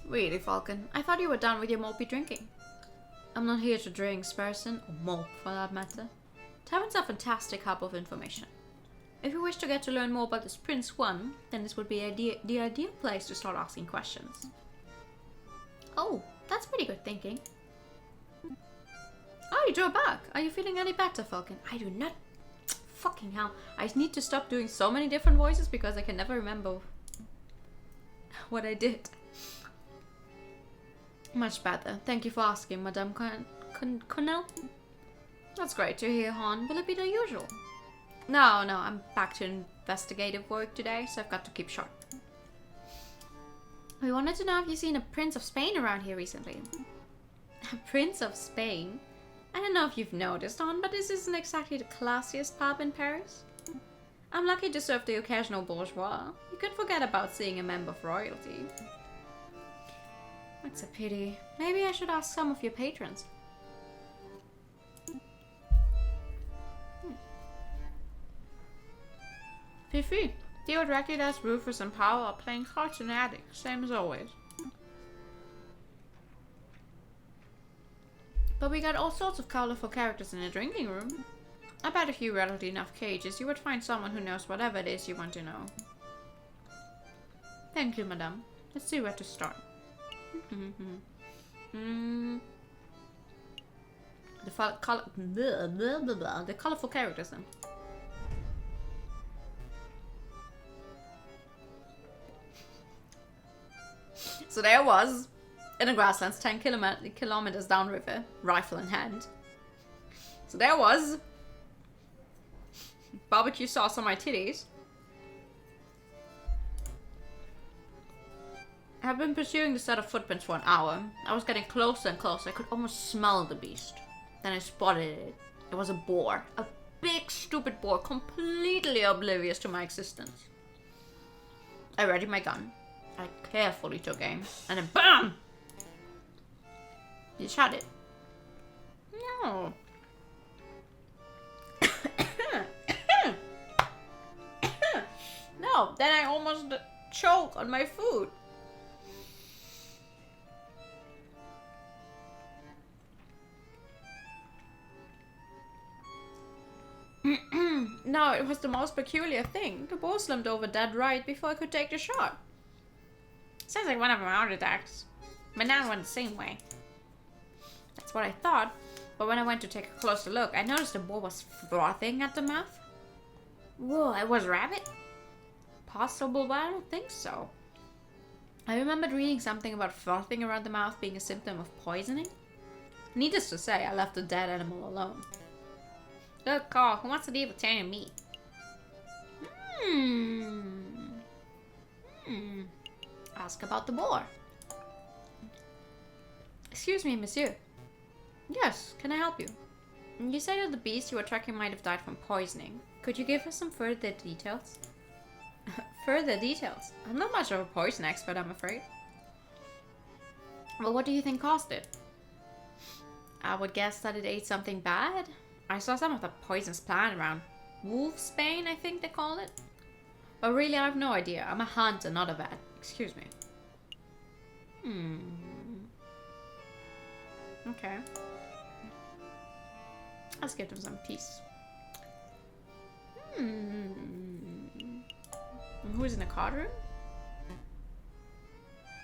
Really, Falcon? I thought you were done with your mopey drinking. I'm not here to drink, person, or mope for that matter. Taverns are a fantastic hub of information. If you wish to get to learn more about this Prince One, then this would be the ideal place to start asking questions. Oh, that's pretty good thinking. Oh, you drove back. Are you feeling any better, Falcon? I do not. Fucking hell. I need to stop doing so many different voices because I can never remember what I did. Much better. Thank you for asking, Madame Connell. That's great to hear, Han. Will it be the usual? No, I'm back to investigative work today, so I've got to keep sharp. We wanted to know if you've seen a Prince of Spain around here recently. A Prince of Spain? I don't know if you've noticed, Han, but this isn't exactly the classiest pub in Paris. I'm lucky to serve the occasional bourgeois. You could forget about seeing a member of royalty. That's a pity. Maybe I should ask some of your patrons. Fifi, Theo Dracula's Rufus and Paul are playing cards in the attic, same as always. But we got all sorts of colorful characters in the drinking room. I bet if you rattled enough cages, you would find someone who knows whatever it is you want to know. Thank you, madame. Let's see where to start. The colorful characters then. So there I was, in the grasslands 10 kilometers downriver, rifle in hand. So there I was. Barbecue sauce on my titties. I have been pursuing the set of footprints for an hour. I was getting closer and closer. I could almost smell the beast. Then I spotted it. It was a boar. A big, stupid boar, completely oblivious to my existence. I readied my gun. I carefully took aim. And then BAM! You shot it. No. No, then I almost choked on my food. No, it was the most peculiar thing. The boar slumped over dead right before I could take the shot. Sounds like one of my heart attacks. But now went the same way. That's what I thought. But when I went to take a closer look, I noticed the boar was frothing at the mouth. Whoa, it was rabbit? Possible, but I don't think so. I remembered reading something about frothing around the mouth being a symptom of poisoning. Needless to say, I left the dead animal alone. Look, Carl, who wants to deal with tanning meat? Ask about the boar. Excuse me, monsieur. Yes, can I help you? You say that the beast you were tracking might have died from poisoning. Could you give us some further details? Further details? I'm not much of a poison expert, I'm afraid. Well, what do you think caused it? I would guess that it ate something bad. I saw some of the poisonous plant around. Wolfsbane, I think they call it. But really, I have no idea. I'm a hunter, not a vet. Excuse me. Okay. Let's give them some peace. Who's in the card room?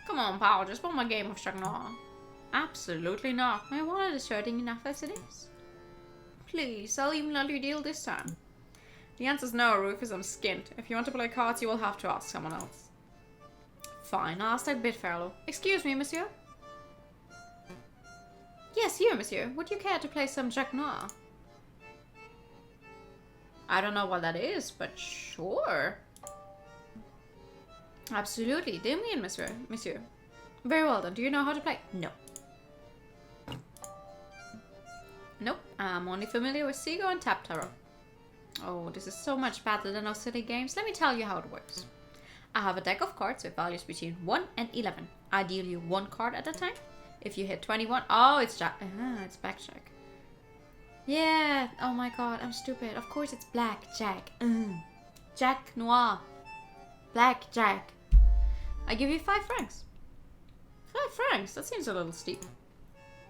Come on, pal, just want my game of Chagnon. Absolutely not. My wallet is hurting enough as it is. Please, I'll even let you deal this time. The answer's no, Rufus, I'm skint. If you want to play cards, you will have to ask someone else. Fine, I'll ask that bit fellow. Excuse me, monsieur? Yes, you, monsieur. Would you care to play some Jack Noir? I don't know what that is, but sure. Absolutely. Dear me and monsieur. Very well then. Do you know how to play? No. Nope. I'm only familiar with Seago and Tap Tarot. Oh, this is so much better than those silly games. Let me tell you how it works. I have a deck of cards with values between 1 and 11. I deal you one card at a time. If you hit 21, oh, it's Jack. It's Blackjack. Yeah. Oh my god, I'm stupid. Of course it's Blackjack. Jack Noir. Blackjack. I give you 5 francs. 5 francs? That seems a little steep.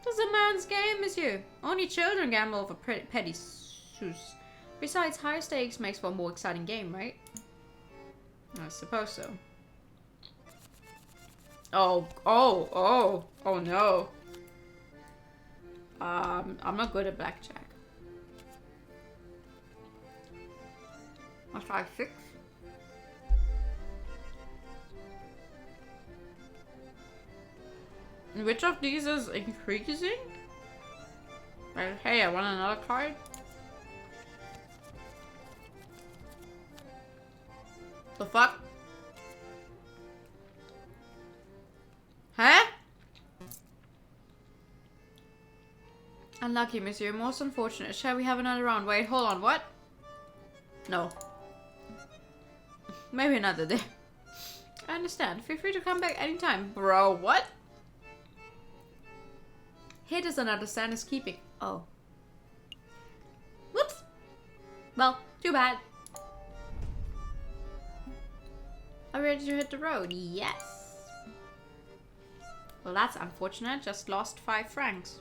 This is a man's game, monsieur. Only children gamble over petty sous. Besides, higher stakes makes for a more exciting game, right? I suppose so. Oh no. I'm not good at blackjack. I'll try 6. Which of these is increasing? Like, hey, I want another card. The fuck? Huh? Unlucky, monsieur. Most unfortunate. Shall we have another round? Wait, hold on. What? No. Maybe another day. I understand. Feel free to come back anytime. Bro, what? Here does not understand his keeping. Oh. Whoops. Well, too bad. Are we ready to hit the road? Yes. Well, that's unfortunate. Just lost 5 francs.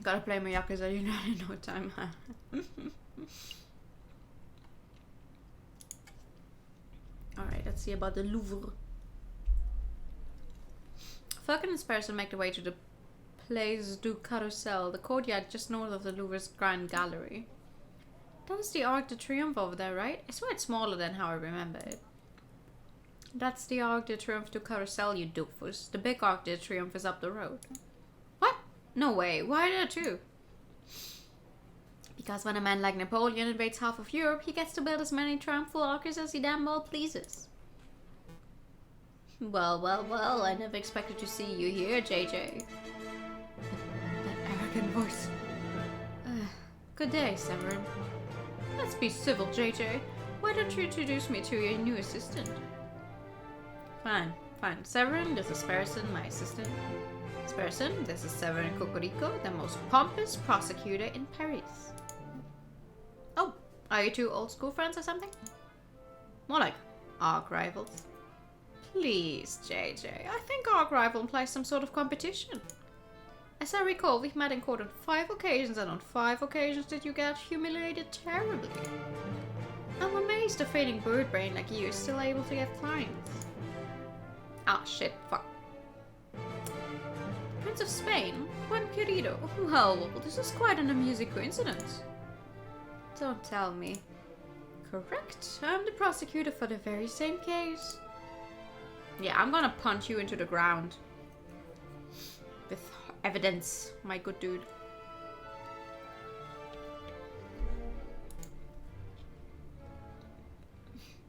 Gotta play my Yakuza in no time. Alright, let's see about the Louvre. Falcon and Sparrow make their way to the Place du Carrousel, the courtyard just north of the Louvre's Grand Gallery. That is the Arc de Triomphe over there, right? I swear it's smaller than how I remember it. That's the Arc de Triomphe du Carrousel, you doofus. The big Arc de Triomphe is up the road. What? No way. Why are there 2? Because when a man like Napoleon invades half of Europe, he gets to build as many triumphal arches as he damn well pleases. Well, well, well, I never expected to see you here, JJ. That arrogant voice. Good day, Severin. Let's be civil, JJ. Why don't you introduce me to your new assistant? Fine, fine. Severin, this is Sparrowson, my assistant. Sparrowson, this is Severin Cocorico, the most pompous prosecutor in Paris. Oh, are you 2 old school friends or something? More like arch rivals. Please, JJ, I think arch rival implies some sort of competition. As I recall, we've met in court on 5 occasions, and on 5 occasions did you get humiliated terribly. I'm amazed a fading bird brain like you is still able to get clients. Ah, shit, fuck. Prince of Spain? Juan Querido? Well, this is quite an amusing coincidence. Don't tell me. Correct, I'm the prosecutor for the very same case. Yeah, I'm gonna punch you into the ground. With evidence, my good dude.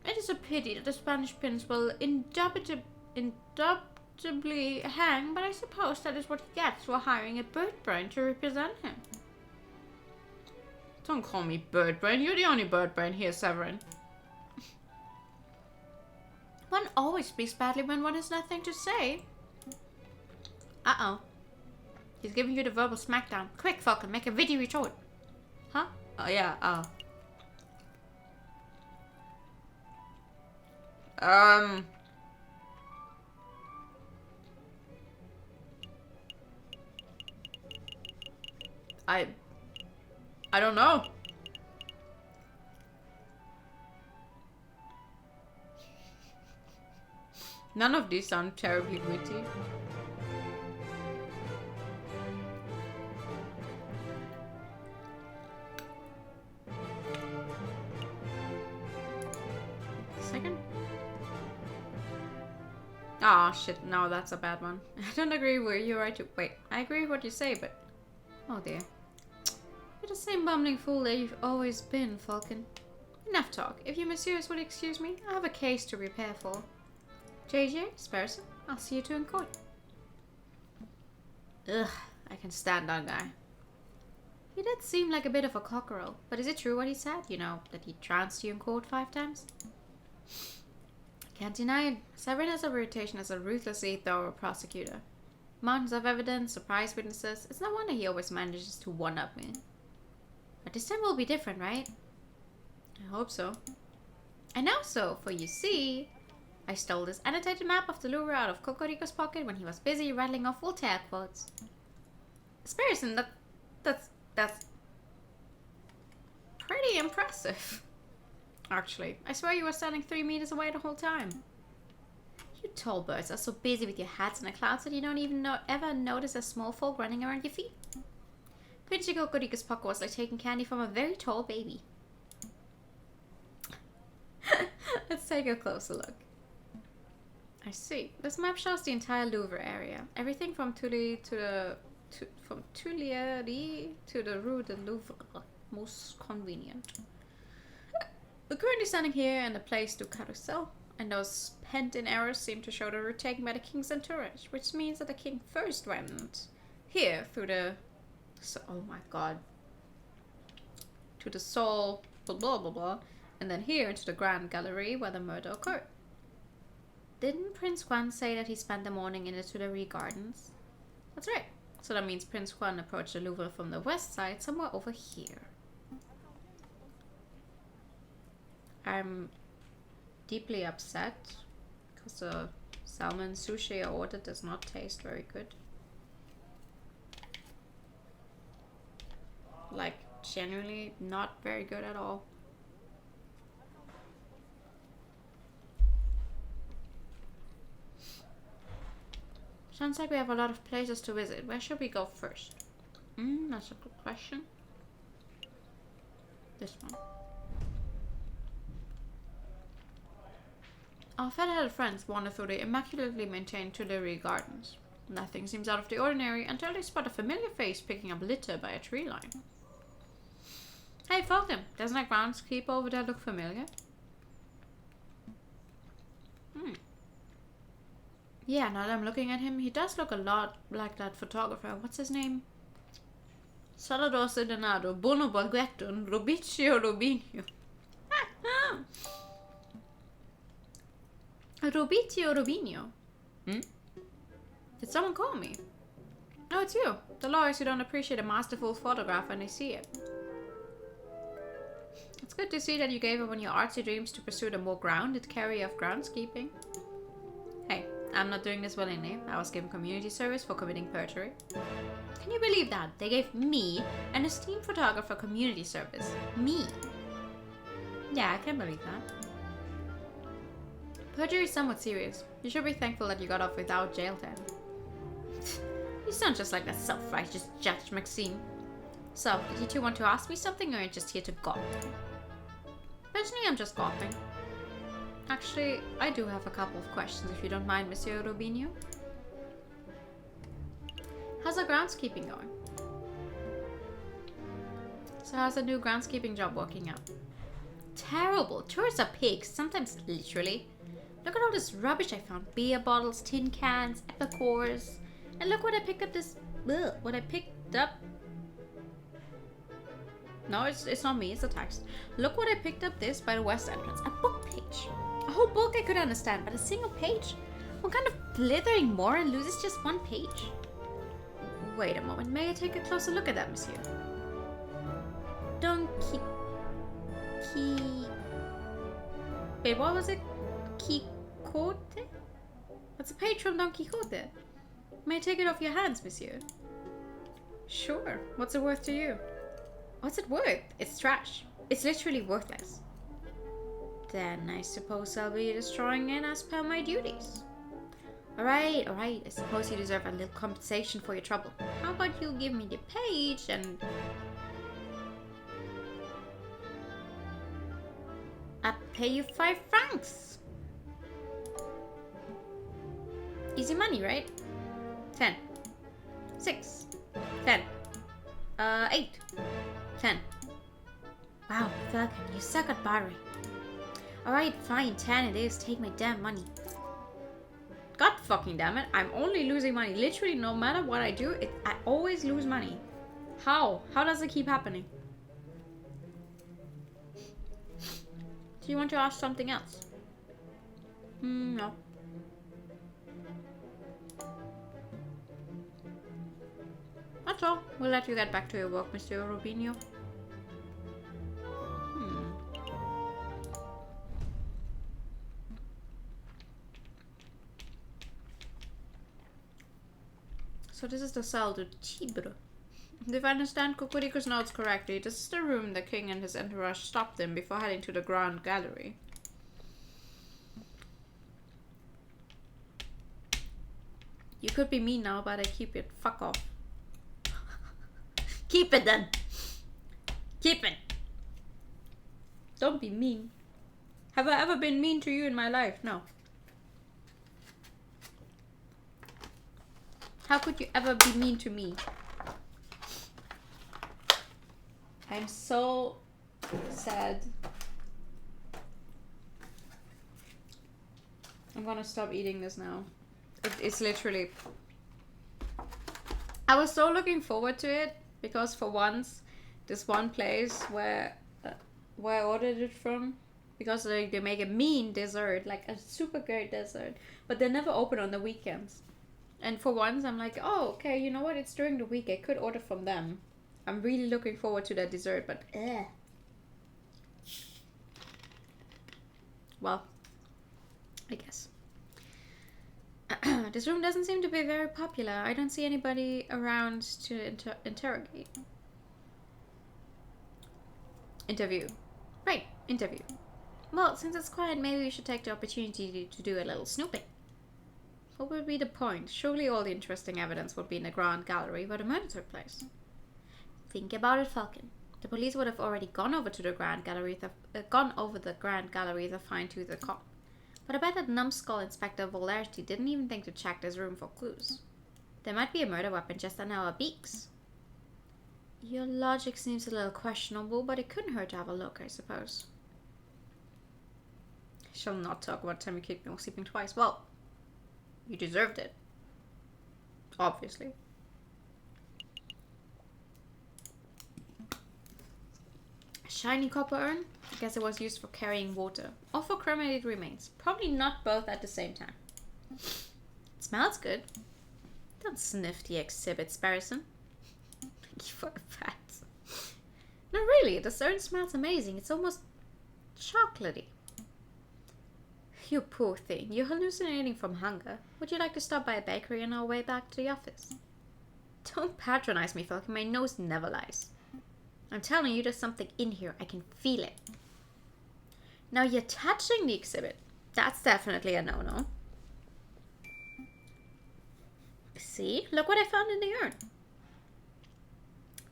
It is a pity that the Spanish prince will indubitably hang, but I suppose that is what he gets for hiring a bird brain to represent him. Don't call me bird brain, you're the only bird brain here, Severin. One always speaks badly when one has nothing to say. Uh-oh. He's giving you the verbal smackdown. Quick, Falcon, make a video retort. Huh? Oh, yeah, I don't know. None of these sound terribly witty. Second? Ah, shit, no, that's a bad one. I don't agree with you right to- wait, I agree with what you say, but... oh dear. You're the same bumbling fool that you've always been, Falcon. Enough talk. If you messieurs would excuse me, I have a case to prepare for. JJ, Sparrowson, I'll see you 2 in court. Ugh, I can stand that guy. He did seem like a bit of a cockerel, but is it true what he said? You know, that he trounced you in court 5 times? Can't deny it. Severin has a reputation as a ruthlessly thorough prosecutor. Mountains of evidence, surprise witnesses. It's no wonder he always manages to one-up me. But this time will be different, right? I hope so. I know so, for you see... I stole this annotated map of the Louvre out of Cocorico's pocket when he was busy rattling off Voltaire quotes. Sparrowson, that's pretty impressive. Actually, I swear you were standing 3 meters away the whole time. You tall birds are so busy with your hats in the clouds that you don't even ever notice a small folk running around your feet. Prince Cocorico's pocket was like taking candy from a very tall baby. Let's take a closer look. I see. This map shows the entire Louvre area. Everything from Tuileries to the Rue de Louvre. Most convenient. We're currently standing here in the Place du Carrousel. And those pent-in arrows seem to show the route taken by the king's entourage, which means that the king first went here through the... oh my god. To the Soul, blah blah blah blah, and then here into the Grand Gallery where the murder occurred. Didn't Prince Juan say that he spent the morning in the Tuileries Gardens? That's right. So that means Prince Juan approached the Louvre from the west side, somewhere over here. I'm deeply upset because the salmon sushi I ordered does not taste very good. Like, genuinely not very good at all. Sounds like we have a lot of places to visit. Where should we go first? That's a good question. This one. Our feather-headed friends wander through the immaculately maintained Tuileries Gardens. Nothing seems out of the ordinary until they spot a familiar face picking up litter by a tree line. Hey, Falcon, doesn't that groundskeeper over there look familiar? Yeah, now that I'm looking at him, he does look a lot like that photographer. What's his name? Salvador Sedenado, Bono Baguetto, and Robiccio Robinho. Robiccio Robinho? Did someone call me? No, it's you. The lawyers who don't appreciate a masterful photograph when they see it. It's good to see that you gave up on your artsy dreams to pursue the more grounded career of groundskeeping. Hey, I'm not doing this willingly. I was given community service for committing perjury. Can you believe that? They gave me, an esteemed photographer, community service. Me. Yeah, I can believe that. Perjury is somewhat serious. You should be thankful that you got off without jail time. You sound just like that self-righteous Judge Maxime. So, did you two want to ask me something, or are you just here to gawp? Personally, I'm just gawping. Actually, I do have a couple of questions, if you don't mind, Monsieur Robinho. How's the groundskeeping going? So how's the new groundskeeping job working out? Terrible. Tourists are pigs, sometimes literally. Look at all this rubbish I found. Beer bottles, tin cans, epicores. And look what I picked up this... Ugh, what I picked up... No, it's not me, it's the text. Look what I picked up this by the west entrance. A book page. A whole book I could understand, but a single page? What kind of blithering moron loses just one page? Wait a moment, may I take a closer look at that, monsieur? Don Wait, what was it? Quixote? What's a page from Don Quixote? May I take it off your hands, monsieur? Sure. What's it worth to you? What's it worth? It's trash. It's literally worthless. Then I suppose I'll be destroying it as per my duties. Alright. I suppose you deserve a little compensation for your trouble. How about you give me the page and... I'll pay you 5 francs. Easy money, right? 10. 6. 10. 8. 10. Wow, Falcon, you suck at bartering. Alright, fine, 10 it is. Take my damn money. God fucking damn it. I'm only losing money. Literally, no matter what I do, I always lose money. How? How does it keep happening? Do you want to ask something else? No. That's all. We'll let you get back to your work, Mr. Robinho. So this is the Salle de Tibre. If I understand Kukuriko's notes correctly, this is the room the king and his entourage stopped in before heading to the Grand Gallery. You could be mean now, but I keep it. Fuck off. Keep it then. Keep it. Don't be mean. Have I ever been mean to you in my life? No. How could you ever be mean to me? I'm so sad. I'm gonna stop eating this now. It's literally... I was so looking forward to it because for once, this one place where I ordered it from, because they make a mean dessert, like a super great dessert, but they never open on the weekends. And for once, I'm like, oh, okay, you know what? It's during the week. I could order from them. I'm really looking forward to that dessert, but well, I guess. This room doesn't seem to be very popular. I don't see anybody around to interrogate. Interview. Right, interview. Well, since it's quiet, maybe we should take the opportunity to do a little snooping. What would be the point? Surely all the interesting evidence would be in the Grand Gallery where the murder took place. Think about it, Falcon. The police would have already gone over the Grand Gallery to find tooth comb. But I bet that numbskull Inspector Volarity didn't even think to check this room for clues. There might be a murder weapon just on our beaks. Your logic seems a little questionable, but it couldn't hurt to have a look, I suppose. I shall not talk about the time you kicked me while sleeping twice. Well, you deserved it. Obviously. A shiny copper urn? I guess it was used for carrying water. Or for cremated remains. Probably not both at the same time. It smells good. Don't sniff the exhibit, Sparrison. Thank you for the facts. No, really, the urn smells amazing. It's almost chocolatey. You poor thing. You're hallucinating from hunger. Would you like to stop by a bakery on our way back to the office? Don't patronize me, Falcon. My nose never lies. I'm telling you, there's something in here. I can feel it. Now you're touching the exhibit. That's definitely a no-no. See? Look what I found in the urn.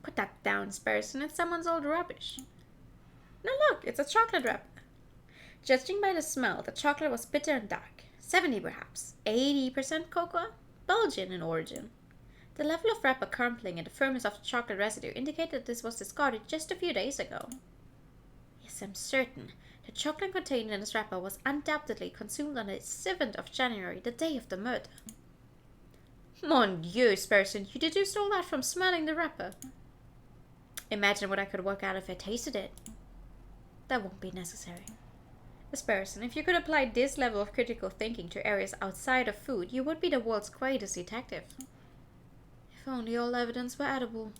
Put that down, Sparrison. It's someone's old rubbish. Now look, it's a chocolate wrapper. Judging by the smell, the chocolate was bitter and dark. 70 perhaps. 80% cocoa? Belgian in origin. The level of wrapper crumpling and the firmness of the chocolate residue indicate that this was discarded just a few days ago. Yes, I'm certain. The chocolate contained in this wrapper was undoubtedly consumed on the 7th of January, the day of the murder. Mon Dieu, Sparrison, you deduced all that from smelling the wrapper. Imagine what I could work out if I tasted it. That won't be necessary. Sparrison, if you could apply this level of critical thinking to areas outside of food, you would be the world's greatest detective. If only all evidence were edible.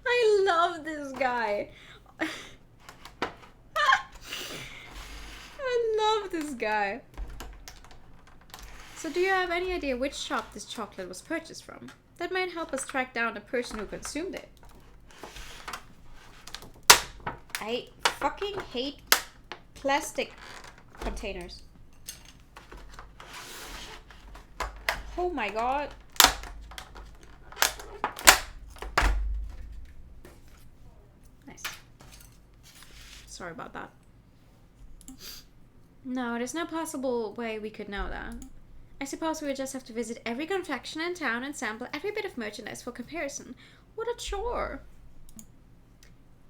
I love this guy. I love this guy. So do you have any idea which shop this chocolate was purchased from? That might help us track down the person who consumed it. I fucking hate plastic containers. Oh my god. Nice. Sorry about that. No, there's no possible way we could know that. I suppose we would just have to visit every confectioner in town and sample every bit of merchandise for comparison. What a chore.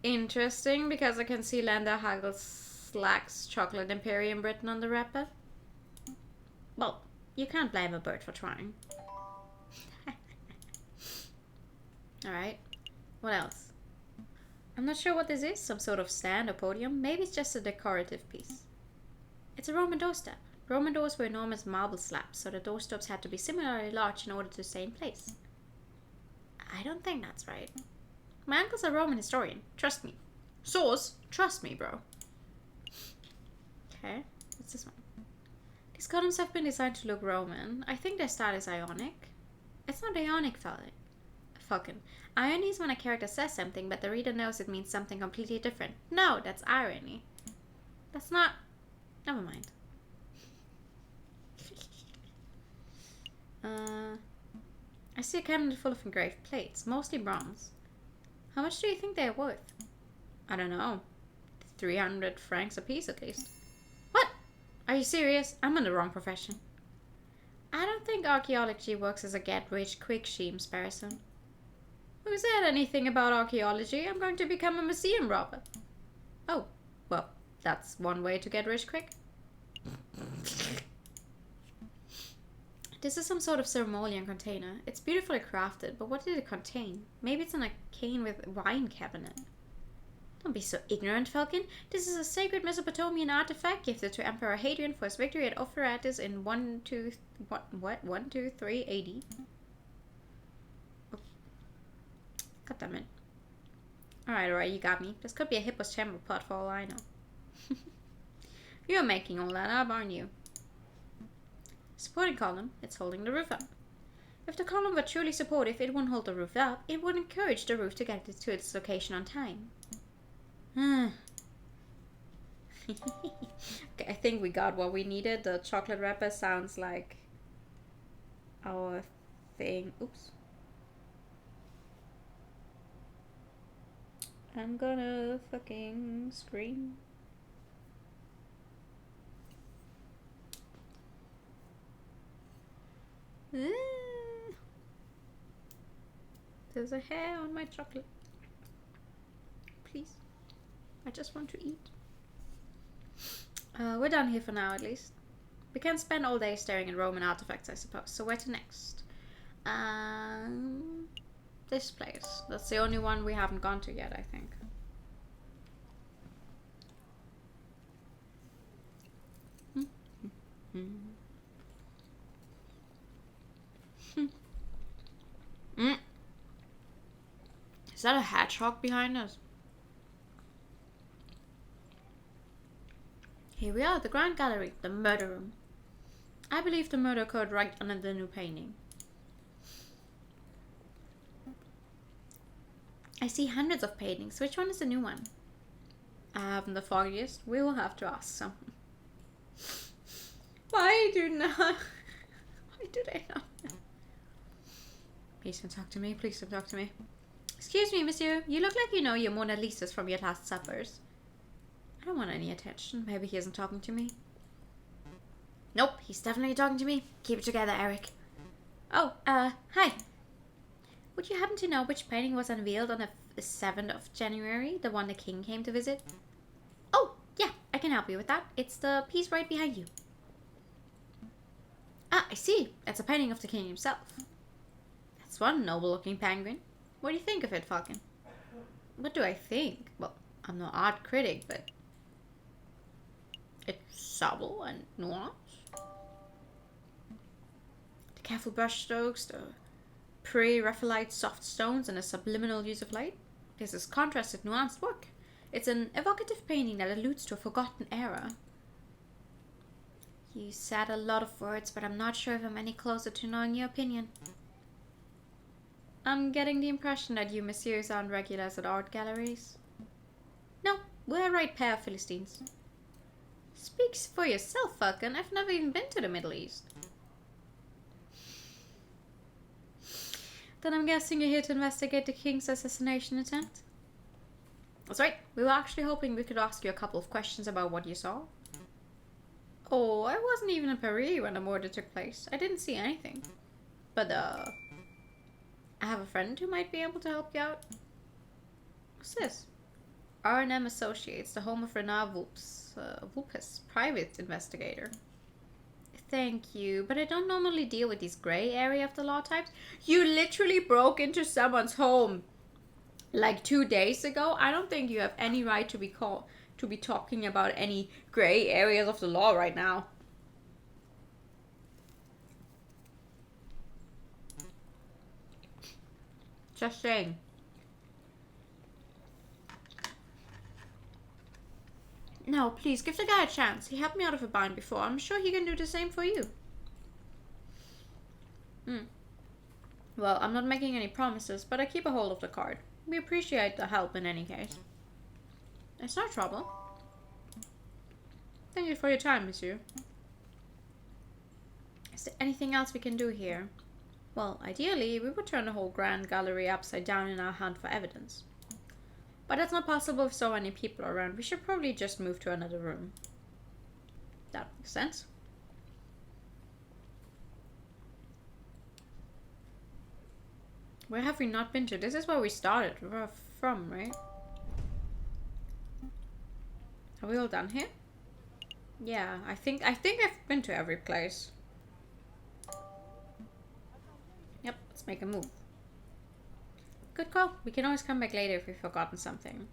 Interesting, because I can see Landa Hagelslack's Chocolate Imperium written on the wrapper. Well, you can't blame a bird for trying. Alright, what else? I'm not sure what this is, some sort of stand or podium. Maybe it's just a decorative piece. It's a Roman doorstep. Roman doors were enormous marble slabs, so the doorsteps had to be similarly large in order to stay in place. I don't think that's right. My uncle's a Roman historian. Trust me. Source? Trust me, bro. Okay, what's this one? These columns have been designed to look Roman. I think their style is Ionic. It's not Ionic, Falcon. Irony is when a character says something, but the reader knows it means something completely different. No, that's irony. That's not... Never mind. I see a cabinet full of engraved plates, mostly bronze. How much do you think they're worth? I don't know. 300 francs a piece at least. What? Are you serious? I'm in the wrong profession. I don't think archaeology works as a get-rich-quick scheme, Sparrison. Who said anything about archaeology? I'm going to become a museum robber. Oh, well, that's one way to get rich quick. This is some sort of ceremonial container. It's beautifully crafted, but what did it contain? Maybe it's an arcane with wine cabinet. Don't be so ignorant, Falcon. This is a sacred Mesopotamian artifact gifted to Emperor Hadrian for his victory at Operatus in 123 AD. Oh. God damn it. Alright, you got me. This could be a Hippo's chamber pot for all I know. You're making all that up, aren't you? Supporting column, it's holding the roof up. If the column were truly supportive, it wouldn't hold the roof up. It would encourage the roof to get to its location on time. Okay, I think we got what we needed. The chocolate wrapper sounds like our thing. Oops. I'm gonna fucking scream. There's a hair on my chocolate. Please. I just want to eat. We're done here for now, at least. We can't spend all day staring at Roman artifacts, I suppose. So where to next? This place. That's the only one we haven't gone to yet, I think. Is that a hedgehog behind us? Here we are, the Grand Gallery, the murder room. I believe the murder occurred right under the new painting. I see hundreds of paintings. Which one is the new one? I haven't the foggiest. We will have to ask someone. Why do they not? Please don't talk to me. Please don't talk to me. Excuse me, monsieur. You look like you know your Mona Lisas from your last suppers. I don't want any attention. Maybe he isn't talking to me. Nope, he's definitely talking to me. Keep it together, Eric. Oh, hi. Would you happen to know which painting was unveiled on the 7th of January? The one the king came to visit? Oh, yeah, I can help you with that. It's the piece right behind you. Ah, I see. It's a painting of the king himself. That's one noble-looking penguin. What do you think of it, Falcon? What do I think? Well, I'm no art critic, but it's subtle and nuanced. The careful brush strokes, the pre-Raphaelite soft stones, and a subliminal use of light. This is contrasted, nuanced work. It's an evocative painting that alludes to a forgotten era. You said a lot of words, but I'm not sure if I'm any closer to knowing your opinion. I'm getting the impression that you messieurs aren't regulars at art galleries. No, we're a right pair of Philistines. Speaks for yourself, Falcon. I've never even been to the Middle East. Then I'm guessing you're here to investigate the king's assassination attempt? That's right. We were actually hoping we could ask you a couple of questions about what you saw. Oh, I wasn't even in Paris when the murder took place. I didn't see anything. But, I have a friend who might be able to help you out. What's this? R&M Associates, the home of Renard Vulpes, private investigator. Thank you, but I don't normally deal with these grey area of the law types. You literally broke into someone's home like 2 days ago. I don't think you have any right to be talking about any grey areas of the law right now. Just saying. No, please, give the guy a chance. He helped me out of a bind before. I'm sure he can do the same for you. Well, I'm not making any promises, but I keep a hold of the card. We appreciate the help in any case. It's no trouble. Thank you for your time, monsieur. Is there anything else we can do here? Well, ideally, we would turn the whole Grand Gallery upside down in our hunt for evidence. But that's not possible with so many people around. We should probably just move to another room. That makes sense. Where have we not been to? This is where we started from, right? Are we all done here? Yeah, I think I've been to every place. Let's make a move. Good call. We can always come back later if we've forgotten something.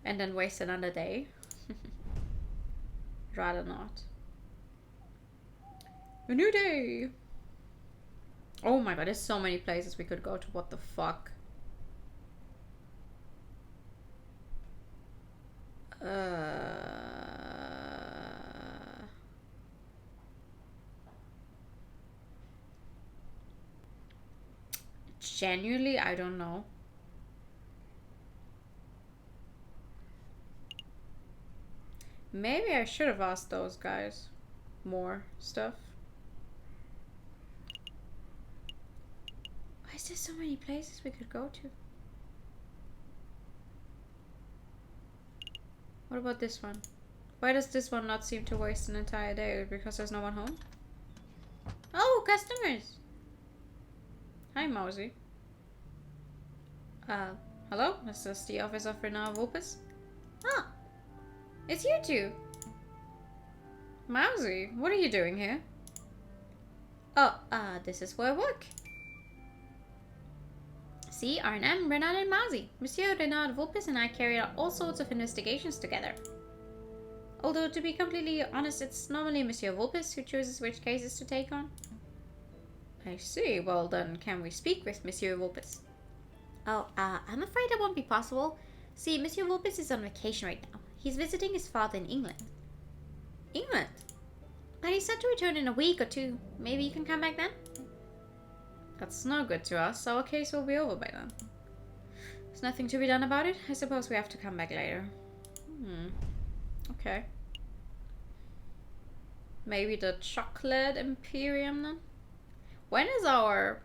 And then waste another day. Rather not. A new day! Oh my god, there's so many places we could go to. What the fuck? Genuinely, I don't know. Maybe I should have asked those guys more stuff. Why is there so many places we could go to? What about this one? Why does this one not seem to waste an entire day? Because there's no one home? Oh, customers! Hi, Mousy. Hello? This is the office of Renard Vulpes. Ah! It's you two! Mousy, what are you doing here? Oh, this is where I work. See, R&M, Renard and Mousy. Monsieur Renard Vulpes and I carry out all sorts of investigations together. Although, to be completely honest, it's normally Monsieur Vulpes who chooses which cases to take on. I see. Well then, can we speak with Monsieur Vulpes? Oh, I'm afraid that won't be possible. See, Monsieur Vulpes is on vacation right now. He's visiting his father in England. England? But he's set to return in a week or two. Maybe you can come back then? That's no good to us. Our case will be over by then. There's nothing to be done about it. I suppose we have to come back later. Okay. Maybe the Chocolate Imperium then? When is our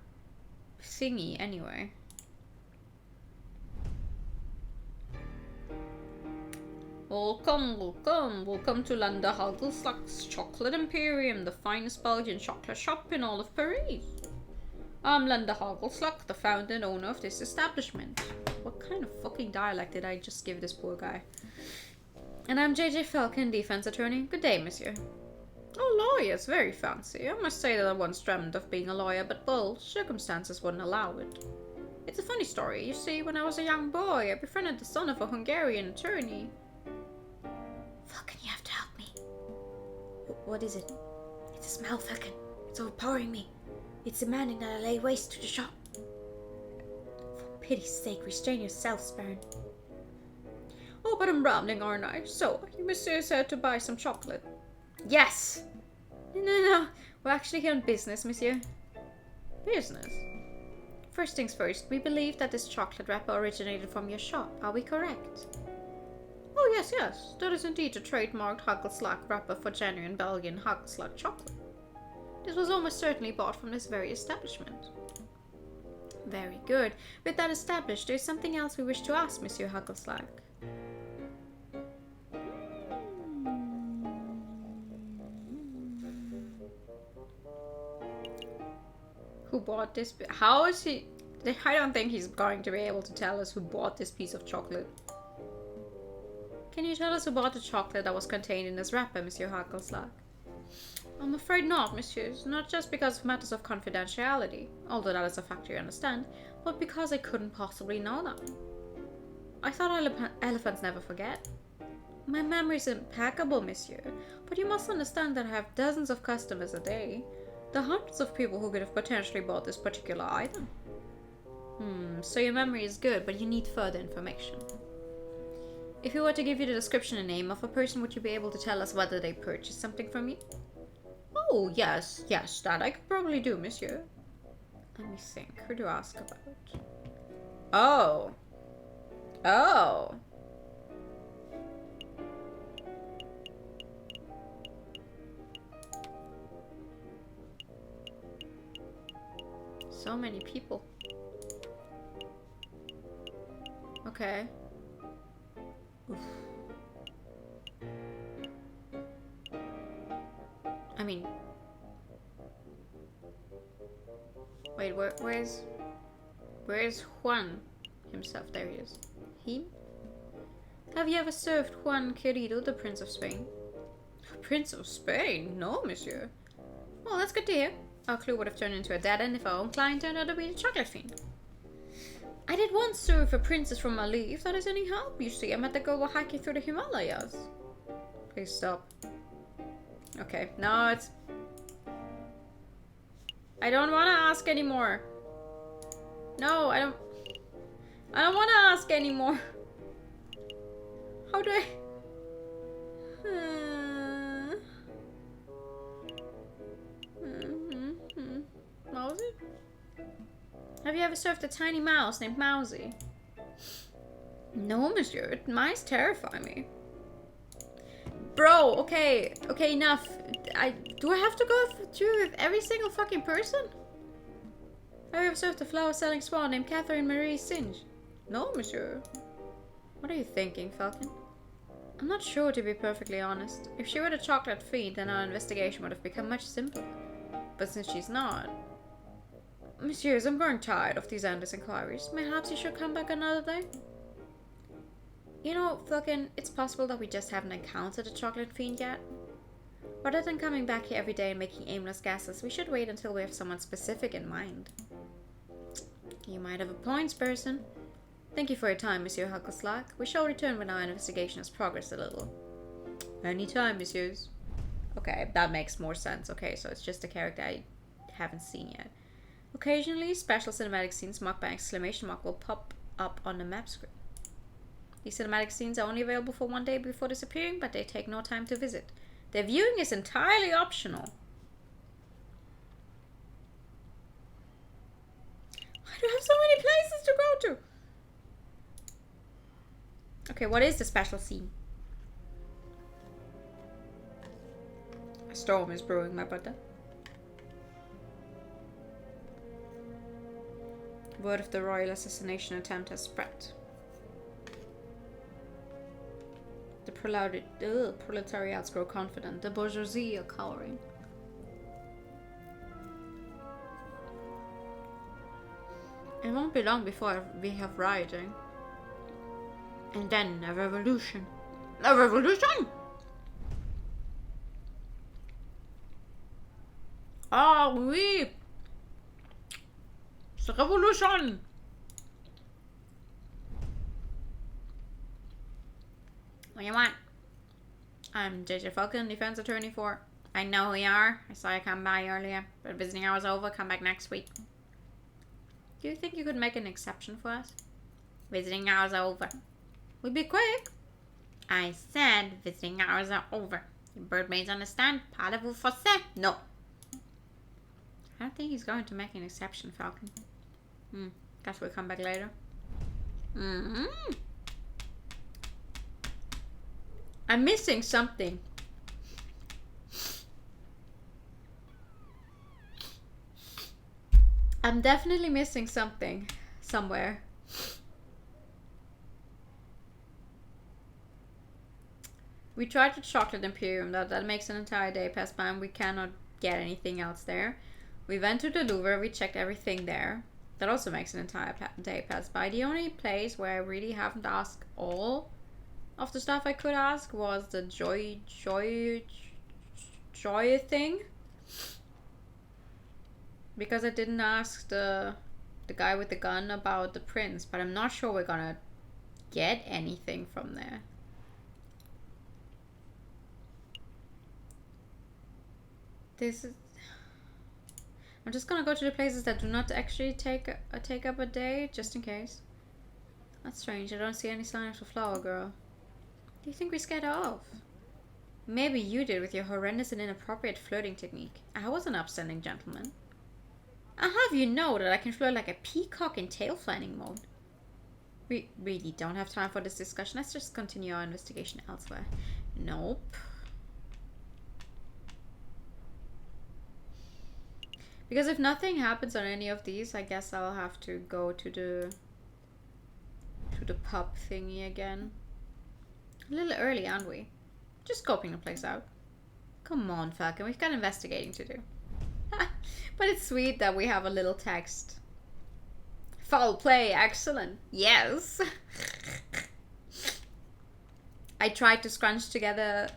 thingy anyway? Welcome to Landa Hagelslack's Chocolate Imperium, the finest Belgian chocolate shop in all of Paris. I'm Landa Hagelslack, the founder and owner of this establishment. What kind of fucking dialect did I just give this poor guy? And I'm JJ Falcon, defense attorney. Good day, monsieur. Oh, lawyers, very fancy. I must say that I once dreamt of being a lawyer, but well, circumstances wouldn't allow it. It's a funny story. You see, when I was a young boy, I befriended the son of a Hungarian attorney. Falcon, you have to help me. What is it? It's a smell, Falcon. It's overpowering me. It's demanding that I lay waste to the shop. For pity's sake, restrain yourself, Baron. Oh, but I'm rambling, aren't I? So, you monsieur said to buy some chocolate. Yes! No. We're actually here on business, monsieur. Business? First things first, we believe that this chocolate wrapper originated from your shop. Are we correct? Oh, yes. That is indeed a trademarked Hagelslack wrapper for genuine Belgian Hagelslack chocolate. This was almost certainly bought from this very establishment. Very good. With that established, there is something else we wish to ask, Monsieur Hagelslack. Who bought this? How is he? I don't think he's going to be able to tell us who bought this piece of chocolate. Can you tell us who bought the chocolate that was contained in this wrapper, Monsieur Hagelslack? I'm afraid not, messieurs. Not just because of matters of confidentiality, although that is a fact you understand, but because I couldn't possibly know that. I thought elephants never forget. My memory is impeccable, monsieur, but you must understand that I have dozens of customers a day. There are hundreds of people who could have potentially bought this particular item. So your memory is good, but you need further information. If we were to give you the description and name of a person, would you be able to tell us whether they purchased something from you? Oh, yes, that I could probably do, monsieur. Let me think. Who to ask about? Oh. So many people. Okay. Oof. I mean, wait, where's Juan himself? There he is. He? Have you ever served Juan Querido, the Prince of Spain? Prince of Spain? No, monsieur. Well, that's good to hear. Our clue would have turned into a dead end if our own client turned out to be the chocolate fiend. I did once serve a princess from Mali, if that is any help. You see, I met the girl while hiking through the Himalayas. Please stop. Okay, no, it's... I don't want to ask anymore. No, I don't want to ask anymore. How do I... Mousy? Have you ever served a tiny mouse named Mousy? No, monsieur. Mice terrify me. Bro, okay, enough. Do I have to go through with every single fucking person? Have you ever served a flower-selling swan named Catherine Marie Singe? No, monsieur. What are you thinking, Falcon? I'm not sure, to be perfectly honest. If she were the chocolate fiend, then our investigation would have become much simpler. But since she's not... Messieurs, I'm growing tired of these endless inquiries. Perhaps you should come back another day? You know, Falcon, it's possible that we just haven't encountered a chocolate fiend yet. Rather than coming back here every day and making aimless guesses, we should wait until we have someone specific in mind. You might have a point, person. Thank you for your time, Monsieur Huckleslack. We shall return when our investigation has progressed a little. Any time, messieurs. Okay, that makes more sense. Okay, so it's just a character I haven't seen yet. Occasionally, special cinematic scenes marked by exclamation mark will pop up on the map screen. These cinematic scenes are only available for 1 day before disappearing, but they take no time to visit. Their viewing is entirely optional. I don't have so many places to go to. Okay, what is the special scene? A storm is brewing, my brother. Word of the royal assassination attempt has spread. The proletariats grow confident. The bourgeoisie are cowering. It won't be long before we have rioting. And then a revolution. A revolution? Ah, oui! It's a revolution! What do you want? I'm JJ Falcon, defense attorney for... I know who you are. I saw you come by earlier. But visiting hours over. Come back next week. Do you think you could make an exception for us? Visiting hours are over. We'll be quick. I said visiting hours are over. Your birdmaids understand? Parlez-vous français? No. I don't think he's going to make an exception, Falcon. Guess we'll come back later. I'm missing something. I'm definitely missing something somewhere. We tried the Chocolate Imperium. That makes an entire day pass by and we cannot get anything else there. We went to the Louvre. We checked everything there. That also makes an entire day pass by. The only place where I really haven't asked all of the stuff I could ask was the joy thing. Because I didn't ask the guy with the gun about the prince, but I'm not sure we're gonna get anything from there. I'm just gonna go to the places that do not actually take up a day, just in case. That's strange. I don't see any sign of the flower girl. Do you think we scared her off? Maybe you did with your horrendous and inappropriate flirting technique. I was an upstanding gentleman. I'll have you know that I can flirt like a peacock in tail fanning mode. We really don't have time for this discussion. Let's just continue our investigation elsewhere. Nope. Because if nothing happens on any of these, I guess I'll have to go to the pub thingy again. A little early, aren't we? Just scoping the place out. Come on, Falcon. We've got investigating to do. But it's sweet that we have a little text. Foul play, excellent. Yes. I tried to scrunch together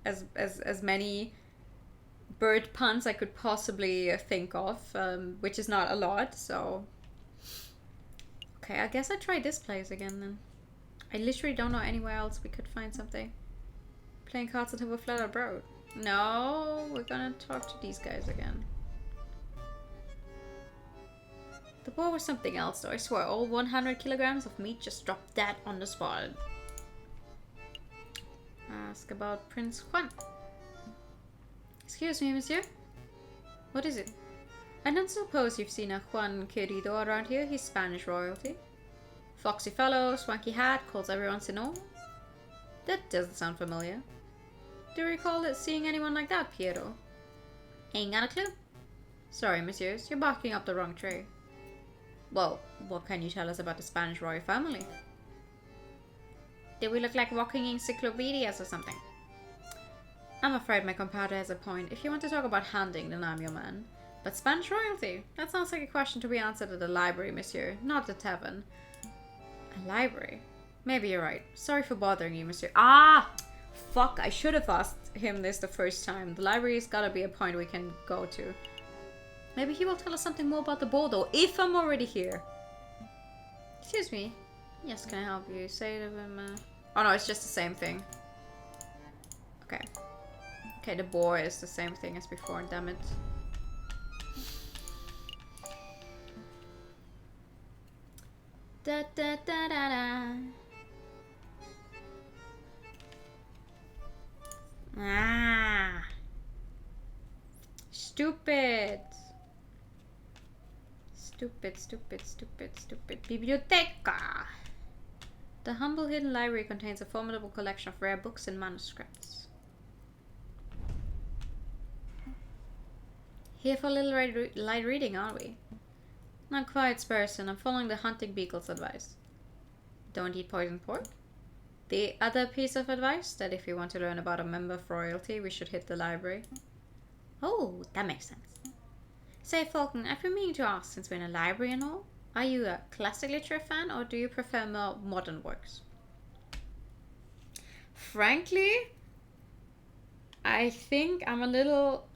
as many bird puns I could possibly think of, which is not a lot, so... Okay, I guess I try this place again then. I literally don't know anywhere else we could find something. Playing cards at a flat out road. No, we're gonna talk to these guys again. The boar was something else though, I swear. All 100 kilograms of meat just dropped dead on the spot. Ask about Prince Juan. Excuse me, monsieur. What is it? I don't suppose you've seen a Juan Querido around here. He's Spanish royalty. Foxy fellow, swanky hat, calls everyone Senor. That doesn't sound familiar. Do you recall seeing anyone like that, Piero? Ain't got a clue. Sorry, messieurs, you're barking up the wrong tree. Well, what can you tell us about the Spanish royal family? Do we look like walking encyclopedias or something? I'm afraid my compadre has a point. If you want to talk about hunting, then I'm your man. But Spanish royalty? That sounds like a question to be answered at the library, monsieur, not the tavern. A library? Maybe you're right. Sorry for bothering you, monsieur. Ah! Fuck, I should have asked him this the first time. The library's gotta be a point we can go to. Maybe he will tell us something more about the ball, though, if I'm already here. Excuse me. Yes, can I help you? Say to him, Oh no, it's just the same thing. Okay. Okay, the boar is the same thing as before, damn it. Da da da da da. Ah. Stupid. Stupid, stupid, stupid, stupid. Biblioteca. The humble hidden library contains a formidable collection of rare books and manuscripts. Here for a little light reading, aren't we? Not quite, Spurson. I'm following the hunting beagle's advice. Don't eat poisoned pork. The other piece of advice, that if you want to learn about a member of royalty, we should hit the library. Oh, that makes sense. Say, Falcon, I've been meaning to ask, since we're in a library and all, are you a classic literature fan, or do you prefer more modern works? Frankly, I think I'm a little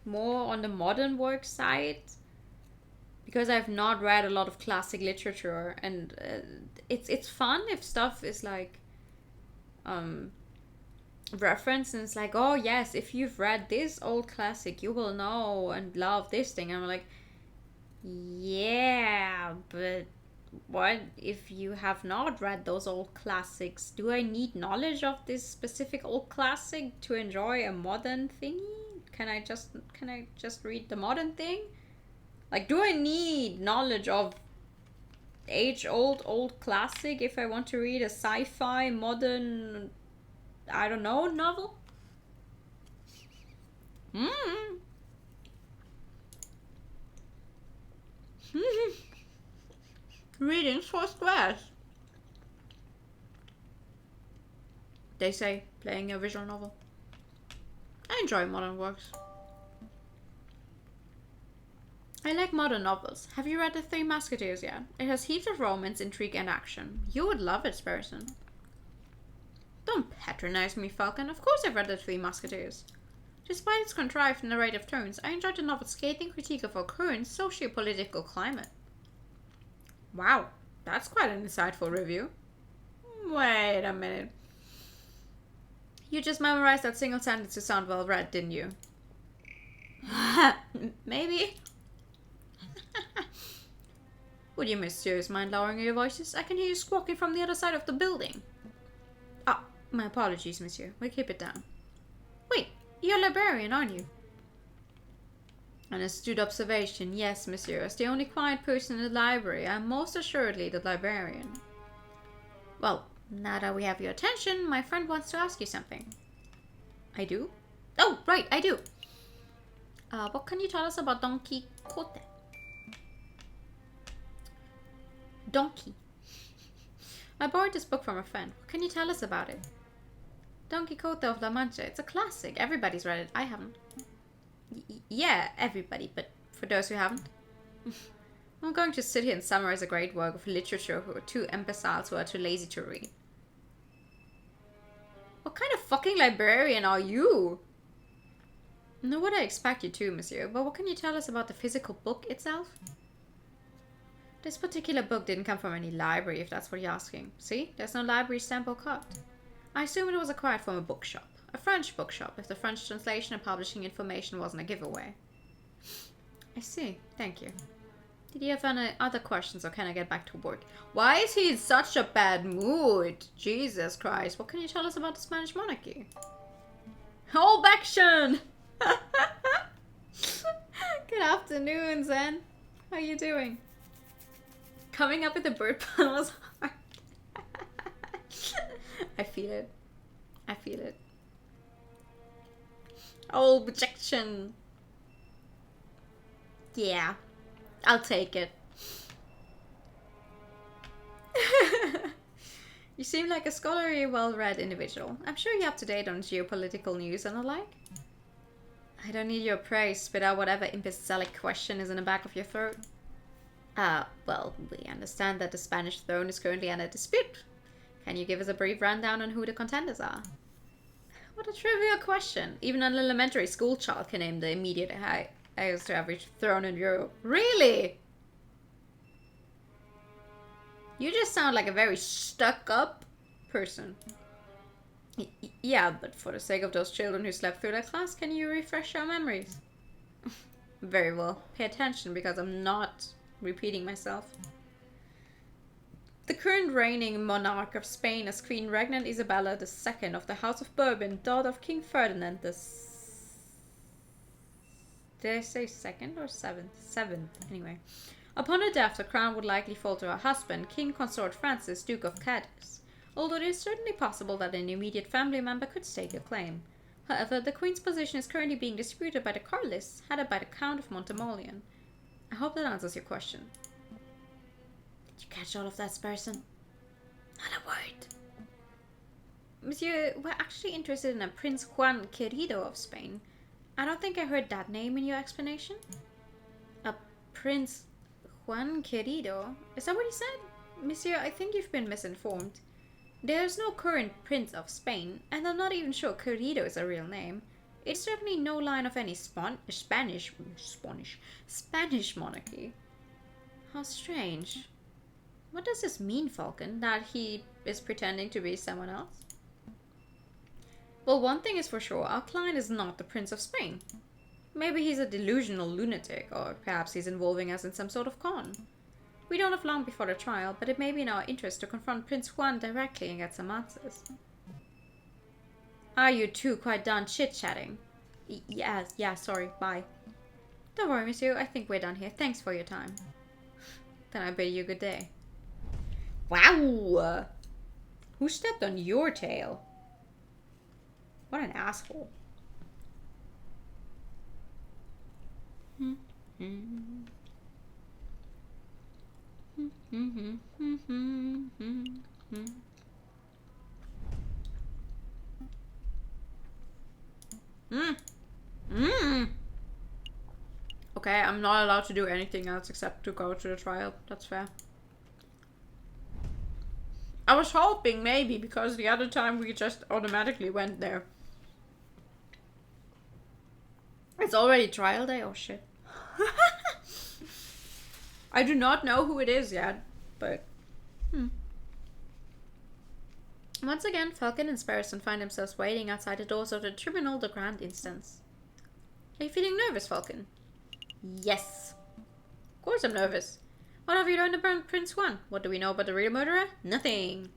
more on the modern work side, because I've not read a lot of classic literature, and it's fun if stuff is like reference, and it's like, oh yes, if you've read this old classic, you will know and love this thing. And I'm like, yeah, but what if you have not read those old classics? Do I need knowledge of this specific old classic to enjoy a modern thingy? Can I just read the modern thing? Like, do I need knowledge of age-old classic if I want to read a sci-fi modern, I don't know, novel? Reading first class. They say, playing a visual novel. I enjoy modern works. I like modern novels. Have you read The Three Musketeers yet? It has heaps of romance, intrigue, and action. You would love it, Spurson. Don't patronize me, Falcon. Of course I've read The Three Musketeers. Despite its contrived narrative tones, I enjoyed the novel's scathing critique of our current socio-political climate. Wow, that's quite an insightful review. Wait a minute. You just memorized that single sentence to sound well read, didn't you? Maybe. Would you messieurs mind lowering your voices? I can hear you squawking from the other side of the building. Ah, my apologies, monsieur. We'll keep it down. Wait, you're a librarian, aren't you? An astute observation, yes, monsieur. As the only quiet person in the library, I'm most assuredly the librarian. Well, now that we have your attention, my friend wants to ask you something. I do? Oh, right, I do. What can you tell us about Don Quixote? Donkey. I borrowed this book from a friend. What can you tell us about it? Don Quixote of La Mancha. It's a classic. Everybody's read it. I haven't. Yeah, everybody, but for those who haven't. I'm going to sit here and summarize a great work of literature for two imbeciles who are too lazy to read. What kind of fucking librarian are you? Nor would I expect you to, monsieur, but what can you tell us about the physical book itself? This particular book didn't come from any library, if that's what you're asking. See? There's no library stamp or card. I assume it was acquired from a bookshop. A French bookshop, if the French translation and publishing information wasn't a giveaway. I see. Thank you. Did you have any other questions, or can I get back to work? Why is he in such a bad mood? Jesus Christ. What can you tell us about the Spanish monarchy? Hold action! Good afternoon, Zen. How are you doing? Coming up with the bird pun was hard. I feel it. I feel it. Oh, rejection. Yeah, I'll take it. You seem like a scholarly, well-read individual. I'm sure you're up to date on geopolitical news and the like. I don't need your praise. Spit out whatever imbecilic question is in the back of your throat. Well, we understand that the Spanish throne is currently under dispute. Can you give us a brief rundown on who the contenders are? What a trivial question. Even an elementary school child can name the immediate highest average throne in Europe. Really? You just sound like a very stuck-up person. Yeah, but for the sake of those children who slept through that class, can you refresh our memories? Very well. Pay attention, because I'm not repeating myself. The current reigning monarch of Spain is Queen Regnant Isabella II of the House of Bourbon, daughter of King Ferdinand the... Did I say second or seventh? Seventh, anyway. Upon her death, the crown would likely fall to her husband, King Consort Francis, Duke of Cadiz, although it is certainly possible that an immediate family member could stake a claim. However, the Queen's position is currently being disputed by the Carlists, headed by the Count of Montemolian. I hope that answers your question. Did you catch all of that, Sparson? Not a word. Monsieur, we're actually interested in a Prince Juan Querido of Spain. I don't think I heard that name in your explanation. A Prince Juan Querido? Is that what he said? Monsieur, I think you've been misinformed. There's no current Prince of Spain, and I'm not even sure Querido is a real name. It's certainly no line of any Spanish monarchy. How strange. What does this mean, Falcon? That he is pretending to be someone else? Well, one thing is for sure, our client is not the Prince of Spain. Maybe he's a delusional lunatic, or perhaps he's involving us in some sort of con. We don't have long before the trial, but it may be in our interest to confront Prince Juan directly and get some answers. Are you two quite done chit-chatting? Yeah, sorry, bye. Don't worry, monsieur, I think we're done here. Thanks for your time. Then I bid you good day. Wow! Who stepped on your tail? What an asshole. Okay, I'm not allowed to do anything else except to go to the trial. That's fair. I was hoping maybe, because the other time we just automatically went there. It's already trial day? Oh shit. I do not know who it is yet, but... Once again, Falcon and Sparrowson find themselves waiting outside the doors of the Tribunal de Grande Instance. Are you feeling nervous, Falcon? Yes. Of course I'm nervous. What have you learned about Prince Juan? What do we know about the real murderer? Nothing.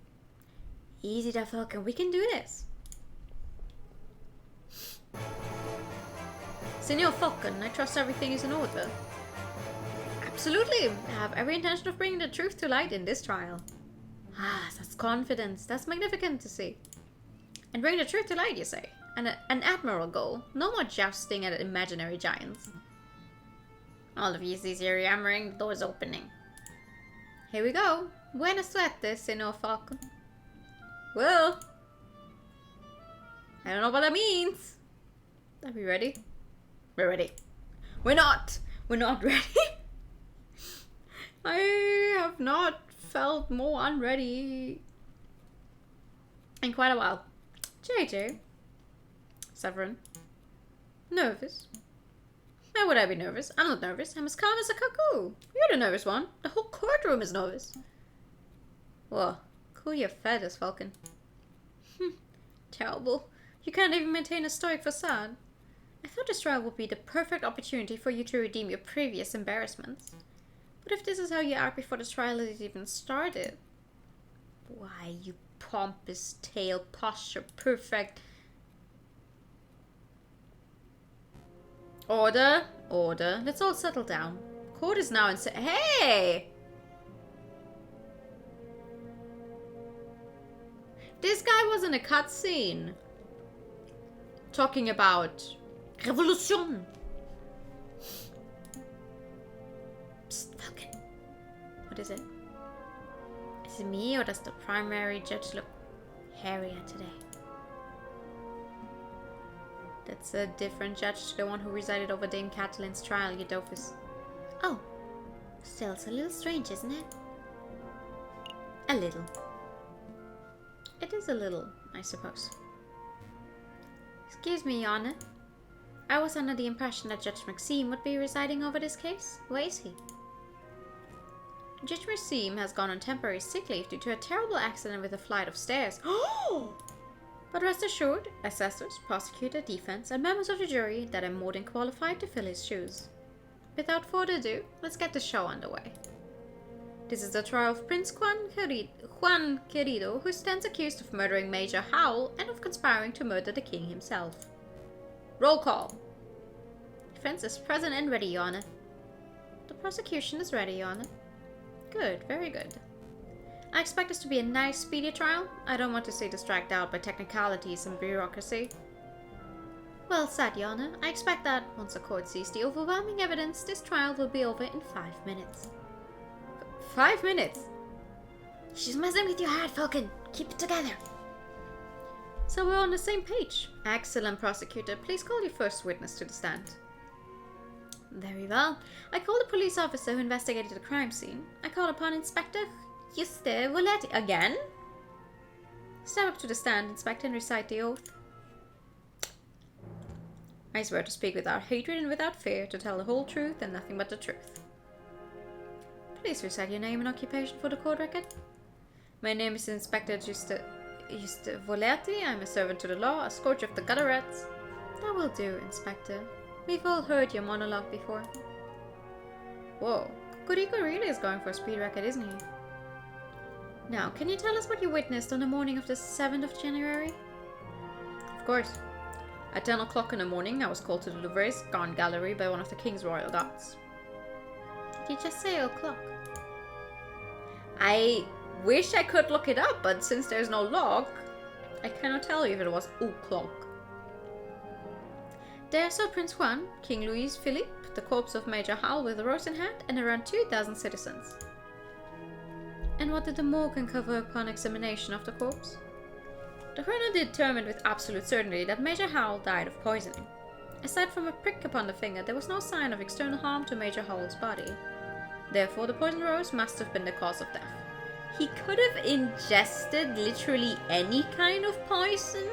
Easy there, Falcon. We can do this. Senor Falcon, I trust everything is in order. Absolutely. I have every intention of bringing the truth to light in this trial. Ah, that's confidence. That's magnificent to see. And bring the truth to light, you say? An admirable goal. No more jousting at imaginary giants. All of you see here yammering, the door's opening. Here we go. Buenas suerte, Senor Falcon. Well, I don't know what that means. Are we ready? We're ready. We're not. We're not ready. I have not felt more unready in quite a while. JJ. Severin. Nervous? Why would I be nervous? I'm not nervous. I'm as calm as a cuckoo. You're the nervous one. The whole courtroom is nervous. Whoa. Cool your feathers, Falcon. Terrible. You can't even maintain a stoic facade. I thought this trial would be the perfect opportunity for you to redeem your previous embarrassments. But if this is how you act before the trial has even started... Why, you pompous tail posture perfect... Order, order. Let's all settle down. Court is now in... Hey! This guy was in a cutscene. Talking about... Revolution! Psst, Falcon. What is it? Is it me or does the primary judge look hairier today? That's a different judge to the one who resided over Dame Catalin's trial, you doofus. Oh, still it's a little strange, isn't it? A little. It is a little, I suppose. Excuse me, Your Honor. I was under the impression that Judge Maxime would be residing over this case. Where is he? Judge Maxime has gone on temporary sick leave due to a terrible accident with a flight of stairs. Oh! But rest assured, assessors, prosecutor, defense, and members of the jury that are more than qualified to fill his shoes. Without further ado, let's get the show underway. This is the trial of Prince Juan Querido, who stands accused of murdering Major Howell and of conspiring to murder the king himself. Roll call. Defense is present and ready, Your Honor. The prosecution is ready, Your Honor. Good, very good. I expect this to be a nice, speedy trial. I don't want to see this dragged out by technicalities and bureaucracy. Well said, Your Honor. I expect that, once the court sees the overwhelming evidence, this trial will be over in 5 minutes. 5 minutes? She's messing with your head, Falcon. Keep it together. So we're on the same page. Excellent, prosecutor. Please call your first witness to the stand. Very well. I call the police officer who investigated the crime scene. I call upon Inspector Voletti. Again? Step up to the stand, Inspector, and recite the oath. I swear to speak without hatred and without fear, to tell the whole truth and nothing but the truth. Please recite your name and occupation for the court record. My name is Inspector Juste Voletti. I'm a servant to the law, a scourge of the gutter rats. That will do, Inspector. We've all heard your monologue before. Whoa, Kuriko really is going for a speed record, isn't he? Now, can you tell us what you witnessed on the morning of the 7th of January? Of course. At 10 o'clock in the morning, I was called to the Louvre's Garden Gallery by one of the King's Royal Guards. Did you just say o'clock? I wish I could look it up, but since there's no log, I cannot tell you if it was o'clock. There saw Prince Juan, King Louis Philippe, the corpse of Major Howell with a rose in hand, and around 2,000 citizens. And what did the morgue uncover upon examination of the corpse? The coroner determined with absolute certainty that Major Howell died of poisoning. Aside from a prick upon the finger, there was no sign of external harm to Major Howell's body. Therefore, the poison rose must have been the cause of death. He could have ingested literally any kind of poison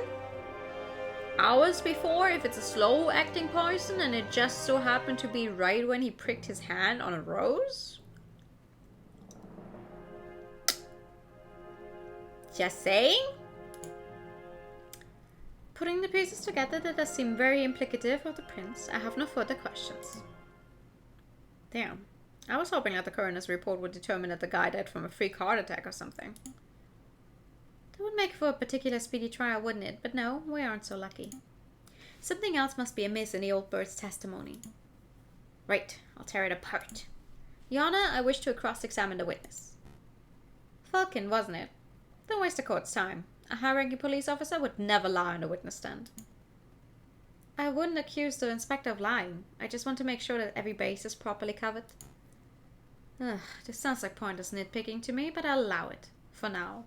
hours before if it's a slow-acting poison and it just so happened to be right when he pricked his hand on a rose? Just saying? Putting the pieces together, that does seem very implicative of the prince. I have no further questions. Damn. I was hoping that the coroner's report would determine that the guy died from a freak heart attack or something. That would make for a particular speedy trial, wouldn't it? But no, we aren't so lucky. Something else must be amiss in the old bird's testimony. Right, I'll tear it apart. Your Honor, I wish to cross-examine the witness. Falcon, wasn't it? Don't waste the court's time. A high-ranking police officer would never lie on the witness stand. I wouldn't accuse the inspector of lying. I just want to make sure that every base is properly covered. Ugh, this sounds like pointless nitpicking to me, but I'll allow it. For now.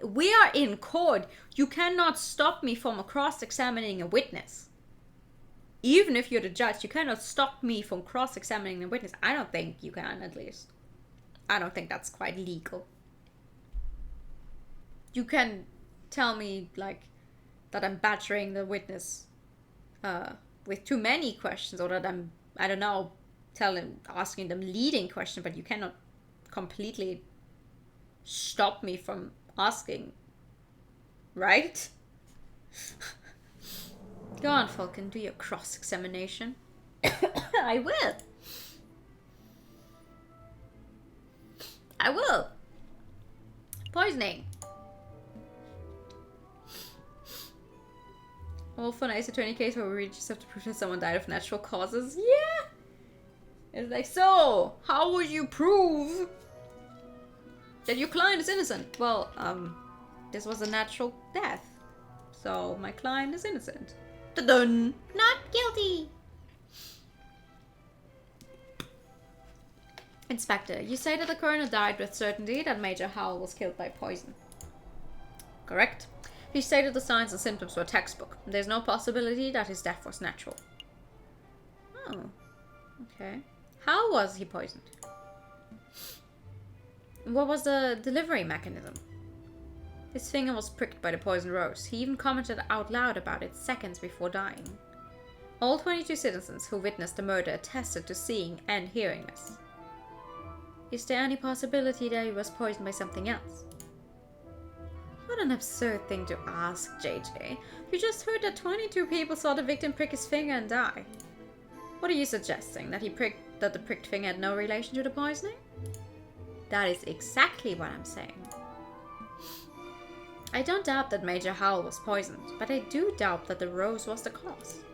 We are in court. You cannot stop me from cross-examining a witness. Even if you're the judge, you cannot stop me from cross-examining a witness. I don't think you can, at least. I don't think that's quite legal. You can tell me, like, that I'm badgering the witness with too many questions, or that I'm, I don't know, asking them leading questions, but you cannot completely stop me from asking, right? Go on, Falcon, do your cross-examination. I will. I will. Poisoning. All for an attorney case where we just have to prove that someone died of natural causes. Yeah. It's like, so, how would you prove that your client is innocent? Well, this was a natural death. So, my client is innocent. Dun-dun. Not guilty. Inspector, you say that the coroner died with certainty that Major Howell was killed by poison. Correct. He stated the signs and symptoms were textbook. There's no possibility that his death was natural. Oh, okay. How was he poisoned? What was the delivery mechanism? His finger was pricked by the poison rose. He even commented out loud about it seconds before dying. All 22 citizens who witnessed the murder attested to seeing and hearing this. Is there any possibility that he was poisoned by something else? What an absurd thing to ask, JJ. You just heard that 22 people saw the victim prick his finger and die. What are you suggesting? That the pricked finger had no relation to the poisoning? That is exactly what I'm saying. I don't doubt that Major Howell was poisoned, but I do doubt that the rose was the cause.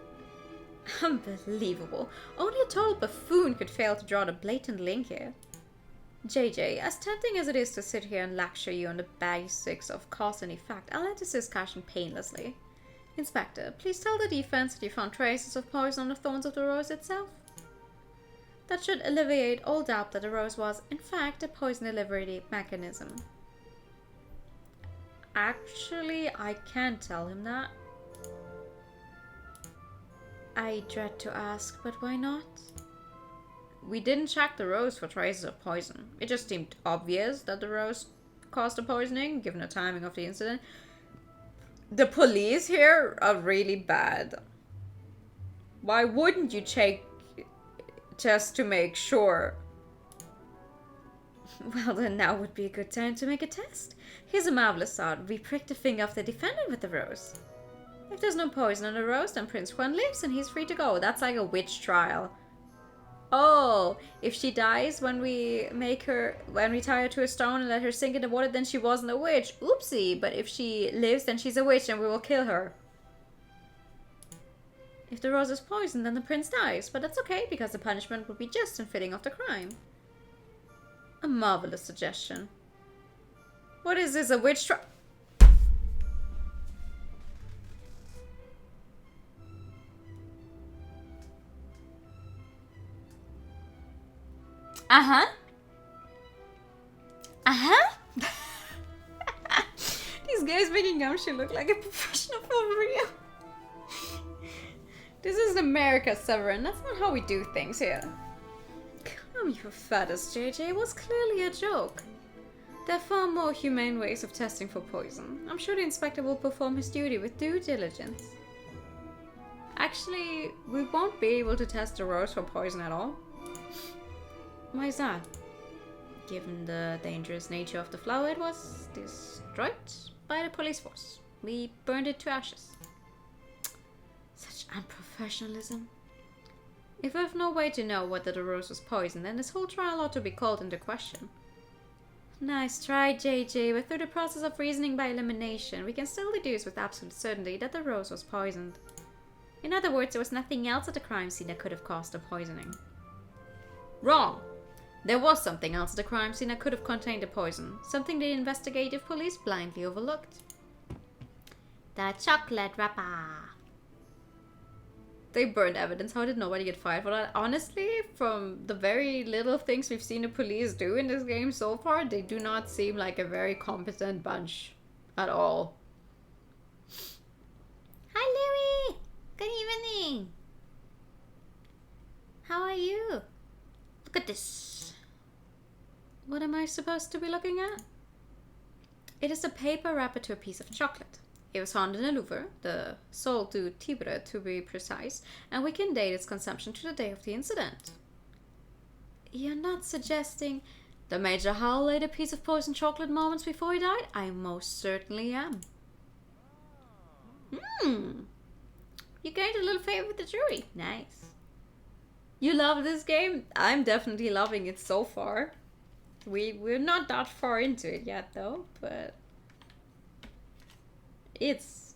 Unbelievable. Only a total buffoon could fail to draw the blatant link here. JJ, as tempting as it is to sit here and lecture you on the basics of cause and effect, I'll end this discussion painlessly. Inspector, please tell the defense that you found traces of poison on the thorns of the rose itself. That should alleviate all doubt that the rose was, in fact, a poison delivery mechanism. Actually, I can't tell him that. I dread to ask, but why not? We didn't check the rose for traces of poison. It just seemed obvious that the rose caused the poisoning, given the timing of the incident. The police here are really bad. Why wouldn't you check just to make sure? Well, then now would be a good time to make a test. Here's a marvelous thought. We prick the finger of the defendant with the rose. If there's no poison on the rose, then Prince Juan lives and he's free to go. That's like a witch trial. Oh, if she dies when we tie her to a stone and let her sink in the water, then she wasn't a witch. Oopsie, but if she lives, then she's a witch and we will kill her. If the rose is poisoned, then the prince dies, but that's okay because the punishment would be just and fitting of the crime. A marvelous suggestion. What is this, a witch trial? Uh-huh. Uh-huh. These guys making Gumshoe look like a professional for real. This is America, Severin. That's not how we do things here. Calm your fattest, JJ. It was clearly a joke. There are far more humane ways of testing for poison. I'm sure the inspector will perform his duty with due diligence. Actually, we won't be able to test the rose for poison at all. Why is that? Given the dangerous nature of the flower, it was destroyed by the police force. We burned it to ashes. Such unprofessionalism. If we have no way to know whether the rose was poisoned, then this whole trial ought to be called into question. Nice try, JJ, but through the process of reasoning by elimination, we can still deduce with absolute certainty that the rose was poisoned. In other words, there was nothing else at the crime scene that could have caused the poisoning. Wrong! There was something else at the crime scene that could have contained the poison. Something the investigative police blindly overlooked. The chocolate wrapper. They burned evidence. How did nobody get fired for that? Honestly, from the very little things we've seen the police do in this game so far, they do not seem like a very competent bunch at all. Hi, Louie! Good evening! How are you? Look at this. What am I supposed to be looking at? It is a paper wrapper to a piece of chocolate. It was found in a Louvre, the Sol du Tibre to be precise, and we can date its consumption to the day of the incident. You're not suggesting the Major Howell ate a piece of poisoned chocolate moments before he died? I most certainly am. You gained a little favor with the jury. Nice. You love this game? I'm definitely loving it so far. We're not that far into it yet though, but it's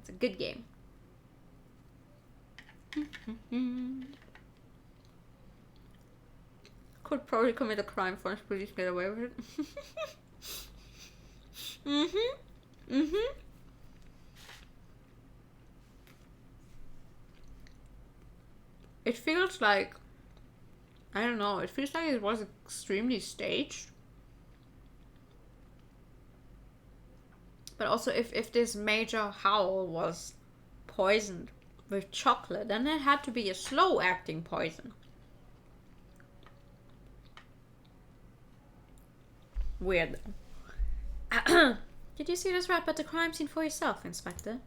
a good game. Could probably commit a crime for police get away with it. It feels like, I don't know, it feels like it was extremely staged. But also if this Major Howell was poisoned with chocolate, then it had to be a slow acting poison. Weird. Did you see this rap at the crime scene for yourself, Inspector?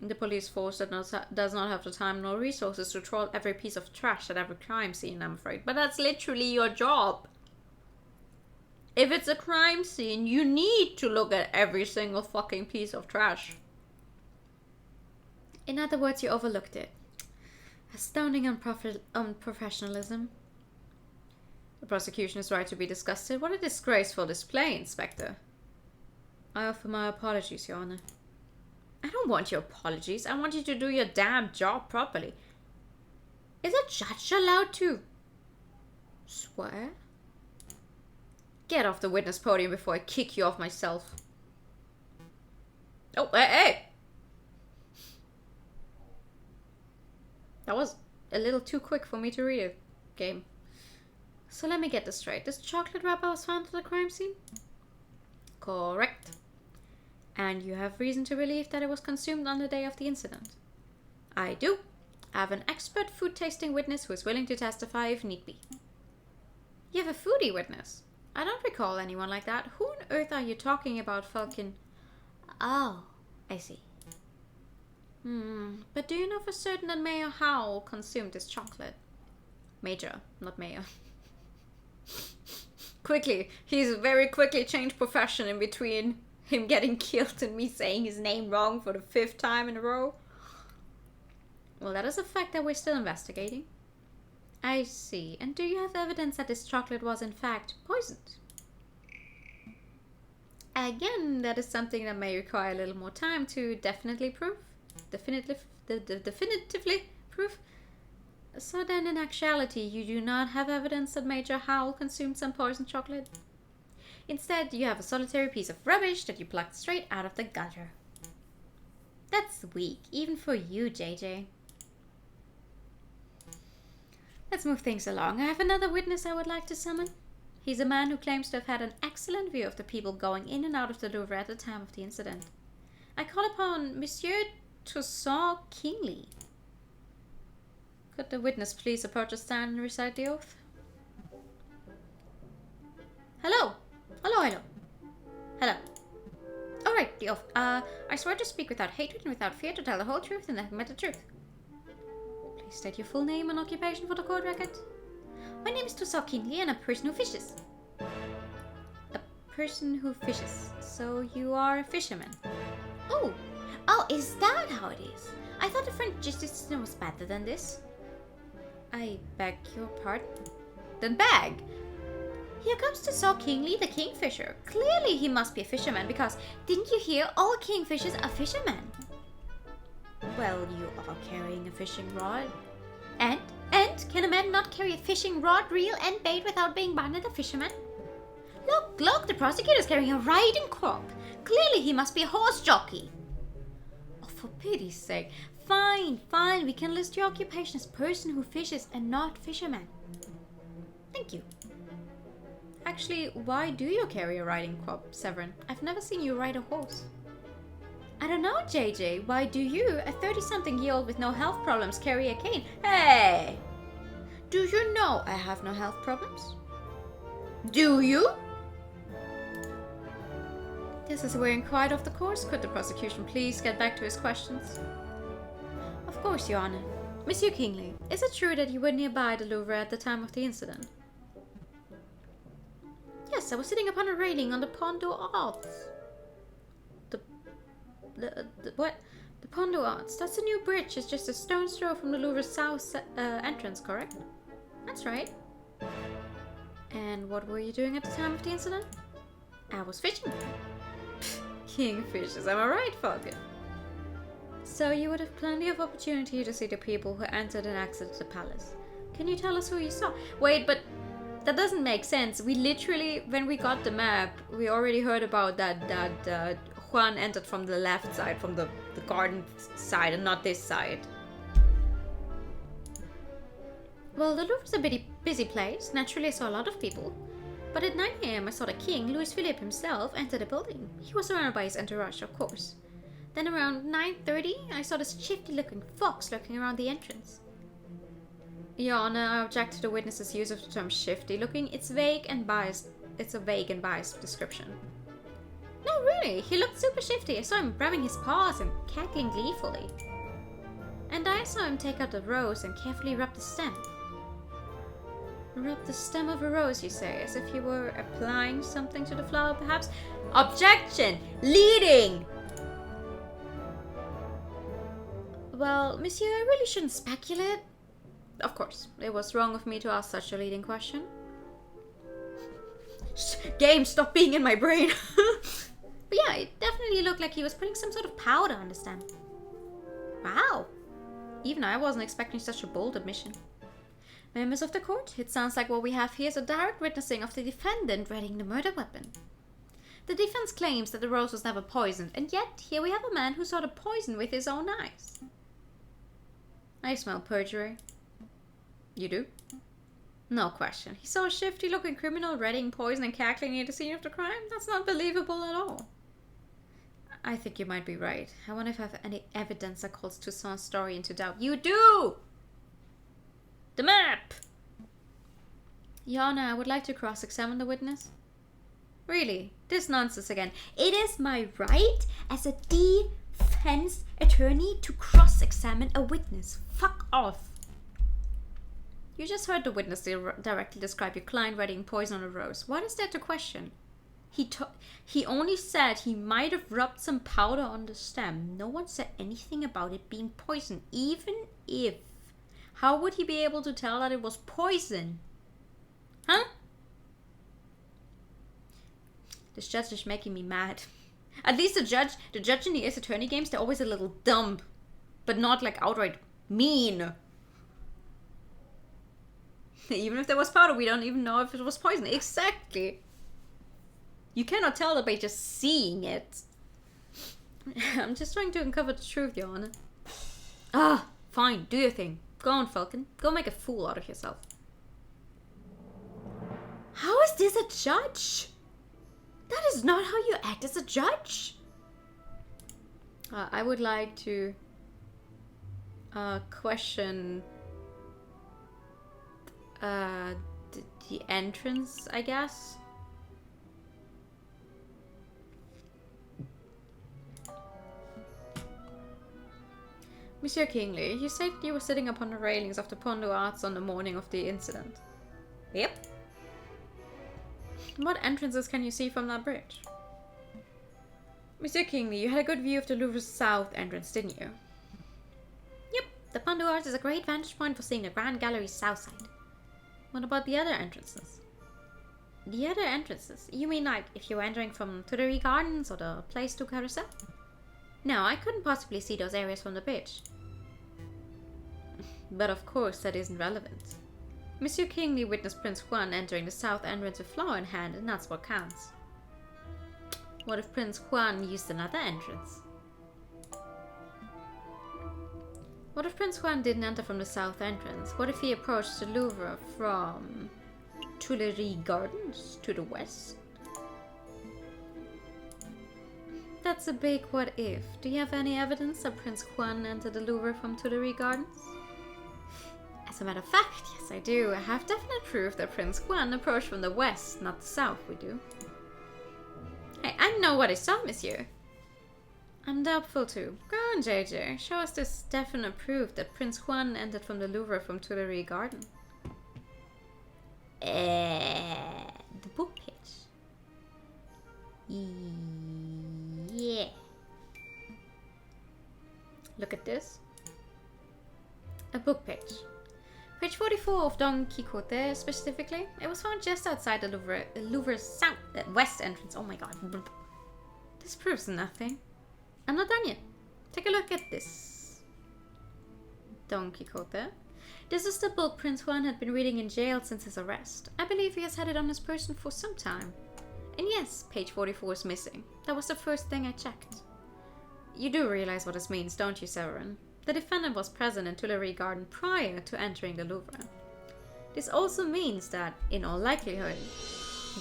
The police force does not have the time nor resources to troll every piece of trash at every crime scene, I'm afraid. But that's literally your job. If it's a crime scene, you need to look at every single fucking piece of trash. In other words, you overlooked it. Astounding unprofessionalism. The prosecution is right to be disgusted. What a disgraceful display, Inspector. I offer my apologies, Your Honor. I don't want your apologies. I want you to do your damn job properly. Is a judge allowed to swear? Get off the witness podium before I kick you off myself. Oh, hey! That was a little too quick for me to read it, game. So let me get this straight. This chocolate wrapper was found at the crime scene? Correct. And you have reason to believe that it was consumed on the day of the incident? I do. I have an expert food tasting witness who is willing to testify if need be. You have a foodie witness? I don't recall anyone like that. Who on earth are you talking about, Falcon? Oh, I see. But do you know for certain that Mayor Howell consumed this chocolate? Major, not Mayor. Quickly, he's very quickly changed profession in between him getting killed and me saying his name wrong for the 5th time in a row. Well, that is a fact that we're still investigating. I see. And do you have evidence that this chocolate was in fact poisoned? Again, that is something that may require a little more time to definitively prove. Definitively prove. So then, in actuality, you do not have evidence that Major Howell consumed some poisoned chocolate? Instead, you have a solitary piece of rubbish that you plucked straight out of the gutter. That's weak, even for you, JJ. Let's move things along. I have another witness I would like to summon. He's a man who claims to have had an excellent view of the people going in and out of the Louvre at the time of the incident. I call upon Monsieur Toussaint Kingley. Could the witness please approach the stand and recite the oath? Hello. Hello. Alright, the oath. I swear to speak without hatred and without fear, to tell the whole truth and nothing but the truth. Please state your full name and occupation for the court record. My name is Toussaint Kingley and I'm a person who fishes. A person who fishes. So you are a fisherman. Oh, is that how it is? I thought the French justice system was better than this. I beg your pardon? Then beg. Here comes Toussaint Kingley, the kingfisher. Clearly he must be a fisherman because didn't you hear all kingfishers are fishermen? Well, you are carrying a fishing rod. And can a man not carry a fishing rod, reel, and bait without being branded a fisherman? Look, the prosecutor's carrying a riding crop. Clearly he must be a horse jockey. Oh, for pity's sake. Fine, we can list your occupation as person who fishes and not fisherman. Thank you. Actually, why do you carry a riding crop, Severin? I've never seen you ride a horse. I don't know, JJ. Why do you, a 30-something-year-old with no health problems, carry a cane? Hey! Do you know I have no health problems? Do you? This is wearing quite off the course. Could the prosecution please get back to his questions? Of course, Your Honor. Monsieur Kingley, is it true that you were nearby the Louvre at the time of the incident? Yes, I was sitting upon a railing on the Pont aux Arts. What? The Pont aux Arts. That's a new bridge. It's just a stone's throw from the Louvre's south entrance, correct? That's right. And what were you doing at the time of the incident? I was fishing. Kingfishers, am I right, Falcon? So you would have plenty of opportunity to see the people who entered and exited the palace. Can you tell us who you saw? Wait, but that doesn't make sense. We literally, when we got the map, we already heard about that Juan entered from the left side, from the garden side, and not this side. Well, the Louvre's a busy place. Naturally, I saw a lot of people. But at 9 AM, I saw the king, Louis Philippe himself, enter the building. He was surrounded by his entourage, of course. Then around 9:30, I saw this shifty-looking fox lurking around the entrance. Your Honor, I object to the witness's use of the term shifty-looking. It's vague and biased. It's a vague and biased description. No, really, he looked super shifty. I saw him rubbing his paws and cackling gleefully. And I saw him take out the rose and carefully rub the stem. Rub the stem of a rose, you say, as if you were applying something to the flower, perhaps? Objection! Leading! Well, monsieur, I really shouldn't speculate. Of course, it was wrong of me to ask such a leading question. Game, stop being in my brain! But yeah, it definitely looked like he was putting some sort of powder on the stem. Wow! Even I wasn't expecting such a bold admission. Members of the court, it sounds like what we have here is a direct witnessing of the defendant readying the murder weapon. The defense claims that the rose was never poisoned, and yet here we have a man who saw the poison with his own eyes. I smell perjury. You do? No question. He saw a shifty-looking criminal readying poison and cackling near the scene of the crime? That's not believable at all. I think you might be right. I wonder if I have any evidence that calls Toussaint's story into doubt. You do! The map! Your Honor, I would like to cross-examine the witness. Really? This nonsense again. It is my right as a defense attorney to cross-examine a witness. Fuck off. You just heard the witness directly describe your client readying poison on a rose. What is there to question? He only said he might have rubbed some powder on the stem. No one said anything about it being poison, even if. How would he be able to tell that it was poison? Huh? This judge is making me mad. At least the judge in the Ace Attorney games, they're always a little dumb. But not like outright mean. Even if there was powder, we don't even know if it was poison. Exactly. You cannot tell that by just seeing it. I'm just trying to uncover the truth, Your Honor. Ah, fine. Do your thing. Go on, Falcon. Go make a fool out of yourself. How is this a judge? That is not how you act as a judge. I would like to question the entrance, I guess. Monsieur Kingley, you said you were sitting upon the railings of the Pont aux Arts on the morning of the incident. Yep. What entrances can you see from that bridge? Monsieur Kingley, you had a good view of the Louvre's south entrance, didn't you? Yep. The Pont aux Arts is a great vantage point for seeing the Grand Gallery's south side. What about the other entrances? The other entrances? You mean like if you were entering from Tuileries Gardens or the Place du Carrousel? No, I couldn't possibly see those areas from the bridge. But of course that isn't relevant. Monsieur Kingley witnessed Prince Juan entering the south entrance with flower in hand, and that's what counts. What if Prince Juan used another entrance? What if Prince Juan didn't enter from the south entrance? What if he approached the Louvre from Tuileries Gardens to the west? That's a big what if. Do you have any evidence that Prince Juan entered the Louvre from Tuileries Gardens? As a matter of fact, yes I do. I have definite proof that Prince Juan approached from the west, not the south, we do. Hey, I I know what I saw, monsieur. I'm doubtful too. Go on, JJ. Show us this definite proof that Prince Juan entered from the Louvre from Tuileries Garden. The book page. Yeah. Look at this. A book page. Page 44 of Don Quixote, specifically. It was found just outside the Louvre's south, west entrance. Oh my god. This proves nothing. I'm not done yet. Take a look at this. Don Quixote. This is the book Prince Juan had been reading in jail since his arrest. I believe he has had it on his person for some time. And yes, page 44 is missing. That was the first thing I checked. You do realize what this means, don't you, Severin? The defendant was present in Tuileries Garden prior to entering the Louvre. This also means that, in all likelihood,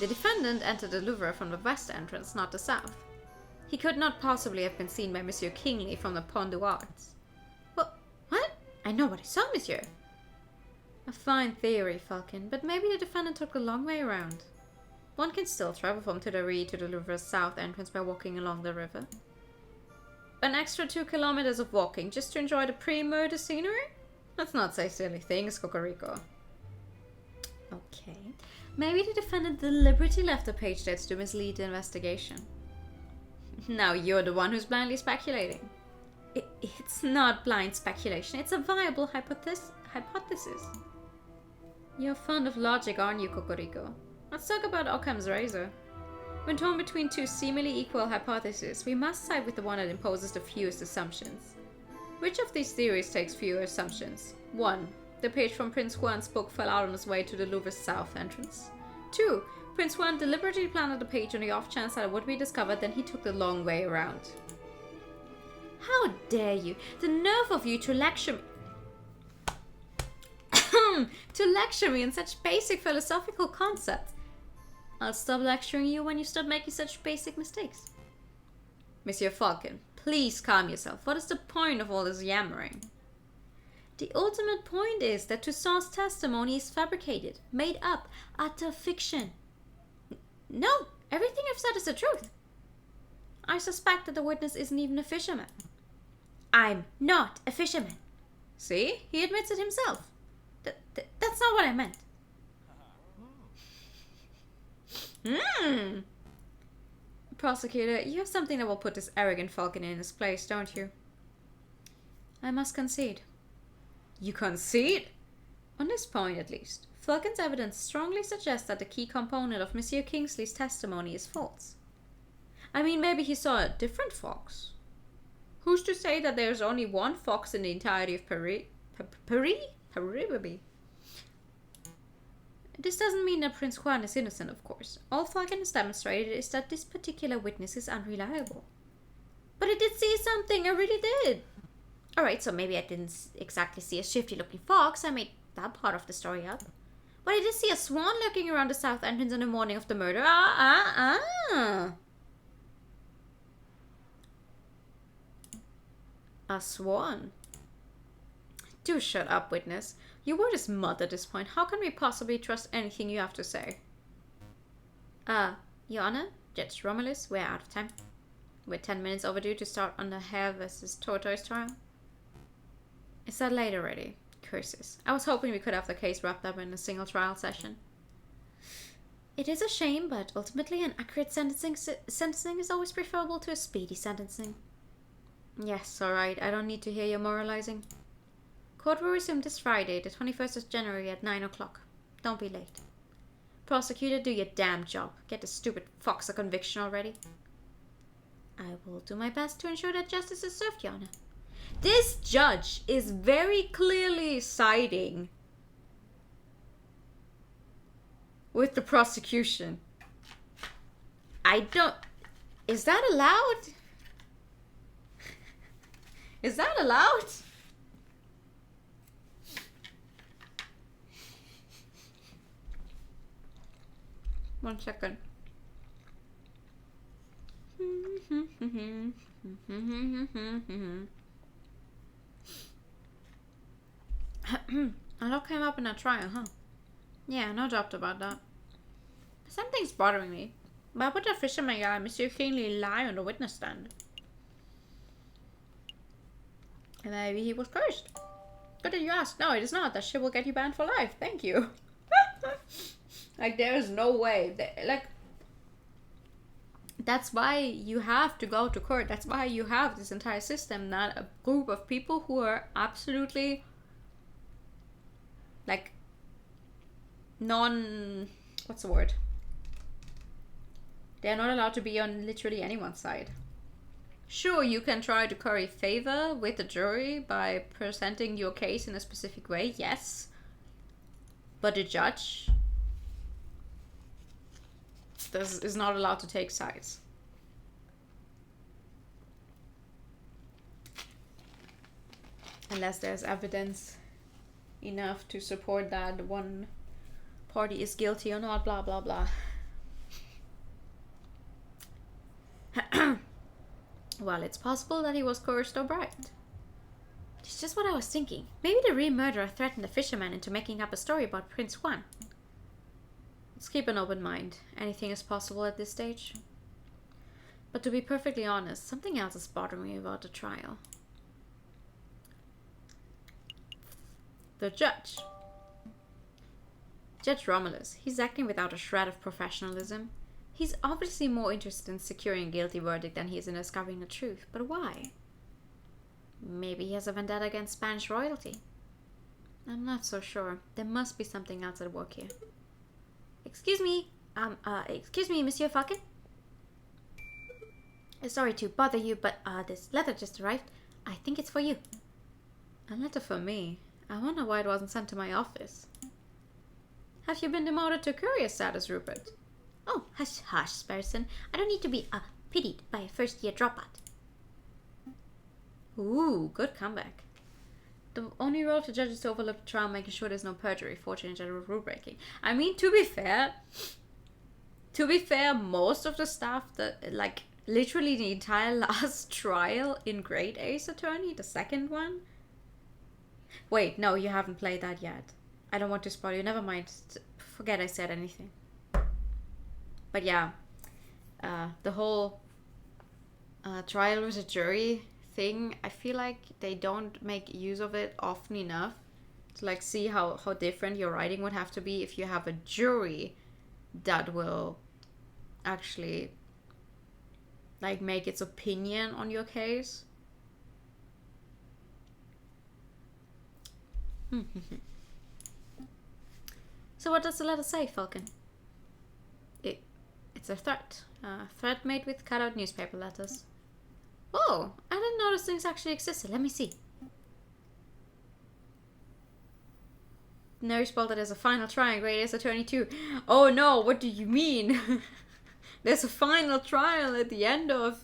the defendant entered the Louvre from the west entrance, not the south. He could not possibly have been seen by Monsieur Kingsley from the Pont du Arts. What? I know what I saw, monsieur. A fine theory, Falcon, but maybe the defendant took the long way around. One can still travel from Tuileries to the Louvre's south entrance by walking along the river. An extra 2 kilometers of walking just to enjoy the pre-murder scenery? Let's not say silly things, Cocorico. Okay. Maybe the defendant deliberately left the page there to mislead the investigation. Now you're the one who's blindly speculating. It's not blind speculation, it's a viable hypothesis. You're fond of logic, aren't you, Cocorico? Let's talk about Occam's razor. When torn between two seemingly equal hypotheses, we must side with the one that imposes the fewest assumptions. Which of these theories takes fewer assumptions? 1. The page from Prince Juan's book fell out on his way to the Louvre's south entrance. 2. Prince Juan deliberately planted the page on the off chance that it would be discovered, then he took the long way around. How dare you! The nerve of you to lecture me! To lecture me in such basic philosophical concepts! I'll stop lecturing you when you stop making such basic mistakes. Monsieur Falcon, please calm yourself. What is the point of all this yammering? The ultimate point is that Toussaint's testimony is fabricated, made up, utter fiction. No, everything I've said is the truth. I suspect that the witness isn't even a fisherman. I'm not a fisherman. See? He admits it himself. That's not what I meant. Prosecutor, you have something that will put this arrogant Falcon in his place, don't you? I must concede. You concede? On this point, at least, Falcon's evidence strongly suggests that the key component of Monsieur Kingsley's testimony is false. I mean, maybe he saw a different fox. Who's to say that there's only one fox in the entirety of Paris? This doesn't mean that Prince Juan is innocent, of course. All Falcon has demonstrated is that this particular witness is unreliable. But I did see something, I really did. Alright, so maybe I didn't exactly see a shifty-looking fox. I made that part of the story up. But I did see a swan looking around the south entrance on the morning of the murder. A swan? Do shut up, witness. Your word is mud at this point. How can we possibly trust anything you have to say? Your Honor, Judge Romulus, we're out of time. We're 10 minutes overdue to start on the hare versus tortoise trial. Is that late already? Curses. I was hoping we could have the case wrapped up in a single trial session. It is a shame, but ultimately an accurate sentencing is always preferable to a speedy sentencing. Yes, alright. I don't need to hear your moralizing. Court will resume this Friday, the 21st of January at 9 o'clock. Don't be late. Prosecutor, do your damn job. Get the stupid fox a conviction already. I will do my best to ensure that justice is served, Your Honor. This judge is very clearly siding with the prosecution. Is that allowed? Is that allowed? One second. A lot came up in that trial, huh? Yeah, no doubt about that. Something's bothering me. Why would a fisherman guy mistakenly lie on the witness stand? Maybe he was cursed. Good that you asked. No, it is not. That shit will get you banned for life. Thank you. Like, there is no way. Like, that's why you have to go to court. That's why you have this entire system, not a group of people who are absolutely, like, what's the word? They're not allowed to be on literally anyone's side. Sure, you can try to curry favor with the jury by presenting your case in a specific way, yes. But the judge is not allowed to take sides. Unless there's evidence enough to support that one party is guilty or not, blah blah blah. Well, it's possible that he was coerced or bribed. It's just what I was thinking. Maybe the real murderer threatened the fisherman into making up a story about Prince Juan. Let's keep an open mind. Anything is possible at this stage. But to be perfectly honest, something else is bothering me about the trial. The judge. Judge Romulus. He's acting without a shred of professionalism. He's obviously more interested in securing a guilty verdict than he is in discovering the truth. But why? Maybe he has a vendetta against Spanish royalty. I'm not so sure. There must be something else at work here. Excuse me, Monsieur Falcon? Sorry to bother you, but this letter just arrived. I think it's for you. A letter for me? I wonder why it wasn't sent to my office. Have you been demoted to courier status, Rupert? Oh, hush, hush, Sparson. I don't need to be pitied by a first-year dropout. Ooh, good comeback. The only role of the judge is to overlook the trial, making sure there's no perjury, forgery, and general rule breaking. I mean, to be fair, most of the stuff that, like, literally the entire last trial in Great Ace Attorney, the second one. Wait, no, you haven't played that yet. I don't want to spoil you. Never mind. Forget I said anything. But yeah, the whole trial with a jury thing, I feel like they don't make use of it often enough to like see how different your writing would have to be if you have a jury that will actually like make its opinion on your case. So what does the letter say, Falcon? It's a threat. A threat made with cut-out newspaper letters. Oh, I didn't know those things actually existed. Let me see. Nary spelled that as a final try in Great Ace Attorney 2. Oh no, what do you mean? There's a final trial at the end of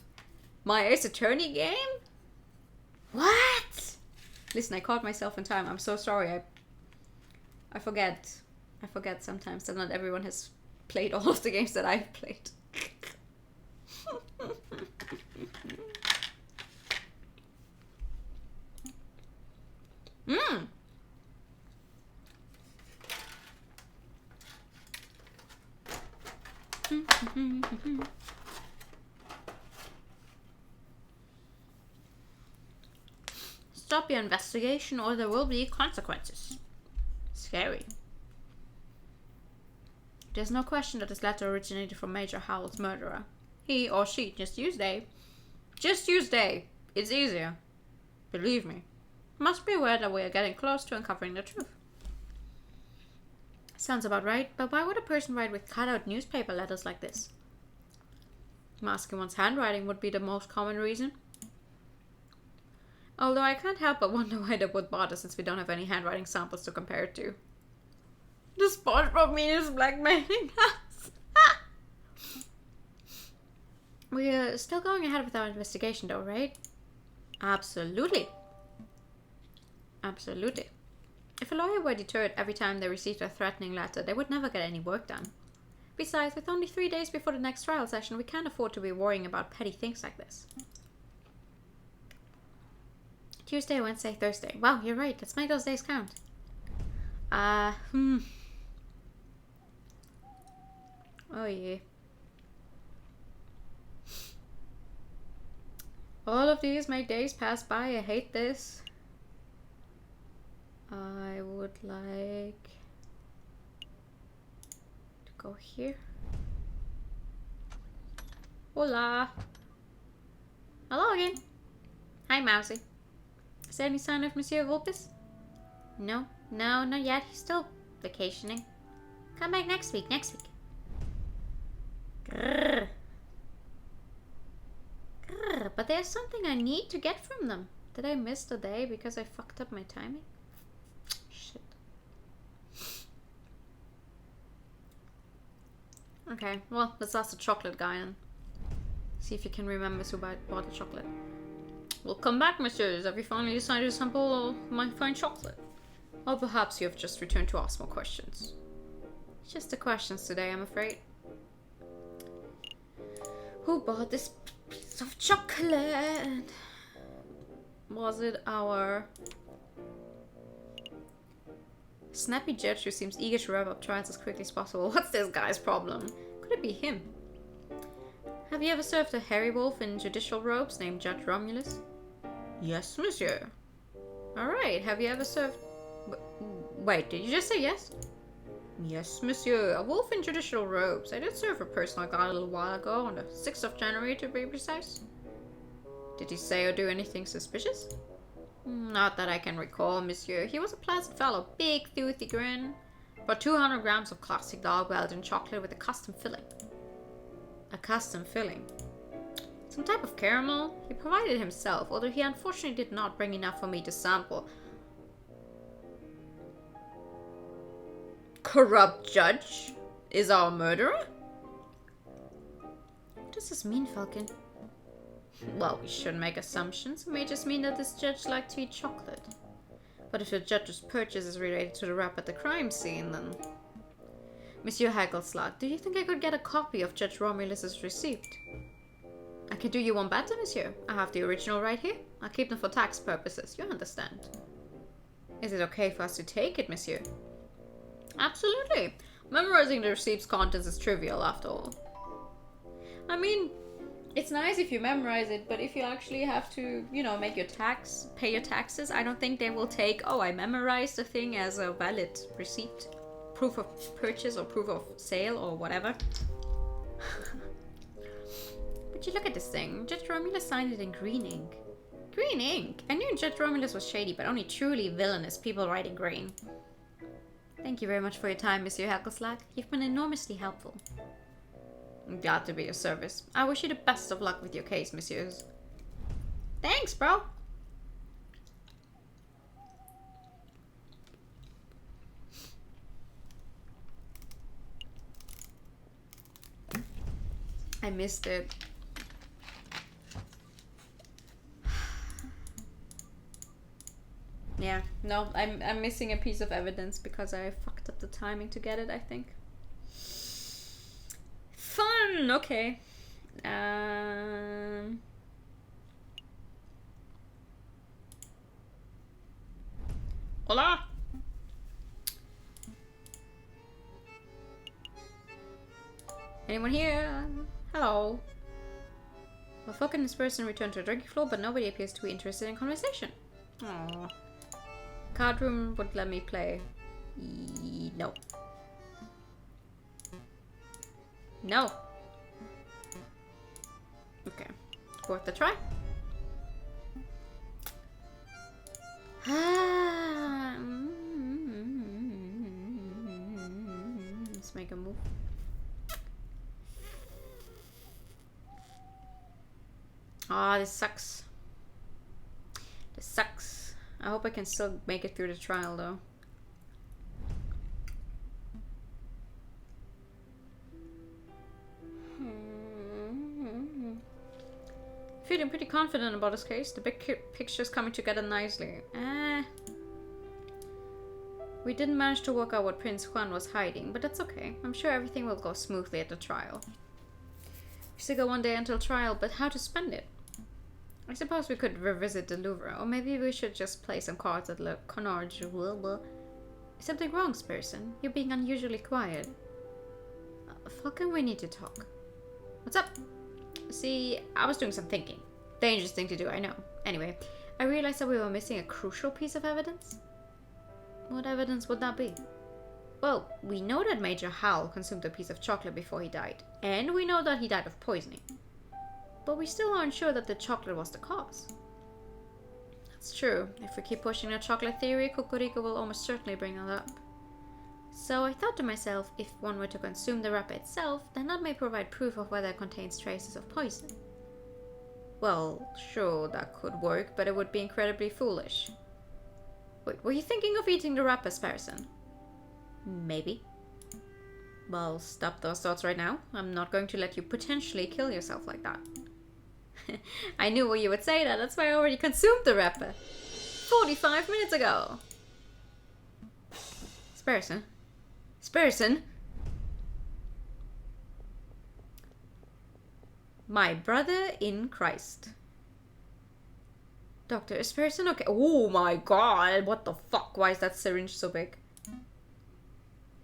my Ace Attorney game? What? Listen, I caught myself in time. I'm so sorry. I forget. I forget sometimes that not everyone has played all of the games that I've played. Stop your investigation or there will be consequences. Scary. There's no question that this letter originated from Major Howell's murderer. He or she just used they. Just use they. It's easier. Believe me. Must be aware that we are getting close to uncovering the truth. Sounds about right, but why would a person write with cut-out newspaper letters like this? Masking one's handwriting would be the most common reason. Although I can't help but wonder why they would bother since we don't have any handwriting samples to compare it to. The SpongeBob meme is blackmailing us. We're still going ahead with our investigation though, right? Absolutely. Absolutely. If a lawyer were deterred every time they received a threatening letter, they would never get any work done. Besides, with only 3 days before the next trial session, we can't afford to be worrying about petty things like this. Tuesday, Wednesday, Thursday. Wow, you're right. Let's make those days count. Oh yeah. All of these make days pass by. I hate this. I would like to go here. Hola. Hello again. Hi, Mousy. Is there any sign of Monsieur Vulpes? No, not yet. He's still vacationing. Come back next week. Grrr. Grrr. But there's something I need to get from them. Did I miss the day because I fucked up my timing? Shit. Okay, well, let's ask the chocolate guy and see if you can remember who bought the chocolate. We'll come back, messieurs. Have you finally decided to sample my fine chocolate? Or perhaps you have just returned to ask more questions. Just the questions today, I'm afraid. Who bought this piece of chocolate? Was it our snappy judge who seems eager to wrap up trials as quickly as possible? What's this guy's problem? Could it be him? Have you ever served a hairy wolf in judicial robes named Judge Romulus? Yes, monsieur. Alright, have you ever served... Wait, did you just say yes? Yes, monsieur. A wolf in judicial robes. I did serve a person like that a little while ago, on the 6th of January to be precise. Did he say or do anything suspicious? Not that I can recall, monsieur. He was a pleasant fellow, big, toothy grin. Brought 200 grams of classic dog Belgian chocolate with a custom filling. A custom filling? Some type of caramel? He provided himself, although he unfortunately did not bring enough for me to sample. Corrupt judge is our murderer? What does this mean, Falcon? Well, we shouldn't make assumptions. It may just mean that this judge liked to eat chocolate. But if the judge's purchase is related to the rap at the crime scene, then... Monsieur Hagelslag, do you think I could get a copy of Judge Romulus's receipt? I can do you one better, monsieur. I have the original right here. I'll keep them for tax purposes, you understand. Is it okay for us to take it, monsieur? Absolutely. Memorizing the receipt's contents is trivial, after all. I mean, it's nice if you memorize it, but if you actually have to, you know, make your pay your taxes, I don't think they will take, oh, I memorized the thing as a valid receipt. Proof of purchase or proof of sale or whatever. But you look at this thing. Judge Romulus signed it in green ink. Green ink? I knew Judge Romulus was shady, but only truly villainous people write in green. Thank you very much for your time, Monsieur Hagelslag. You've been enormously helpful. I'm glad to be of service. I wish you the best of luck with your case, messieurs. Thanks, bro. I missed it. Yeah, no, I'm missing a piece of evidence because I fucked up the timing to get it, I think. Fun! Okay. Hola! Anyone here? Hello. Well, Falcon and this person returned to the drinking floor, but nobody appears to be interested in conversation. Aww. Card room would let me play. No. No. Okay. Worth a try. Let's make a move. Ah, this sucks. This sucks. I hope I can still make it through the trial, though. Feeling pretty confident about this case. The big picture's coming together nicely. We didn't manage to work out what Prince Juan was hiding, but that's okay. I'm sure everything will go smoothly at the trial. We still got one day until trial, but how to spend it? I suppose we could revisit the Louvre, or maybe we should just play some cards at Le Canard. Is something wrong, Spearson? You're being unusually quiet. Falcon, we need to talk. What's up? See, I was doing some thinking. Dangerous thing to do, I know. Anyway, I realized that we were missing a crucial piece of evidence. What evidence would that be? Well, we know that Major Hal consumed a piece of chocolate before he died, and we know that he died of poisoning. But we still aren't sure that the chocolate was the cause. That's true. If we keep pushing the chocolate theory, Kokoriko will almost certainly bring that up. So I thought to myself, if one were to consume the wrapper itself, then that may provide proof of whether it contains traces of poison. Well, sure, that could work, but it would be incredibly foolish. Wait, were you thinking of eating the wrapper, Sparrowson? Maybe. Well, stop those thoughts right now. I'm not going to let you potentially kill yourself like that. I knew you would say that. That's why I already consumed the wrapper 45 minutes ago. Sparrowson? Sparrowson? My brother in Christ. Doctor, is Sparrowson okay? Oh my god, what the fuck? Why is that syringe so big?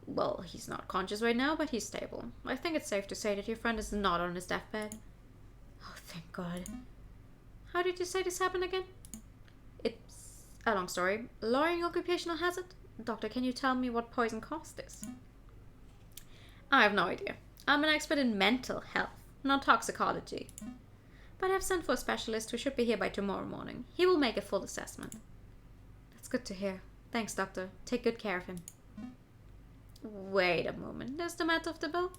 Well, he's not conscious right now, but he's stable. I think it's safe to say that your friend is not on his deathbed. Oh, thank God. How did you say this happened again? It's a long story. Lowering occupational hazard? Doctor, can you tell me what poison caused this? I have no idea. I'm an expert in mental health, not toxicology. But I've sent for a specialist who should be here by tomorrow morning. He will make a full assessment. That's good to hear. Thanks, Doctor. Take good care of him. Wait a moment. There's the matter of the bill.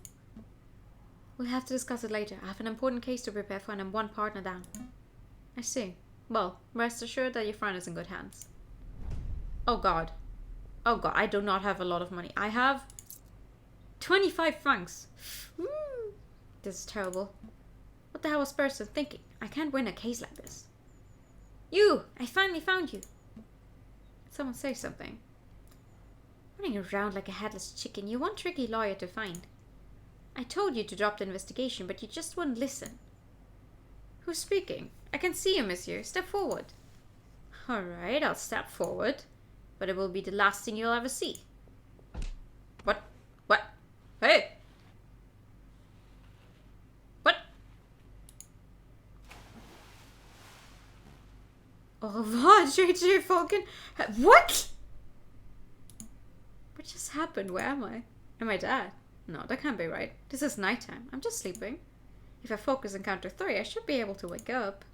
We'll have to discuss it later. I have an important case to prepare for and I'm one partner down. I see. Well, rest assured that your friend is in good hands. Oh God. Oh God, I do not have a lot of money. I have 25 francs. This is terrible. What the hell was Sparrowson thinking? I can't win a case like this. You! I finally found you. Someone say something. Running around like a headless chicken, you one tricky lawyer to find. I told you to drop the investigation, but you just wouldn't listen. Who's speaking? I can see you, monsieur. Step forward. Alright, I'll step forward. But it will be the last thing you'll ever see. What? What? Hey! What? Au revoir, JJ Falcon. What? What just happened? Where am I? Am I dead? No, that can't be right. This is nighttime. I'm just sleeping. If I focus on counter 3, I should be able to wake up.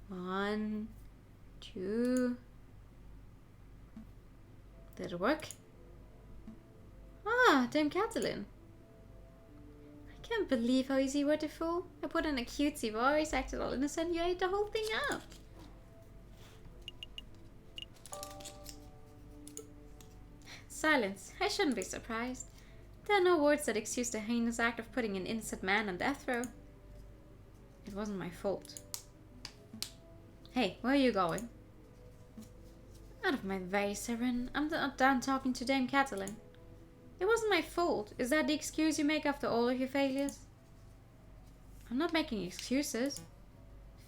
1, 2... Did it work? Ah, Dame Catalin. I can't believe how easy you were to fool. I put in a cutesy voice, acted all innocent, you ate the whole thing up. Silence. I shouldn't be surprised. There are no words that excuse the heinous act of putting an innocent man on death row. It wasn't my fault. Hey, where are you going? Out of my way, Siren. I'm not done talking to Dame Catalin. It wasn't my fault. Is that the excuse you make after all of your failures? I'm not making excuses.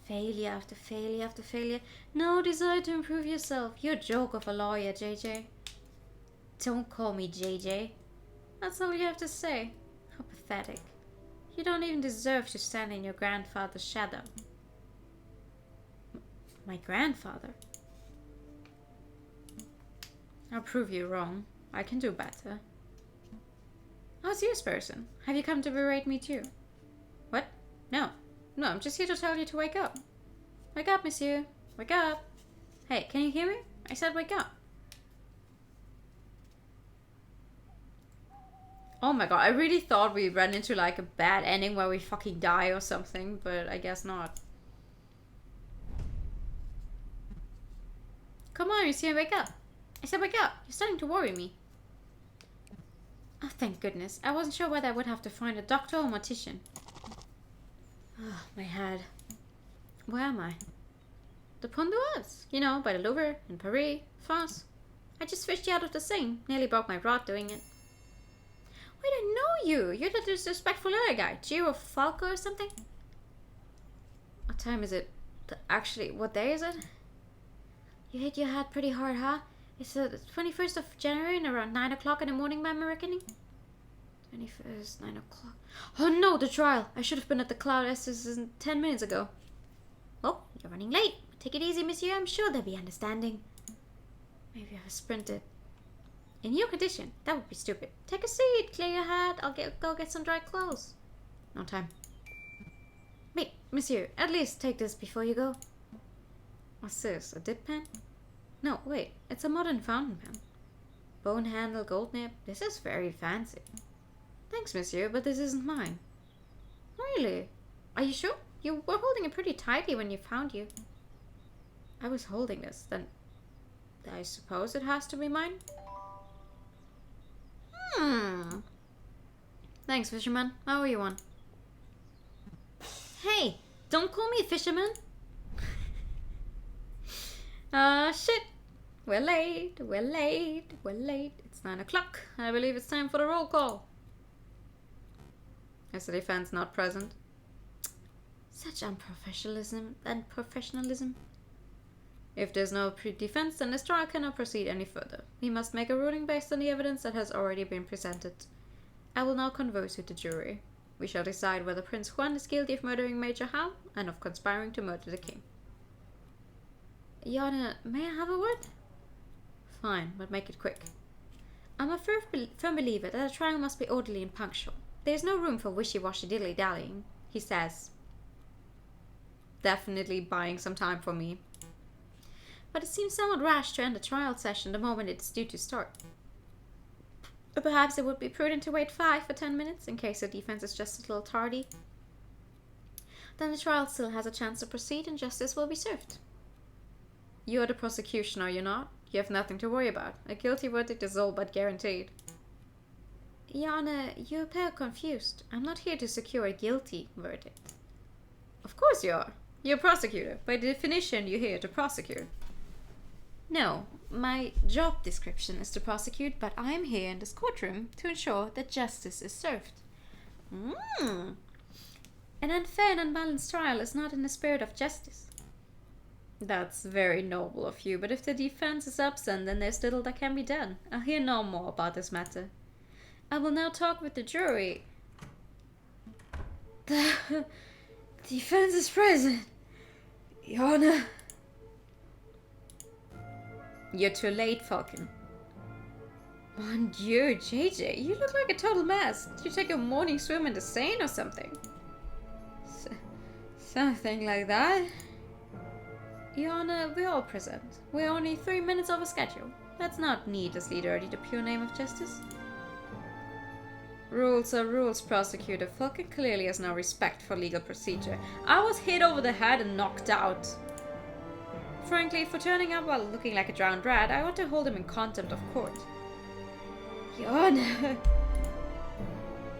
Failure after failure after failure. No desire to improve yourself. You're a joke of a lawyer, JJ. Don't call me JJ. That's all you have to say. How pathetic. You don't even deserve to stand in your grandfather's shadow. My grandfather? I'll prove you wrong. I can do better. How's yours, person? Have you come to berate me too? What? No. No, I'm just here to tell you to wake up. Wake up, monsieur. Wake up. Hey, can you hear me? I said wake up. Oh my god, I really thought we ran into like a bad ending where we fucking die or something, but I guess not. Come on, monsieur, wake up. I said wake up. You're starting to worry me. Oh, thank goodness. I wasn't sure whether I would have to find a doctor or mortician. Oh, my head. Where am I? The Pont d'Oise. You know, by the Louvre, in Paris, France. I just fished you out of the Seine. Nearly broke my rod doing it. Wait, I know you. You're the disrespectful other guy. Shiro Falco or something? What time is it? Actually, what day is it? You hit your head pretty hard, huh? It's the 21st of January and around 9 o'clock in the morning by my reckoning. 21st, 9 o'clock. Oh no, the trial. I should have been at the Cloud Estes 10 minutes ago. Well, You're running late. Take it easy, monsieur. I'm sure they'll be understanding. Maybe I sprinted. In your condition, that would be stupid. Take a seat, clear your head. I'll go get some dry clothes. No time. Wait, monsieur, at least take this before you go. What's this, a dip pen? No, wait, it's a modern fountain pen. Bone handle, gold nib. This is very fancy. Thanks, monsieur, but this isn't mine. Really? Are you sure? You were holding it pretty tightly when you found you. I was holding this, then I suppose it has to be mine? Thanks, fisherman. How are you on? Hey, don't call me fisherman. Shit. We're late. It's 9 o'clock. I believe it's time for the roll call. Is the defense not present? Such unprofessionalism and professionalism. If there's no defense, then this trial cannot proceed any further. We must make a ruling based on the evidence that has already been presented. I will now converse with the jury. We shall decide whether Prince Juan is guilty of murdering Major Hal and of conspiring to murder the king. Your Honor, may I have a word? Fine, but make it quick. I'm a firm believer that a trial must be orderly and punctual. There is no room for wishy-washy dilly-dallying, he says. Definitely buying some time for me. But it seems somewhat rash to end the trial session the moment it's due to start. But perhaps it would be prudent to wait 5 or 10 minutes in case the defense is just a little tardy. Then the trial still has a chance to proceed and justice will be served. You're the prosecution, are you not? You have nothing to worry about. A guilty verdict is all but guaranteed. Your Honor, you appear confused. I'm not here to secure a guilty verdict. Of course you are. You're a prosecutor. By definition, you're here to prosecute. No, my job description is to prosecute, but I'm here in this courtroom to ensure that justice is served. An unfair and unbalanced trial is not in the spirit of justice. That's very noble of you, but if the defense is absent, then there's little that can be done. I'll hear no more about this matter. I will now talk with the jury. The defense is present, Your Honor. You're too late, Falcon. Mon Dieu, JJ, you look like a total mess. Did you take a morning swim in the Seine or something? Something like that. Your Honor, we're all present. We're only 3 minutes over schedule. Let's not needlessly dirty the pure name of justice. Rules are rules, prosecutor. Falcon clearly has no respect for legal procedure. I was hit over the head and knocked out. Frankly, for turning up while looking like a drowned rat, I want to hold him in contempt of court. Your Honor.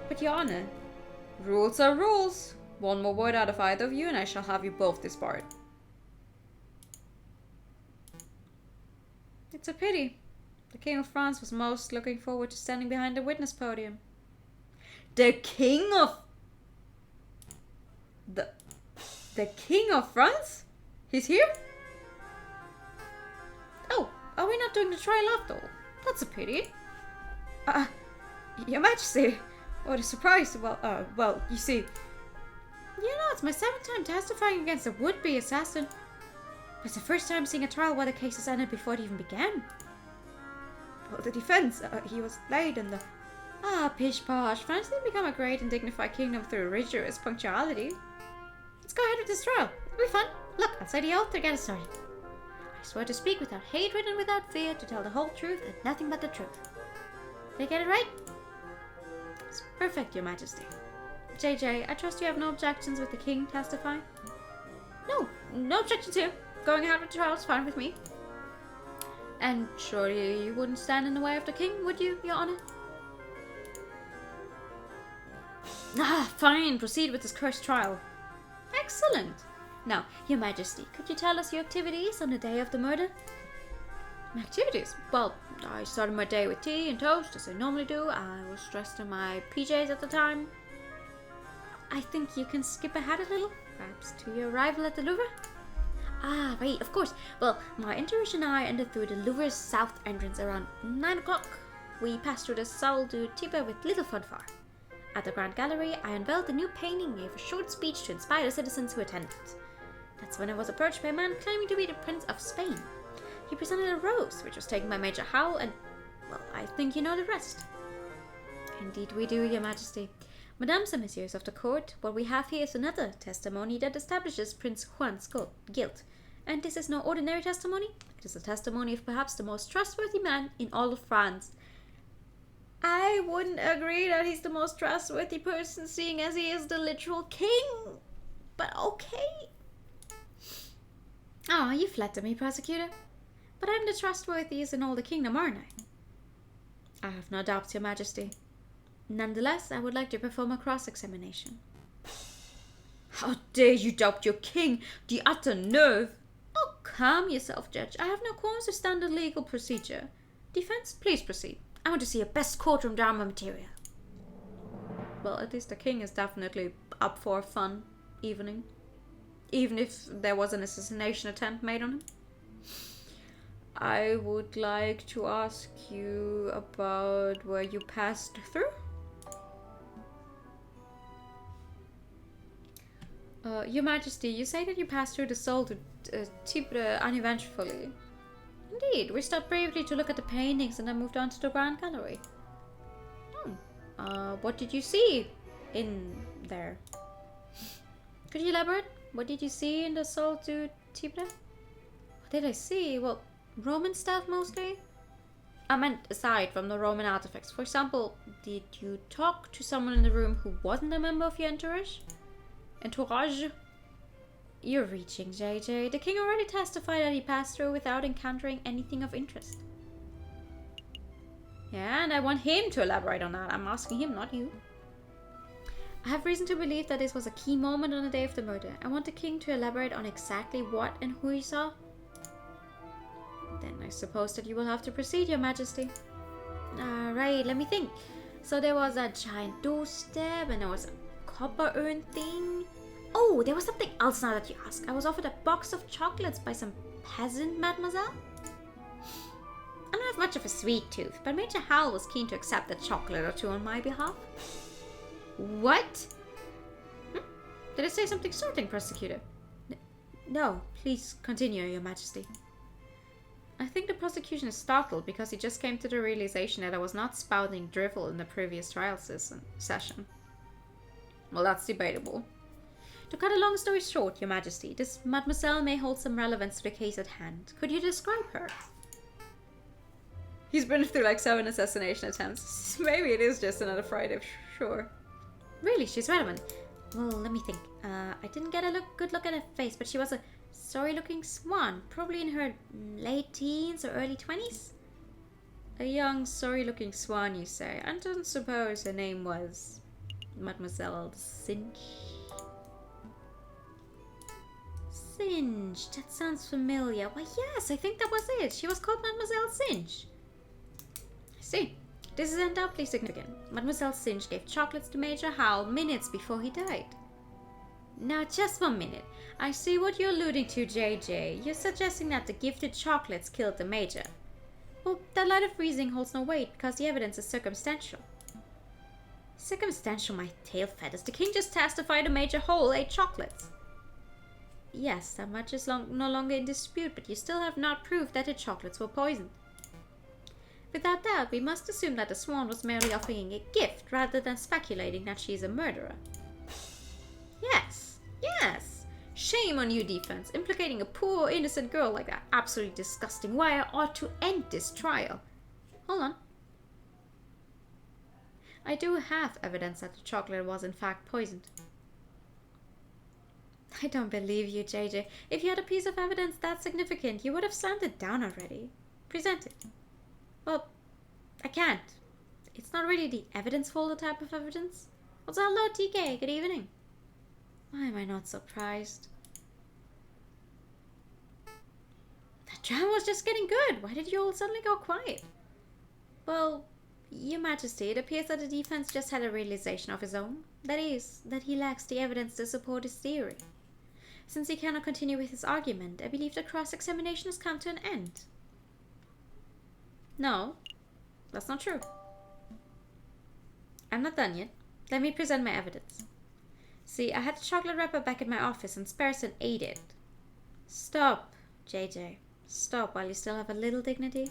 But Your Honor, rules are rules. One more word out of either of you and I shall have you both disbarred. It's a pity. The King of France was most looking forward to standing behind the witness podium. The King of... The King of France? He's here? Oh, are we not doing the trial after all? That's a pity. Your Majesty, what a surprise. Well, you see... You know, it's my 7th time testifying against a would-be assassin. It's the first time seeing a trial where the case is ended before it even began. Well, the defense, he was late and the... pish posh. France didn't become a great and dignified kingdom through rigorous punctuality. Let's go ahead with this trial. It'll be fun. Look, I'll say the oath to get us started. I swear to speak without hatred and without fear, to tell the whole truth and nothing but the truth. Did I get it right? It's perfect, Your Majesty. JJ, I trust you have no objections with the king testifying? No objections here. Going ahead with the trial is fine with me. And surely you wouldn't stand in the way of the king, would you, Your Honor? Fine. Proceed with this cursed trial. Excellent. Now, Your Majesty, could you tell us your activities on the day of the murder? My activities? Well, I started my day with tea and toast, as I normally do. I was dressed in my PJs at the time. I think you can skip ahead a little, perhaps to your arrival at the Louvre. Right, of course. Well, my entourage and I entered through the Louvre's south entrance around 9 o'clock. We passed through the Salle du Tiber with little fanfare. At the Grand Gallery, I unveiled the new painting and gave a short speech to inspire the citizens who attended. That's when I was approached by a man claiming to be the Prince of Spain. He presented a rose, which was taken by Major Howell, and, well, I think you know the rest. Indeed we do, Your Majesty. Mesdames and Messieurs of the court, what we have here is another testimony that establishes Prince Juan's guilt. And this is no ordinary testimony. It is a testimony of perhaps the most trustworthy man in all of France. I wouldn't agree that he's the most trustworthy person, seeing as he is the literal king. But okay. Oh, you flatter me, prosecutor. But I'm the trustworthiest in all the kingdom, aren't I? I have no doubt, Your Majesty. Nonetheless, I would like to perform a cross-examination. How dare you doubt your king? The utter nerve! Oh, calm yourself, Judge. I have no qualms with standard legal procedure. Defense, please proceed. I want to see your best courtroom drama material. Well, at least the king is definitely up for a fun evening. Even if there was an assassination attempt made on him. I would like to ask you about where you passed through. Your Majesty, you say that you passed through the Sol to Typre uneventfully. Indeed, we stopped briefly to look at the paintings and then moved on to the Grand Gallery. What did you see in there? Could you elaborate? What did you see in the Sol to Typre? What did I see? Well, Roman stuff mostly. I meant aside from the Roman artifacts. For example, did you talk to someone in the room who wasn't a member of your entourage? You're reaching, JJ. The king already testified that he passed through without encountering anything of interest. Yeah, and I want him to elaborate on that. I'm asking him, not you. I have reason to believe that this was a key moment on the day of the murder. I want the king to elaborate on exactly what and who he saw. Then I suppose that you will have to proceed, Your Majesty. Alright, let me think. So there was a giant doorstep and there was a copper urn thing. Oh, there was something else now that you ask. I was offered a box of chocolates by some peasant, mademoiselle. I don't have much of a sweet tooth, but Major Howell was keen to accept a chocolate or two on my behalf. What? Did I say something startling, prosecutor? No, please continue, Your Majesty. I think the prosecution is startled because he just came to the realization that I was not spouting drivel in the previous trial session. Well, that's debatable. To cut a long story short, Your Majesty, this mademoiselle may hold some relevance to the case at hand. Could you describe her? He's been through like 7 assassination attempts. Maybe it is just another Friday, sure. Really, she's relevant. Well, let me think. I didn't get a good look at her face, but she was a sorry-looking swan, probably in her late teens or early 20s. A young, sorry-looking swan, you say? I don't suppose her name was Mademoiselle Singe? Singe, that sounds familiar. Why, yes, I think that was it. She was called Mademoiselle Singe. I see. This is undoubtedly significant. Mademoiselle Singe gave chocolates to Major Howell minutes before he died. Now, just 1 minute. I see what you're alluding to, JJ. You're suggesting that the gifted chocolates killed the Major. Well, that line of reasoning holds no weight because the evidence is circumstantial. Circumstantial, my tail feathers. The king just testified the Major Howell ate chocolates. Yes, that much is no longer in dispute, but you still have not proved that the chocolates were poisoned. Without doubt, we must assume that the swan was merely offering a gift rather than speculating that she is a murderer. Yes, yes. Shame on you, defense, implicating a poor, innocent girl like that. Absolutely disgusting. Why I ought to end this trial. Hold on. I do have evidence that the chocolate was in fact poisoned. I don't believe you, JJ. If you had a piece of evidence that significant, you would have slammed it down already. Present it. Well, I can't. It's not really the evidence folder type of evidence. Also, hello, TK. Good evening. Why am I not surprised? That drama was just getting good. Why did you all suddenly go quiet? Well, Your Majesty, it appears that the defense just had a realization of his own. That is, that he lacks the evidence to support his theory. Since he cannot continue with his argument, I believe the cross-examination has come to an end. No, that's not true. I'm not done yet. Let me present my evidence. See, I had the chocolate wrapper back in my office and Sparrowson ate it. Stop, JJ. Stop while you still have a little dignity.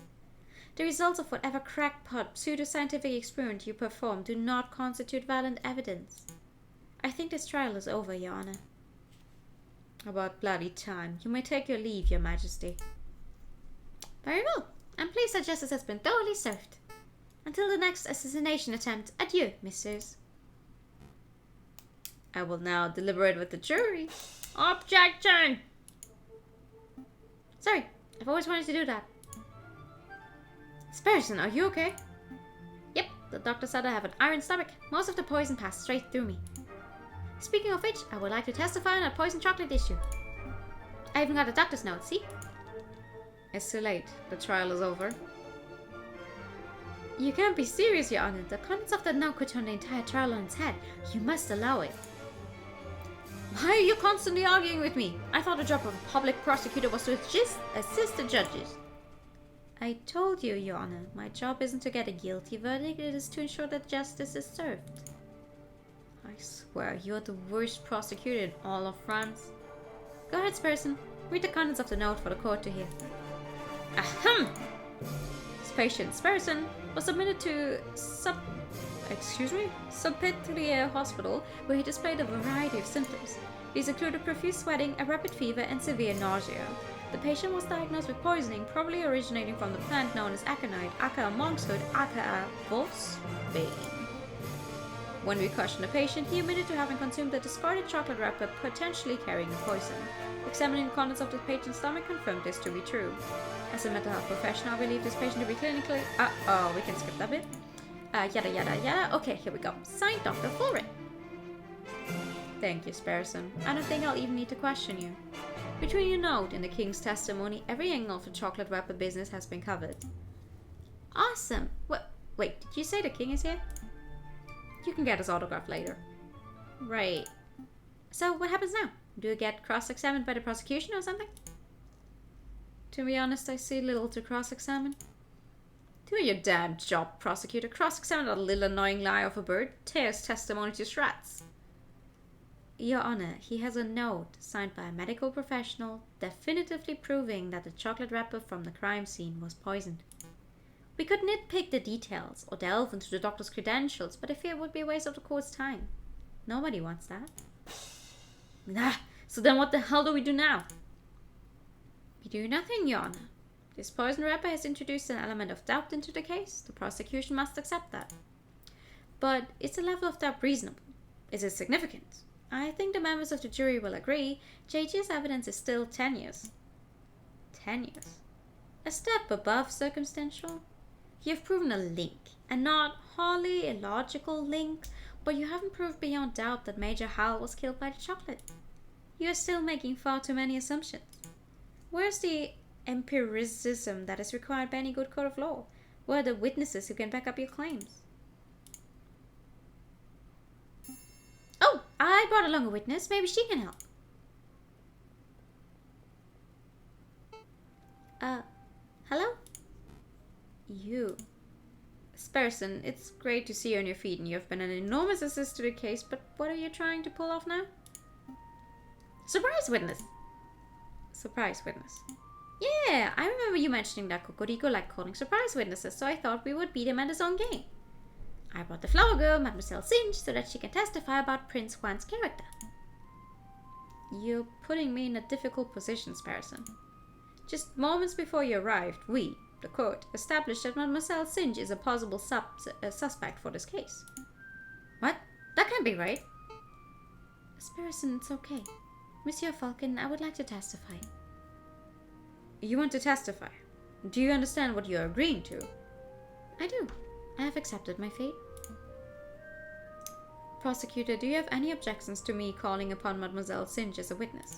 The results of whatever crackpot pseudoscientific experiment you perform do not constitute valid evidence. I think this trial is over, Your Honor. About bloody time. You may take your leave, Your Majesty. Very well. I'm pleased that justice has been thoroughly served. Until the next assassination attempt, adieu, misters. I will now deliberate with the jury. Objection! Sorry, I've always wanted to do that. Sparrowson, are you okay? Yep, the doctor said I have an iron stomach. Most of the poison passed straight through me. Speaking of which, I would like to testify on a poisoned chocolate issue. I even got a doctor's note, see? It's too late. The trial is over. You can't be serious, Your Honor. The contents of that note could turn the entire trial on its head. You must allow it. Why are you constantly arguing with me? I thought the job of a public prosecutor was to assist the judges. I told you, Your Honor, my job isn't to get a guilty verdict, it is to ensure that justice is served. I swear, you're the worst prosecutor in all of France. Go ahead, Sparrowson. Read the contents of the note for the court to hear. Ahem! This patient, Sparrowson, was submitted to Salpêtrière Hospital, where he displayed a variety of symptoms. These included profuse sweating, a rapid fever, and severe nausea. The patient was diagnosed with poisoning, probably originating from the plant known as aconite, aka monkshood, aka wolfsbane. When we questioned the patient, he admitted to having consumed a discarded chocolate wrapper, potentially carrying the poison. Examining the contents of the patient's stomach confirmed this to be true. As a mental health professional, I believe this patient to be clinically... we can skip that bit. Yada yada yada. Okay, here we go. Signed, Dr. Fulric. Thank you, Sparrowson. I don't think I'll even need to question you. Between your note and the King's testimony, every angle of the chocolate wrapper business has been covered. Awesome. Wait, did you say the King is here? You can get his autograph later. Right. So, what happens now? Do you get cross-examined by the prosecution or something? To be honest, I see little to cross-examine. Do your damn job, prosecutor. Cross-examine that little annoying lie of a bird. Tear his testimony to shreds. Your Honor, he has a note signed by a medical professional definitively proving that the chocolate wrapper from the crime scene was poisoned. We could nitpick the details or delve into the doctor's credentials, but I fear it would be a waste of the court's time. Nobody wants that. So then what the hell do we do now? We do nothing, Your Honor. This poison wrapper has introduced an element of doubt into the case. The prosecution must accept that. But is the level of doubt reasonable? Is it significant? I think the members of the jury will agree. JJ's evidence is still tenuous. Tenuous? A step above circumstantial? You've proven a link, and not wholly illogical link, but you haven't proved beyond doubt that Major Howell was killed by the chocolate. You are still making far too many assumptions. Where's the empiricism that is required by any good court of law? Where are the witnesses who can back up your claims? Oh, I brought along a witness. Maybe she can help. Hello? You. Sparrowson, it's great to see you on your feet and you have been an enormous assist to the case, but what are you trying to pull off now? Surprise witness! Surprise witness. Yeah, I remember you mentioning that Cocorico liked calling surprise witnesses, so I thought we would beat him at his own game. I brought the flower girl, Mademoiselle Singe, so that she can testify about Prince Juan's character. You're putting me in a difficult position, Sparrowson. Just moments before you arrived, we, the court, established that Mademoiselle Singe is a possible suspect for this case. What? That can't be right. Sparrowson, it's okay. Monsieur Falcon, I would like to testify. You want to testify? Do you understand what you're agreeing to? I do. I have accepted my fate. Prosecutor, do you have any objections to me calling upon Mademoiselle Singe as a witness?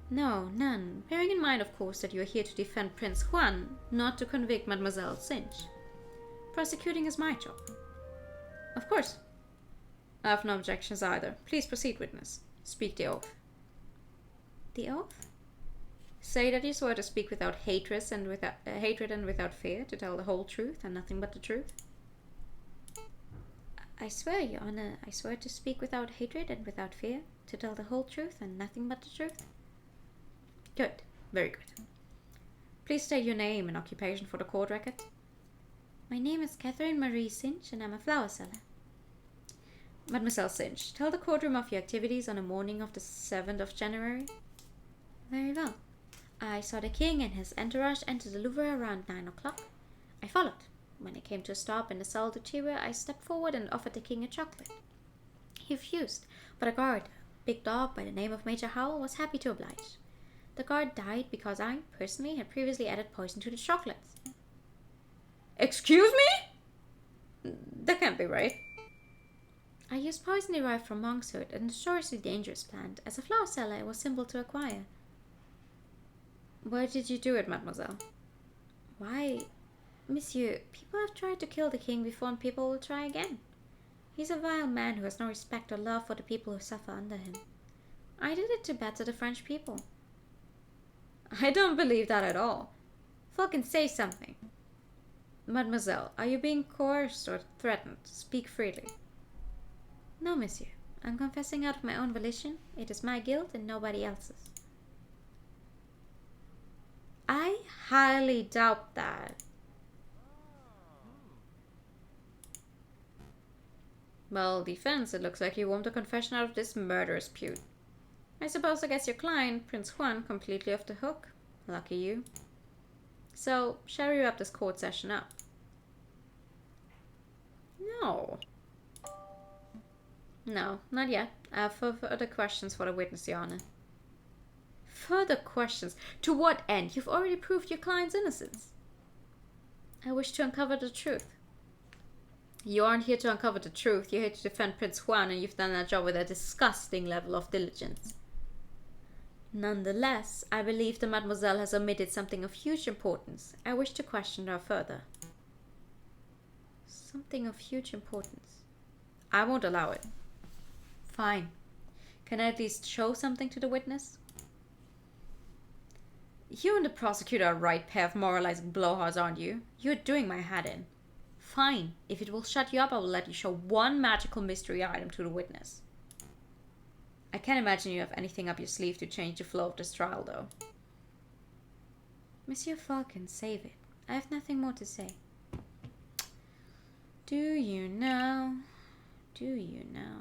No, none. Bearing in mind, of course, that you are here to defend Prince Juan, not to convict Mademoiselle Singe. Prosecuting is my job. Of course. I have no objections either. Please proceed, witness. Speak the oath. The oath? Say that you swear to speak without hatred and without fear, to tell the whole truth and nothing but the truth. I swear, Your Honor, I swear to speak without hatred and without fear, to tell the whole truth and nothing but the truth. Good. Very good. Please state your name and occupation for the court record. My name is Catherine Marie Cinch, and I'm a flower seller. Mademoiselle Cinch, tell the courtroom of your activities on the morning of the 7th of January. Very well. I saw the king and his entourage enter the Louvre around 9 o'clock. I followed. When it came to a stop in the Salle du Tigre, I stepped forward and offered the king a chocolate. He refused, but a guard, a big dog by the name of Major Howell, was happy to oblige. The guard died because I, personally, had previously added poison to the chocolates. Excuse me? That can't be right. I used poison derived from monkshood, a notoriously dangerous plant. As a flower seller, it was simple to acquire. Why did you do it, mademoiselle? Why, monsieur, people have tried to kill the king before, and people will try again. He's a vile man who has no respect or love for the people who suffer under him. I did it to better the French people. I don't believe that at all. Fucking say something. Mademoiselle, are you being coerced or threatened? Speak freely. No, monsieur. I'm confessing out of my own volition. It is my guilt and nobody else's. I highly doubt that. Well, defense, it looks like you want a confession out of this murderous feud. I suppose I guess your client, Prince Juan, completely off the hook. Lucky you. So, shall we wrap this court session up? No. No, not yet. I have further questions for the witness, Your Honor. Further questions? To what end? You've already proved your client's innocence. I wish to uncover the truth. You aren't here to uncover the truth. You're here to defend Prince Juan, and you've done that job with a disgusting level of diligence. Nonetheless, I believe the mademoiselle has omitted something of huge importance. I wish to question her further. Something of huge importance. I won't allow it. Fine. Can I at least show something to the witness? You and the prosecutor are a right pair of moralizing blowhards, aren't you? You're doing my head in. Fine. If it will shut you up, I will let you show one magical mystery item to the witness. I can't imagine you have anything up your sleeve to change the flow of this trial, though. Monsieur Falcon, save it. I have nothing more to say. Do you now? Do you now?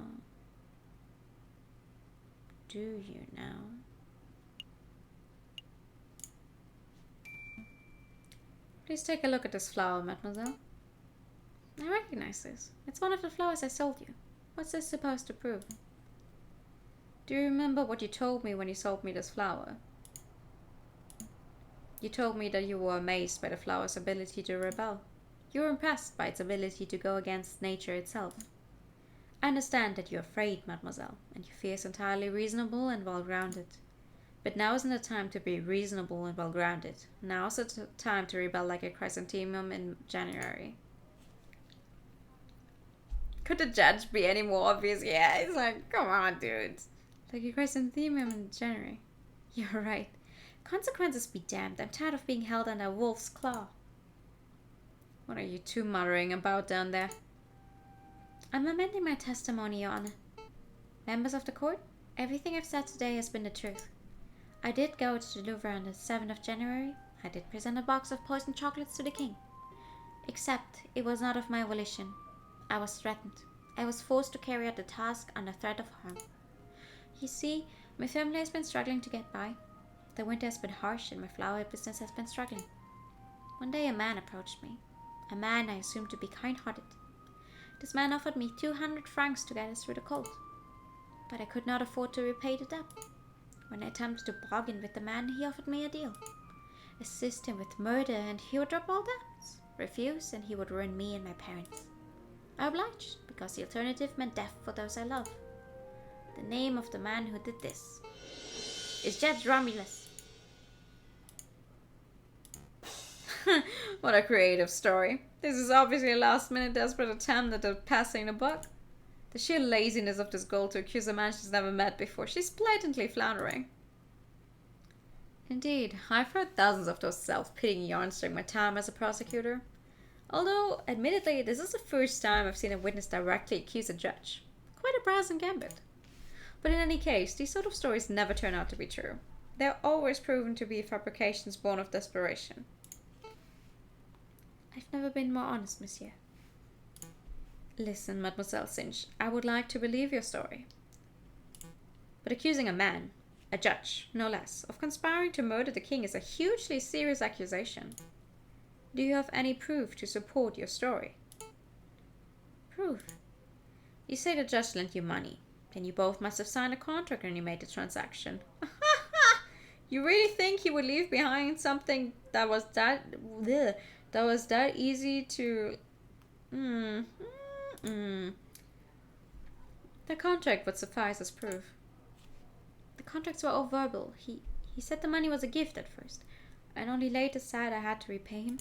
Do you now? Please take a look at this flower, mademoiselle. I recognize this. It's one of the flowers I sold you. What's this supposed to prove? Do you remember what you told me when you sold me this flower? You told me that you were amazed by the flower's ability to rebel. You were impressed by its ability to go against nature itself. I understand that you're afraid, mademoiselle, and your fear is entirely reasonable and well-grounded. But now isn't the time to be reasonable and well-grounded. Now is the time to rebel like a chrysanthemum in January. Could the judge be any more obvious? Yeah, it's like, come on, dude. Like a chrysanthemum in January. You're right. Consequences be damned. I'm tired of being held under a wolf's claw. What are you two muttering about down there? I'm amending my testimony, Your Honor. Members of the court, everything I've said today has been the truth. I did go to the Louvre on the 7th of January. I did present a box of poisoned chocolates to the king. Except it was not of my volition. I was threatened. I was forced to carry out the task under threat of harm. You see, my family has been struggling to get by. The winter has been harsh and my flower business has been struggling. One day a man approached me. A man I assumed to be kind-hearted. This man offered me 200 francs to get us through the cold. But I could not afford to repay the debt. When I attempted to bargain with the man, he offered me a deal. Assist him with murder and he would drop all debts. Refuse and he would ruin me and my parents. I obliged, because the alternative meant death for those I love. The name of the man who did this is Judge Romulus. What a creative story. This is obviously a last-minute desperate attempt at passing the buck. The sheer laziness of this girl to accuse a man she's never met before. She's blatantly floundering. Indeed, I've heard thousands of those self-pitying yarns during my time as a prosecutor. Although, admittedly, this is the first time I've seen a witness directly accuse a judge. Quite a brazen gambit. But in any case, these sort of stories never turn out to be true. They're always proven to be fabrications born of desperation. I've never been more honest, monsieur. Listen, Mademoiselle Sinch, I would like to believe your story. But accusing a man, a judge, no less, of conspiring to murder the king is a hugely serious accusation. Do you have any proof to support your story? Proof? You say the judge lent you money. Then you both must have signed a contract when you made the transaction. You really think he would leave behind something that was that easy to... The contract would suffice as proof. The contracts were all verbal. He said the money was a gift at first, and only later said I had to repay him.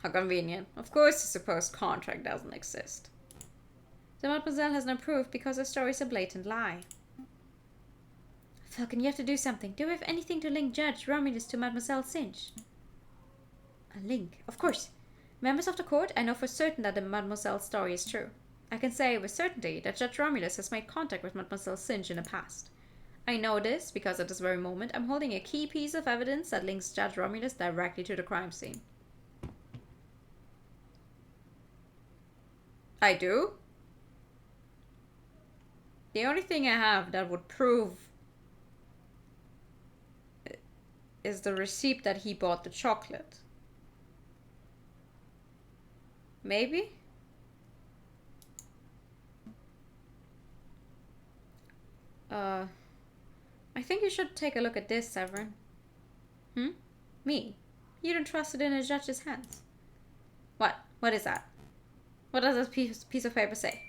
How convenient. Of course the supposed contract doesn't exist. So Mademoiselle has no proof because her story is a blatant lie. Falcon, you have to do something. Do we have anything to link Judge Romulus to Mademoiselle Sinch? A link? Of course. Members of the court, I know for certain that the Mademoiselle's story is true. I can say with certainty that Judge Romulus has made contact with Mademoiselle Sinch in the past. I know this because at this very moment I'm holding a key piece of evidence that links Judge Romulus directly to the crime scene. I do? The only thing I have that would prove is the receipt that he bought the chocolate. Maybe? I think you should take a look at this, Severin. Me? You don't trust it in a judge's hands? What? What is that? What does this piece of paper say?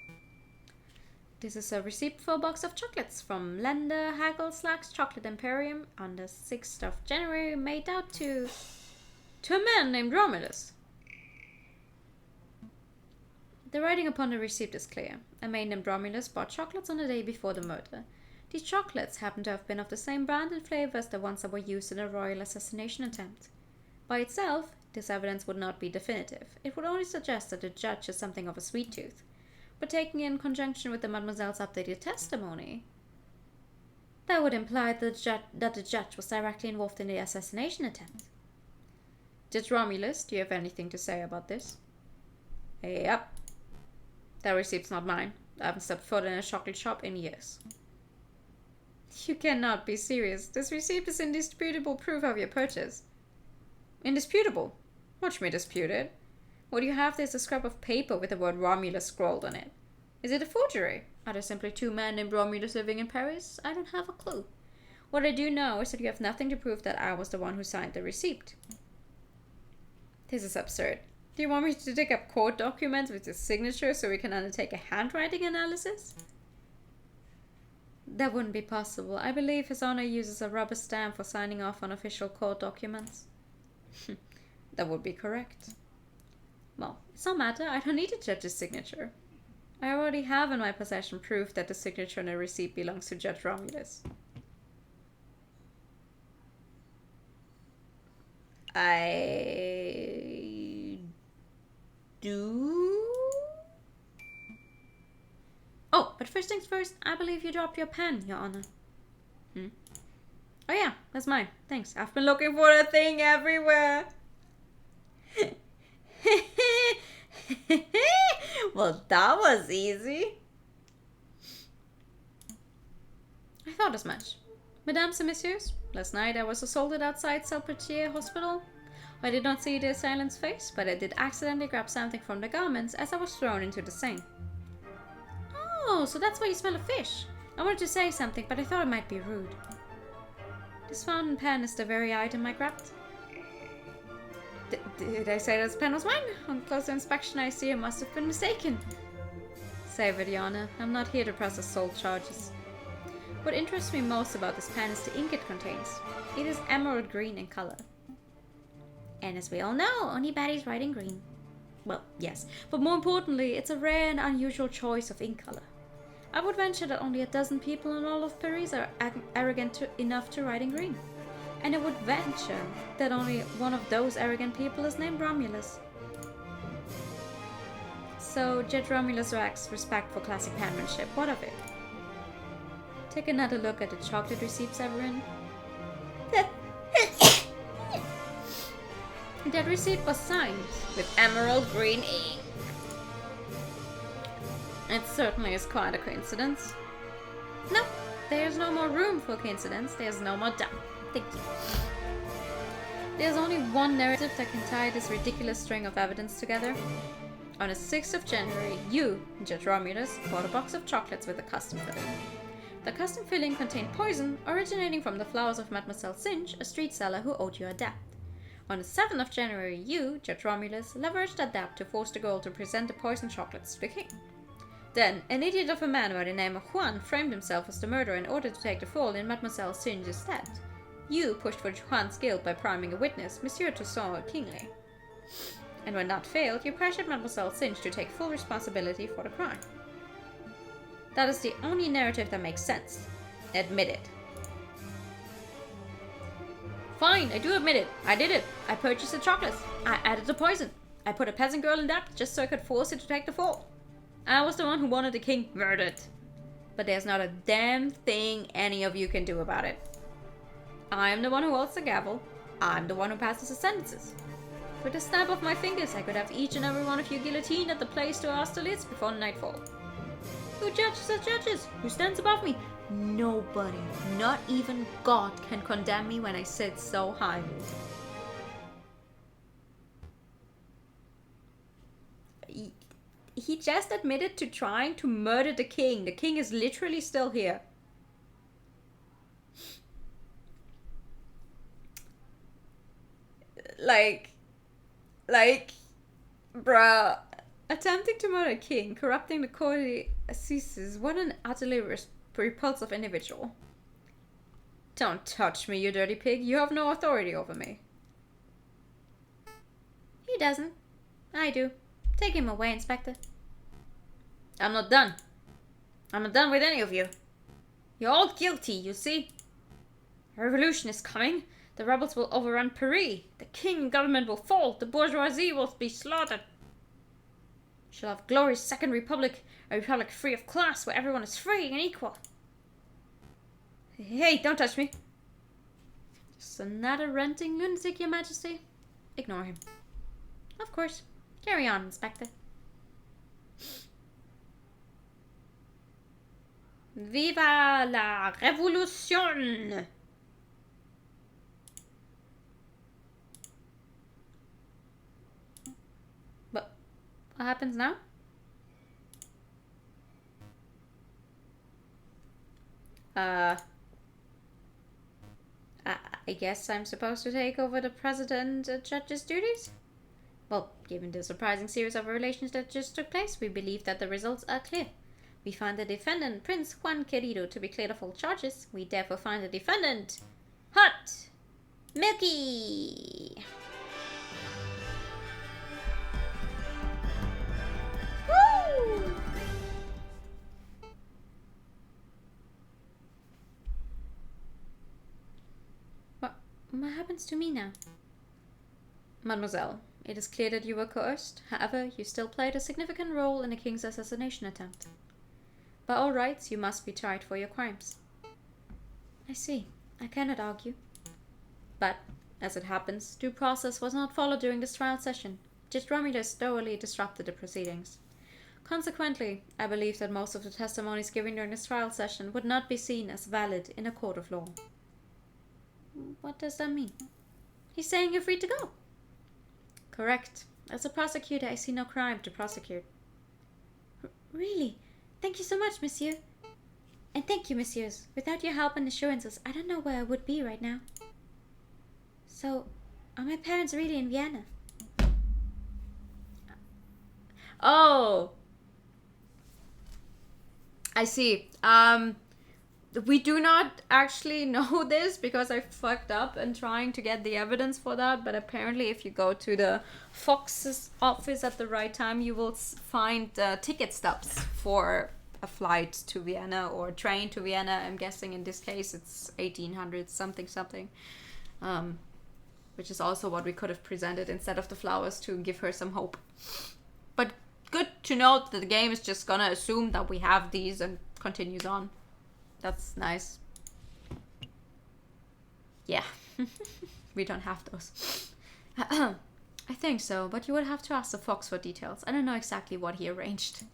This is a receipt for a box of chocolates from Lender Hagelslack's Chocolate Emporium on the 6th of January, made out to a man named Romulus. The writing upon the receipt is clear. A man named Romulus bought chocolates on the day before the murder. These chocolates happen to have been of the same brand and flavor as the ones that were used in the royal assassination attempt. By itself, this evidence would not be definitive. It would only suggest that the judge is something of a sweet tooth. But taken in conjunction with the Mademoiselle's updated testimony, that would imply that the judge was directly involved in the assassination attempt. Judge Romulus, do you have anything to say about this? Yep. That receipt's not mine. I haven't stepped foot in a chocolate shop in years. You cannot be serious. This receipt is indisputable proof of your purchase. Indisputable? Watch me dispute it. What you have there is a scrap of paper with the word Romulus scrawled on it. Is it a forgery? Are there simply two men named Romulus living in Paris? I don't have a clue. What I do know is that you have nothing to prove that I was the one who signed the receipt. This is absurd. Do you want me to dig up court documents with his signature so we can undertake a handwriting analysis? That wouldn't be possible. I believe His Honor uses a rubber stamp for signing off on official court documents. That would be correct. Well, it's no matter. I don't need a judge's signature. I already have in my possession proof that the signature on the receipt belongs to Judge Romulus. I do? Oh, but first things first, I believe you dropped your pen, Your Honor. Oh yeah, that's mine. Thanks. I've been looking for that thing everywhere. Well, that was easy. I thought as much. Mesdames and messieurs, last night I was assaulted outside Salpêtrière Hospital. I did not see the assailant's face, but I did accidentally grab something from the garments as I was thrown into the Seine. Oh, so that's why you smell of fish. I wanted to say something, but I thought it might be rude. This fountain pen is the very item I grabbed. Did I say this pen was mine? On closer inspection, I see I must have been mistaken. Save it, Your Honor. I'm not here to press assault charges. What interests me most about this pen is the ink it contains. It is emerald green in color. And as we all know, only baddies write in green. Well, yes, but more importantly, it's a rare and unusual choice of ink color. I would venture that only a dozen people in all of Paris are arrogant enough to write in green. And I would venture that only one of those arrogant people is named Romulus. So, Judge Romulus lacks respect for classic penmanship. What of it? Take another look at the chocolate receipt, Severin. That receipt was signed with emerald green ink. It certainly is quite a coincidence. No, there's no more room for coincidence. There's no more doubt. Thank you. There's only one narrative that can tie this ridiculous string of evidence together. On the 6th of January, you, Judge Romulus, bought a box of chocolates with a custom filling. The custom filling contained poison originating from the flowers of Mademoiselle Singe, a street seller who owed you a debt. On the 7th of January, you, Judge Romulus, leveraged that debt to force the girl to present the poisoned chocolates to the king. Then, an idiot of a man by the name of Juan framed himself as the murderer in order to take the fall in Mademoiselle Singe's stead. You pushed for Juan's guilt by priming a witness, Monsieur Toussaint Kingsley. And when that failed, you pressured Mademoiselle Singe to take full responsibility for the crime. That is the only narrative that makes sense. Admit it. Fine, I do admit it. I did it. I purchased the chocolates. I added the poison. I put a peasant girl in debt just so I could force it to take the fall. I was the one who wanted the king murdered. But there's not a damn thing any of you can do about it. I am the one who holds the gavel. I'm the one who passes the sentences. With a snap of my fingers, I could have each and every one of you guillotined at the place to Austerlitz before nightfall. Who judges are judges? Who stands above me? Nobody, not even God, can condemn me when I sit so high. He just admitted to trying to murder the king. The king is literally still here. Like, bruh. Attempting to murder a king, corrupting the court assizes, what an utterly repulsive individual. Don't touch me, you dirty pig. You have no authority over me. He doesn't. I do. Take him away, Inspector. I'm not done. I'm not done with any of you. You're all guilty, you see. A revolution is coming. The rebels will overrun Paris. The king and government will fall. The bourgeoisie will be slaughtered. We shall have glorious second republic, a republic free of class, where everyone is free and equal. Hey, don't touch me. Just another ranting lunatic, Your Majesty. Ignore him. Of course. Carry on, Inspector. Viva la Revolution! But what happens now? I guess I'm supposed to take over the president judge's duties? Well, given the surprising series of revelations that just took place, we believe that the results are clear. We find the defendant, Prince Juan Querido, to be cleared of all charges. We therefore find the defendant hot, milky. Woo! What happens to me now? Mademoiselle, it is clear that you were coerced. However, you still played a significant role in the king's assassination attempt. By all rights, you must be tried for your crimes. I see. I cannot argue. But, as it happens, due process was not followed during this trial session. Judge Romulus thoroughly disrupted the proceedings. Consequently, I believe that most of the testimonies given during this trial session would not be seen as valid in a court of law. What does that mean? He's saying you're free to go. Correct. As a prosecutor, I see no crime to prosecute. Really? Thank you so much, monsieur. And thank you, messieurs. Without your help and assurances, I don't know where I would be right now. So, are my parents really in Vienna? Oh! I see. We do not actually know this because I fucked up in trying to get the evidence for that, but apparently if you go to the Fox's office at the right time, you will find ticket stubs for a flight to Vienna or train to Vienna. I'm guessing in this case it's 1800 something, which is also what we could have presented instead of the flowers to give her some hope. But good to note that the game is just gonna assume that we have these and continues on. That's nice. Yeah. We don't have those. I think so, but you would have to ask the fox for details. I don't know exactly what he arranged.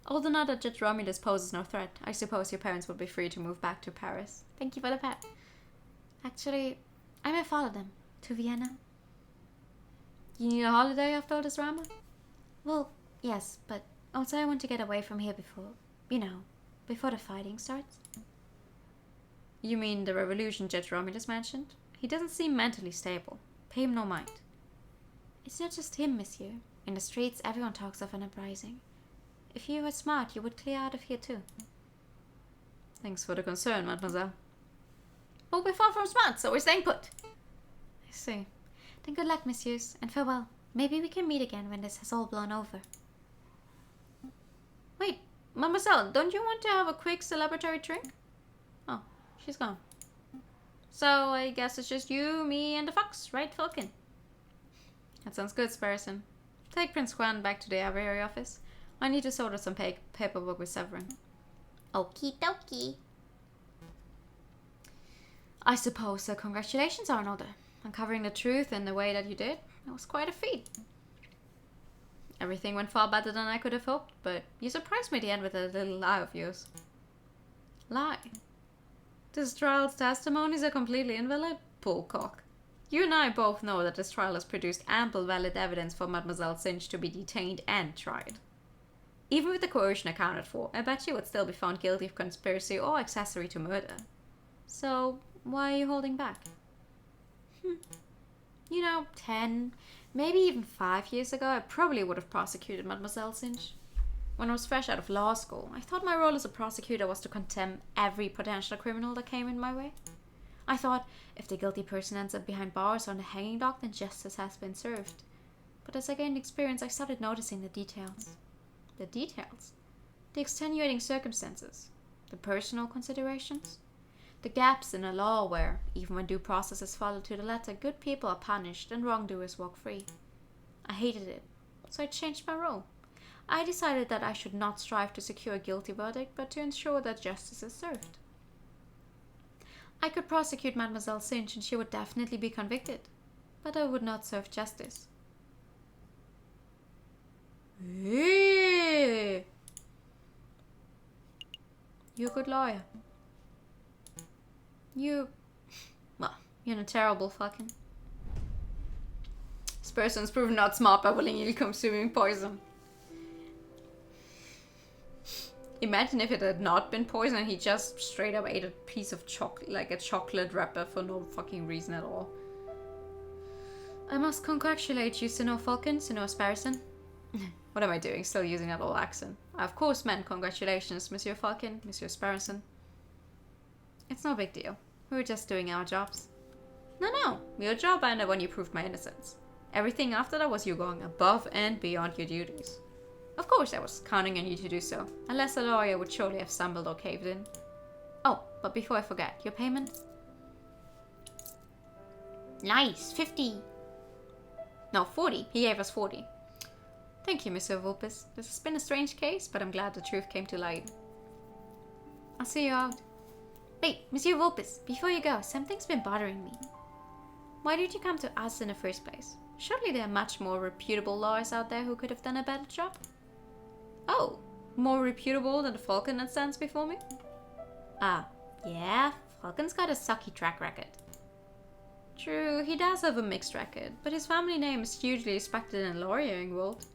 Although now that Judge Romulus poses no threat, I suppose your parents would be free to move back to Paris. Thank you for the pet. Actually, I may follow them to Vienna. You need a holiday after all this drama? Well, yes, but also I want to get away from here before the fighting starts. You mean the revolution Judge Romulus mentioned? He doesn't seem mentally stable. Pay him no mind. It's not just him, monsieur. In the streets, everyone talks of an uprising. If you were smart, you would clear out of here too. Thanks for the concern, mademoiselle. Well, we're far from smart, so we're staying put. I see. Then good luck, messieurs, and farewell. Maybe we can meet again when this has all blown over. Wait, mademoiselle, don't you want to have a quick celebratory drink? Oh, she's gone. So I guess it's just you, me, and the fox, right, Falcon? That sounds good, Sparrowson. Take Prince Juan back to the Aviary office. I need to sort out some paperwork with Severin. Okie dokie. I suppose so. Congratulations, Arnolder. Uncovering the truth in the way that you did, it was quite a feat. Everything went far better than I could have hoped, but you surprised me at the end with a little lie of yours. Lie? This trial's testimonies are completely invalid? Bullcock. You and I both know that this trial has produced ample valid evidence for Mademoiselle Singe to be detained and tried. Even with the coercion accounted for, I bet she would still be found guilty of conspiracy or accessory to murder. So, why are you holding back? 10, maybe even 5 years ago, I probably would have prosecuted Mademoiselle Singe. When I was fresh out of law school, I thought my role as a prosecutor was to condemn every potential criminal that came in my way. I thought, if the guilty person ends up behind bars or on the hanging dock, then justice has been served. But as I gained experience, I started noticing the details. The details? The extenuating circumstances. The personal considerations. The gaps in a law where, even when due process is followed to the letter, good people are punished and wrongdoers walk free. I hated it, so I changed my role. I decided that I should not strive to secure a guilty verdict, but to ensure that justice is served. I could prosecute Mademoiselle Singe and she would definitely be convicted, but I would not serve justice. You're a good lawyer. You're a terrible fucking. This person's proven not smart by willingly consuming poison. Imagine if it had not been poison and he just straight up ate a piece of chocolate, like a chocolate wrapper for no fucking reason at all. I must congratulate you, Senor Falcon, Senor Sparrowson. What am I doing? Still using that old accent. I of course meant congratulations, Monsieur Falcon, Monsieur Sparrowson. It's no big deal. We were just doing our jobs. No. Your job ended when you proved my innocence. Everything after that was you going above and beyond your duties. Of course I was counting on you to do so. Unless a lawyer would surely have stumbled or caved in. Oh, but before I forget, your payment? Nice, 50. No, 40. He gave us 40. Thank you, Monsieur Vulpes. This has been a strange case, but I'm glad the truth came to light. I'll see you out. Wait, Monsieur Vulpes, before you go, something's been bothering me. Why did you come to us in the first place? Surely there are much more reputable lawyers out there who could have done a better job. Oh, more reputable than the Falcon that stands before me? Yeah, Falcon's got a sucky track record. True, he does have a mixed record, but his family name is hugely respected in the lawyering world.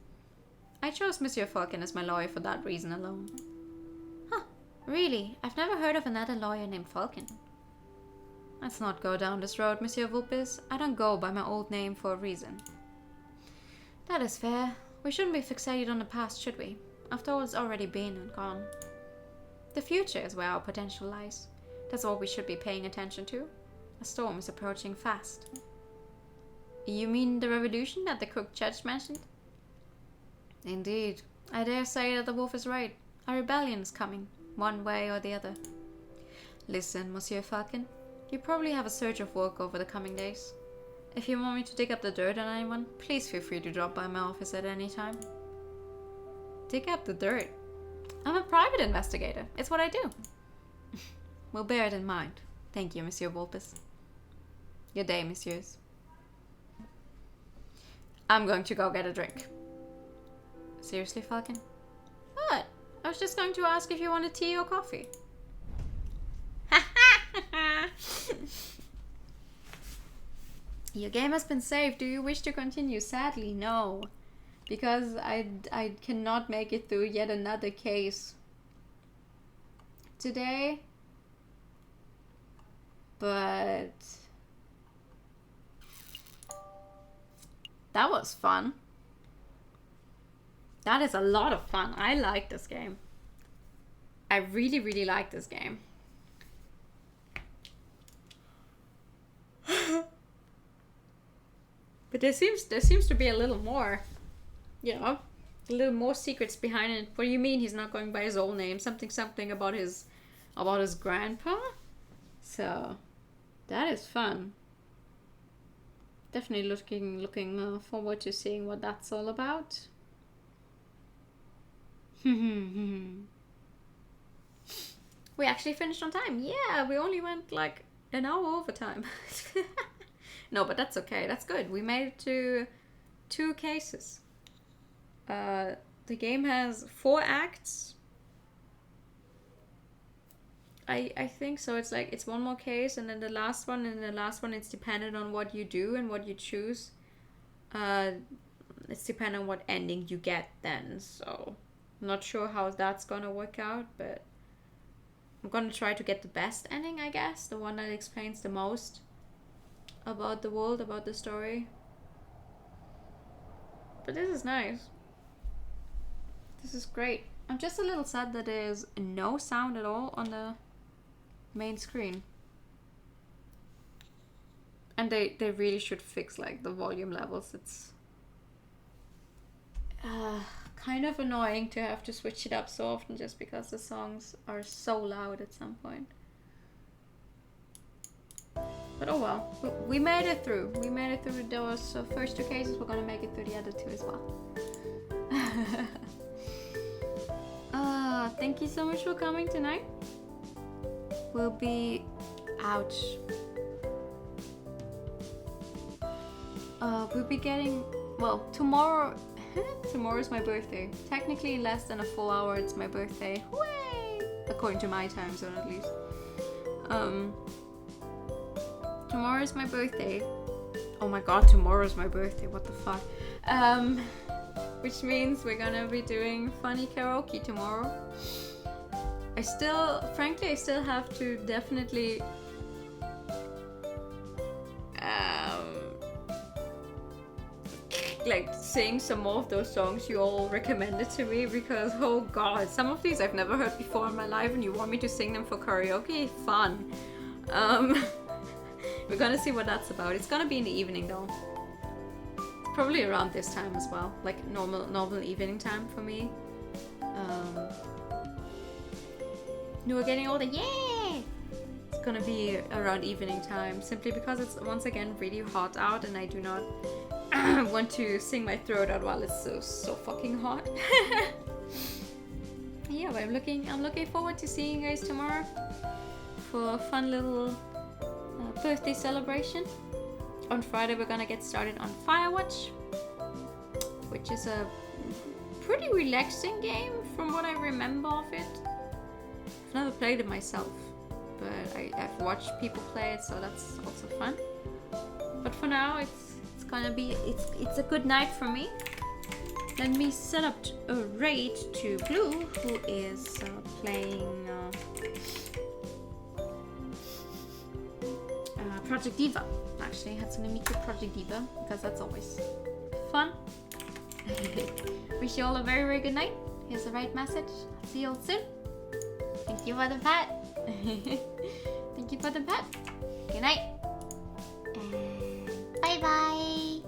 I chose Monsieur Falcon as my lawyer for that reason alone. Huh, really? I've never heard of another lawyer named Falcon. Let's not go down this road, Monsieur Vulpes. I don't go by my old name for a reason. That is fair. We shouldn't be fixated on the past, should we? After all, it's already been and gone. The future is where our potential lies. That's what we should be paying attention to. A storm is approaching fast. You mean the revolution that the crook judge mentioned? Indeed. I dare say that the wolf is right. A rebellion is coming, one way or the other. Listen, Monsieur Falcon. You probably have a surge of work over the coming days. If you want me to dig up the dirt on anyone, please feel free to drop by my office at any time. Dig up the dirt? I'm a private investigator. It's what I do. We'll bear it in mind. Thank you, Monsieur Vulpes. Your day, messieurs. I'm going to go get a drink. Seriously, Falcon? What? I was just going to ask if you wanted tea or coffee. Your game has been saved. Do you wish to continue? Sadly, no. Because I cannot make it through yet another case today. But that was fun. That is a lot of fun. I like this game. I really, really like this game. But there seems to be a little more, you know, a little more secrets behind it. What do you mean he's not going by his old name? Something about his grandpa? So that is fun. Definitely looking forward to seeing what that's all about. We actually finished on time. Yeah, we only went like an hour over time. No, but that's okay. That's good. We made it to 2 cases. The game has 4 acts. I think so. It's like it's 1 more case and then the last one, and the last one it's dependent on what you do and what you choose. It's dependent on what ending you get then. So I'm not sure how that's gonna work out, but I'm gonna try to get the best ending, I guess. The one that explains the most about the world, about the story. But this is nice. This is great. I'm just a little sad that there's no sound at all on the main screen. And they really should fix like the volume levels. It's kind of annoying to have to switch it up so often just because the songs are so loud at some point. But oh well, we made it through. We made it through those first 2 cases. We're gonna make it through the other 2 as well. Thank you so much for coming tonight. We'll be out. We'll be getting, well, tomorrow. Tomorrow's my birthday. Technically, in less than a full hour, it's my birthday. Hooray! According to my time zone, at least. Tomorrow's my birthday. Oh my god, tomorrow's my birthday. What the fuck? Which means we're gonna be doing funny karaoke tomorrow. Frankly, I still have to definitely like sing some more of those songs you all recommended to me, because oh god, some of these I've never heard before in my life and you want me to sing them for karaoke? Fun. We're gonna see what that's about. It's gonna be in the evening though. Probably around this time as well, like normal evening time for me. We're getting older, yeah! It's gonna be around evening time, simply because it's once again really hot out and I do not want to sing my throat out while it's so fucking hot. Yeah, but I'm looking forward to seeing you guys tomorrow for a fun little birthday celebration. On Friday we're gonna get started on Firewatch, which is a pretty relaxing game from what I remember of it. I've never played it myself, but I've watched people play it, so that's also fun. But for now it's gonna be it's a good night for me. Let me set up a raid to Blue, who is playing Project Diva. Actually, let's meet you Project Diva, because that's always fun. Wish you all a very, very good night. Here's the right message. See you all soon. Thank you for the pet. Thank you for the pet. Good night. And bye bye.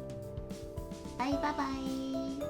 Bye bye bye.